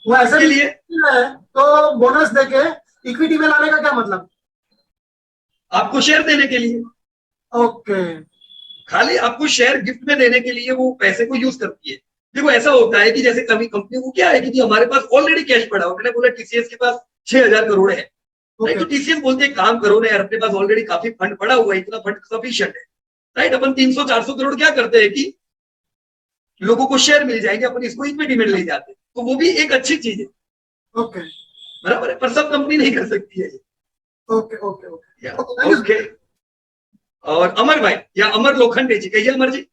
वो ऐसे के लिए है तो बोनस देके इक्विटी में लाने का क्या मतलब? आपको शेयर देने के लिए, ओके, खाली आपको शेयर गिफ्ट में देने के लिए वो पैसे को यूज करती है। देखो ऐसा होता है कि जैसे कभी कंपनी को क्या है कि हमारे पास ऑलरेडी कैश पड़ा हो, मैंने बोला टीसीएस के पास 6000 करोड़ है, राइट? तो टीसीएस बोलते हैं काम करो ना यार, अपने पास ऑलरेडी काफी फंड पड़ा हुआ है, इतना फंड सफिशिएंट है, राइट? अपन 300-400 करोड़ क्या करते हैं कि लोगों को शेयर मिल जाएंगे, अपन इसको इक्विटी में ले जाते हैं, तो वो भी एक अच्छी चीज है। ओके, बराबर है, पर सब कंपनी नहीं कर सकती है ये। Okay okay okay okay. और अमर भाई या अमर लोखंडे जी, कहिए Amar ji.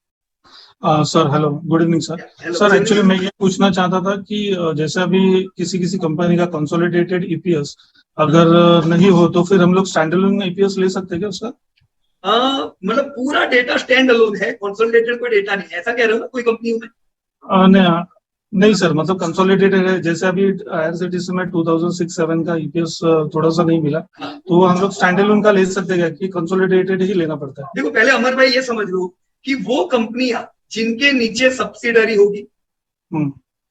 Sir hello, good evening sir. Sir actually मैं ये पूछना चाहता था कि जैसे अभी किसी कंपनी का कंसोलिडेटेड ईपीएस अगर नहीं हो तो फिर हम लोग स्टैंड अलोन ईपीएस ले सकते हैं क्या उसका? मतलब पूरा डेटा स्टैंड अलोन है, कंसोलिडेटेड कोई डेटा नहीं है, ऐसा कह रहे हो ना कोई कंपनी में? नहीं सर, मतलब कंसोलिडेटेड है, जैसे अभी आईआरसीटीसी में 2006-07 का ईपीएस थोड़ा सा नहीं मिला, तो हम लोग स्टैंड अलोन का ले सकते हैं कि कंसोलिडेटेड ही लेना पड़ता है? देखो पहले अमर भाई ये समझ लो कि वो कंपनियां जिनके नीचे सब्सिडरी होगी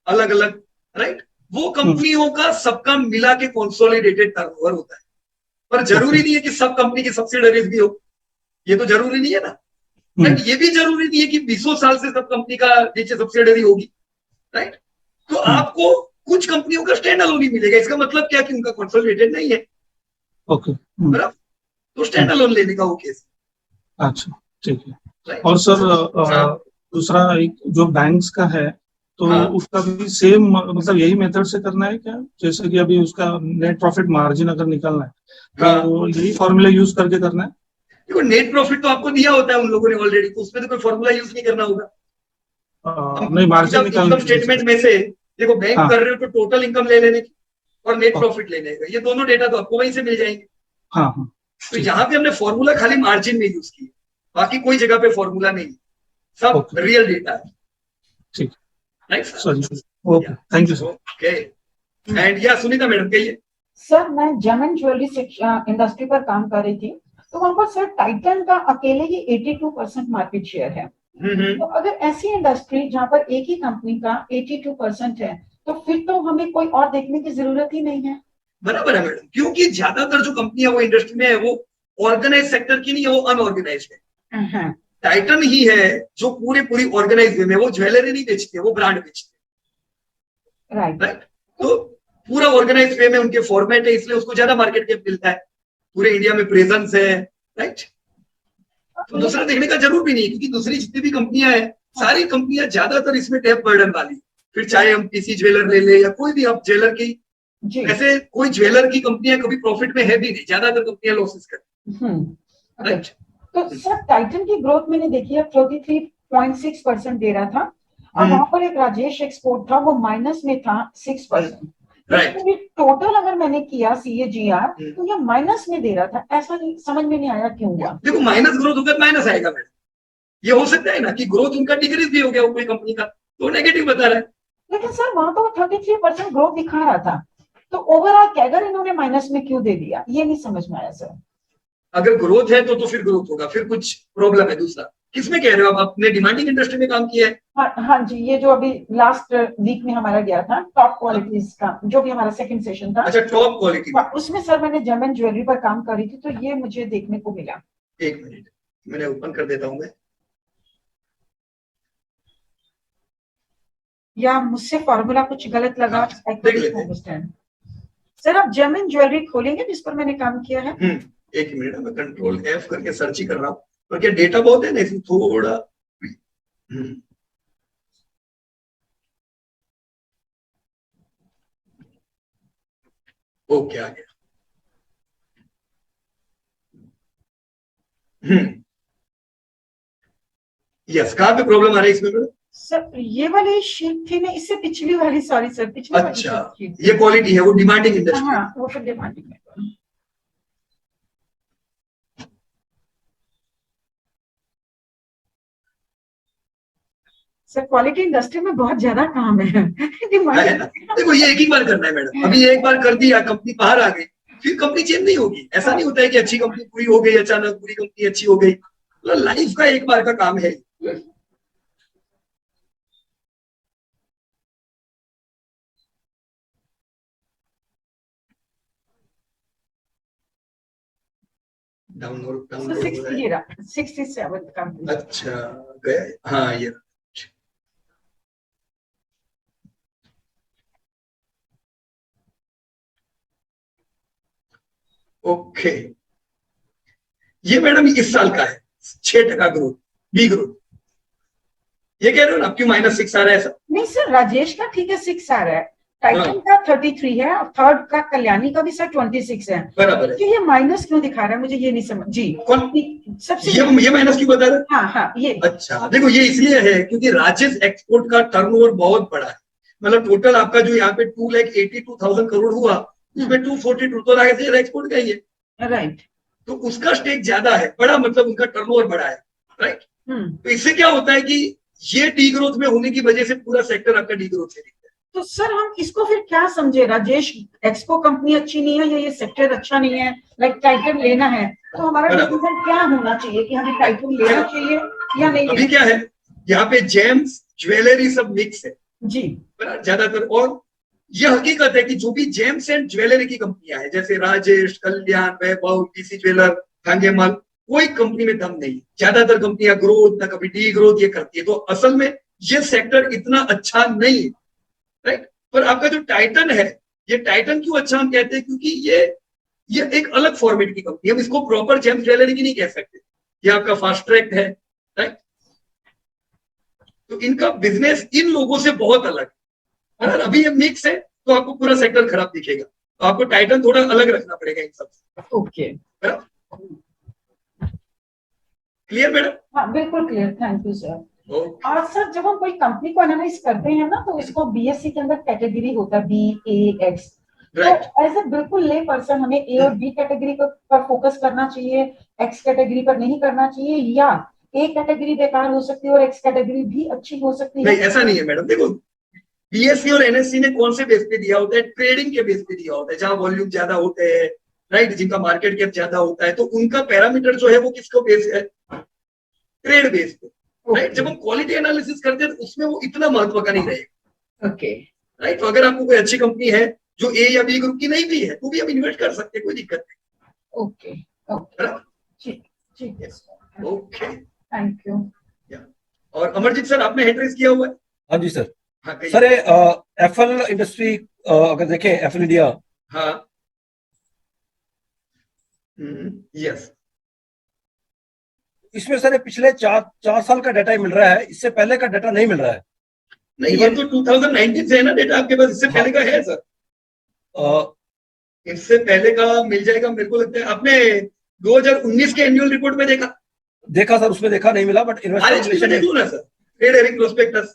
अलग अलग, राइट, वो कंपनियों का सबका मिला के कंसोलिडेटेड टर्नओवर होता है। पर जरूरी नहीं है कि सब कंपनी की सब्सिडरीज भी हो, ये तो जरूरी नहीं है ना। ये भी जरूरी नहीं है कि 20 साल से सब कंपनी का नीचे सब्सिडरी होगी, राइट? तो आपको कुछ कंपनियों का स्टैंड अलोन ही मिलेगा, इसका मतलब क्या कि उनका कंसोलिडेटेड नहीं है। ओके, बराबर, तो स्टैंड अलोन लेने का वो केस। अच्छा, ठीक है। और सर दूसरा एक जो बैंक्स का है तो उसका भी सेम मतलब यही मेथड से करना है क्या? जैसे कि अभी उसका नेट प्रॉफिट मार्जिन अगर निकालना है तो यही फॉर्मूला यूज करके करना है? देखो नेट प्रॉफिट तो आपको दिया होता है उन लोगों ने ऑलरेडी, तो उसमें तो कोई फॉर्मूला यूज नहीं करना होगा। नहीं, मार्जिन निकालने इनकम स्टेटमेंट में से देखो बैंक कर रहे हो तो टोटल इनकम ले लेने की और नेट प्रॉफिट ले लेगा, ये दोनों डेटा तो आपको वहीं से मिल जाएंगे। हाँ, तो यहाँ पे हमने फॉर्मूला खाली मार्जिन में यूज किया, बाकी कोई जगह पे फॉर्मूला नहीं, सब रियल डेटा है। ठीक, right sir, okay, thank you sir. Okay, and या सुनीता मैडम कहिए। सर मैं जेमन ज्वेलरी इंडस्ट्री पर काम कर रही थी, तो वहां पर सर टाइटन का अकेले ही 82% मार्केट शेयर है। तो अगर ऐसी इंडस्ट्री जहां पर एक ही कंपनी का 82% है तो फिर तो हमें कोई और देखने की जरूरत ही नहीं है। बराबर है मैडम, क्योंकि ज्यादातर जो कंपनियां वो इंडस्ट्री में है वो ऑर्गेनाइज सेक्टर की नहीं है, वो अनऑर्गेनाइज है। टाइटन ही है जो पूरी ऑर्गेनाइज वे में, वो ज्वेलरी नहीं बेचते, वो ब्रांड बेचते। राइट, तो पूरा ऑर्गेनाइज वे में उनके फॉर्मेट है, इसलिए उसको ज्यादा मार्केट कैप मिलता है, पूरे इंडिया में प्रेजेंस है, राइट? तो दूसरा देखने का जरूर भी नहीं, क्योंकि दूसरी जितनी भी कंपनियां हैं सारी कंपनियां ज्यादातर इसमें टैप बर्डन वाली, फिर चाहे हम पीसी ज्वेलर ले ले या कोई भी आप ज्वेलर की, ऐसे कोई ज्वेलर की कंपनियां कभी प्रॉफिट में है भी नहीं, ज्यादातर कंपनियां लॉसेस करती, राइट? तो सर टाइटन की ग्रोथ मैंने देखी है 43.6% दे रहा था, और वहां पर एक राजेश एक्सपोर्ट था वो माइनस में था 6%। राइट। टोटल अगर मैंने किया CAGR तो ये माइनस में दे रहा था, ऐसा नहीं, समझ में नहीं आया क्यों हुआ। देखो माइनस ग्रोथ होकर माइनस आएगा मैडम, ये हो सकता है ना कि ग्रोथ उनका डिक्रीज भी हो गया कोई कंपनी का, तो नेगेटिव बता रहा है। लेकिन सर वहां तो 33% ग्रोथ दिखा रहा था, तो ओवरऑल कैगर इन्होंने माइनस में क्यों दे दिया, ये नहीं समझ में आया सर। अगर ग्रोथ है तो फिर ग्रोथ होगा, फिर कुछ प्रॉब्लम है दूसरा। किसमें कह रहे हो आप? अपने डिमांडिंग इंडस्ट्री में काम किया है? हाँ जी, ये जो अभी लास्ट वीक में हमारा गया था टॉप क्वालिटीज का, जो भी हमारा सेकंड सेशन था। अच्छा, टॉप क्वालिटी, उसमें सर मैंने जेम एंड ज्वेलरी पर काम करी थी, तो ये मुझे देखने को मिला। एक मिनट, मैंने ओपन कर देता हूं मैं। या मुझसे फॉर्मूला कुछ गलत लगा, देख लेते हैं। सर आप जेम एंड ज्वेलरी खोलेंगे जिस पर मैंने काम किया है? एक मिनट, मैं कंट्रोल F करके सर्च ही कर रहा हूँ, पर क्या डेटा बहुत है ना इसमें थोड़ा। ओके, आ गया। यस, कहाँ पे प्रॉब्लम आ रही है इसमें मैडम? सर ये वाली शीट थी ना, इससे पिछली वाली, सॉरी सर, पिछली वाली अच्छा, शीट। ये क्वालिटी है, वो डिमांडिंग इंडस्ट्री। हाँ, वो फिर डिमांडिंग है। सर क्वालिटी इंडस्ट्री में बहुत ज्यादा काम है। देखो ये एक ही बार करना है मैडम, अभी एक बार कर दिया, कंपनी बाहर आ गई, फिर कंपनी चेंज नहीं होगी। ऐसा नहीं होता है कि अच्छी कंपनी पूरी हो गई अचानक, पूरी कंपनी अच्छी हो गई, मतलब लाइफ का एक बार का काम है। Download 67 company. अच्छा गया, हाँ ये ओके। ये मैडम इस साल का है 6% ग्रोथ, बी ग्रोथ। ये कह रहे हो ना, क्यों -6 आ रहा है ऐसा? नहीं सर, राजेश का ठीक है 6 आ रहा है, टाइटन का 33 है, और थर्ड का कल्याणी का भी सर 26 है। बराबर है, तो ये माइनस क्यों दिखा रहा है, मुझे ये नहीं समझ जी। कौन सबसे ये माइनस क्यों बता रहे? हाँ हाँ, ये अच्छा देखो, ये इसलिए है क्योंकि राजेश एक्सपोर्ट का टर्नओवर बहुत बड़ा है। मतलब टोटल आपका जो यहाँ पे 2,82,000 करोड़ हुआ, उसमें 242 तो राजेश एक्सपोर्ट का ही है, राइट। तो उसका स्टेक ज्यादा है, बड़ा मतलब उनका टर्नओवर बड़ा है, राइट। तो इससे क्या होता है कि ये डी ग्रोथ में होने की वजह से पूरा सेक्टर आपका डी ग्रोथ से दिखता है। तो सर हम इसको फिर क्या समझे, राजेश एक्सपो कंपनी अच्छी नहीं है या ये सेक्टर अच्छा नहीं है, लाइक टाइटन लेना है तो हमारा डिसीजन क्या होना चाहिए कि हमें टाइटन लेना चाहिए या नहीं? अभी क्या है, यहाँ पे जेम्स ज्वेलरी सब मिक्स है जी ज्यादातर, और यह हकीकत है कि जो भी जेम्स एंड ज्वेलरी की कंपनियां हैं, जैसे राजेश, कल्याण, वैभव, पीसी ज्वेलर, खांगेमल, कोई कंपनी में दम नहीं। ज्यादातर कंपनियां ग्रोथ ना कभी डी ग्रोथ ये करती है, तो असल में ये सेक्टर इतना अच्छा नहीं है, राइट। पर आपका जो टाइटन है, ये टाइटन क्यों अच्छा हम कहते हैं, क्योंकि ये एक अलग फॉर्मेट की कंपनी, हम इसको प्रॉपर जेम्स ज्वेलरी की नहीं कह सकते। ये आपका फास्ट ट्रैक है, राइट। तो इनका बिजनेस इन लोगों से बहुत अलग है। अगर अभी ये मिक्स है तो आपको पूरा सेक्टर खराब दिखेगा, तो आपको टाइटन थोड़ा अलग रखना पड़ेगा इन सबसे। Okay, clear madam? हाँ बिल्कुल क्लियर, थैंक यू सर। और सर जब हम कोई कंपनी को एनालाइज करते हैं ना, तो इसको BSc के अंदर कैटेगरी होता है BAX। तो एज ए बिल्कुल ले पर्सन हमें A और B कैटेगरी पर फोकस करना चाहिए, X कैटेगरी पर नहीं करना चाहिए, या A कैटेगरी बेकार हो सकती है और X कैटेगरी भी अच्छी हो सकती है? नहीं, ऐसा नहीं है मैडम। देखो BSc और NSC ने कौन से बेस पे दिया होता है? ट्रेडिंग के बेस पे दिया होता है, जहां वॉल्यूम ज्यादा होते हैं, राइट, जिनका मार्केट कैप ज्यादा होता है, तो उनका पैरामीटर जो है वो किसको बेस है? ट्रेड बेस पे, राइट। जब हम क्वालिटी एनालिसिस करते हैं तो उसमें वो इतना महत्व का नहीं रहेगा, ओके, राइट। तो अगर आपको कोई अच्छी कंपनी है जो A या B ग्रुप की नहीं भी है, तो भी हम इन्वेस्ट कर सकते हैं, कोई दिक्कत नहीं। ओके ओके, ठीक है, ओके, थैंक यू। और अमरजीत सर, आपने हैंड रेज किया हुआ है? हाँ जी सर। हाँ सर एफएल इंडस्ट्री अगर देखें, एफएल इंडिया, हाँ यस, इसमें सर पिछले चार साल का डाटा मिल रहा है, इससे पहले का डाटा नहीं मिल रहा है। नहीं, ये तो 2019 से है ना डेटा आपके पास, इससे पहले का है सर? इससे पहले का मिल जाएगा मेरे को लगता है। आपने 2019 के एनुअल रिपोर्ट में देखा सर, उसमें देखा नहीं मिला, बट इन्वेस्टमेंट देख लो ना सर, ट्रेड हेयरिंग प्रोस्पेक्टस,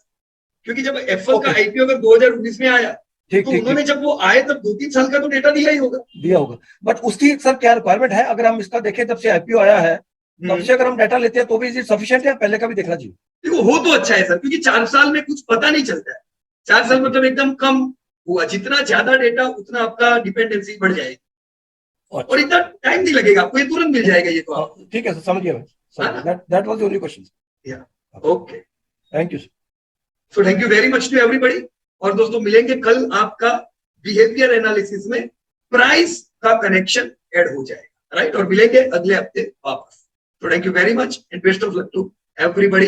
क्योंकि जब एफएल का आईपीओ अगर 2019 में आया ठीक तो ठीक उन्होंने जब वो आए तब 2-3 साल का तो डेटा दिया ही होगा। दिया होगा, बट उसकी सर क्या रिक्वायरमेंट है? अगर हम इसका देखें जब से आईपीओ आया है तब से अगर हम डाटा लेते हैं तो भी इज सफिशिएंट है, पहले का भी देखना चाहिए? देखो हो तो अच्छा है सर, क्योंकि 4 साल में कुछ पता नहीं चलता है। 4 साल मतलब एकदम कम हुआ, जितना ज्यादा डेटा उतना आपका डिपेंडेंसी बढ़ जाएगी और इतना टाइम नहीं लगेगा आपको, ये तुरंत मिल जाएगा ये तो आप। ठीक है सर, समझ गया मैं। That was the only question. Okay, thank you sir. So thank you very much to everybody. और दोस्तों मिलेंगे कल आपका बिहेवियर एनालिसिस में प्राइस का कनेक्शन ऐड हो जाएगा, राइट? और मिलेंगे अगले हफ्ते वापस। So thank you very much and best of luck to everybody.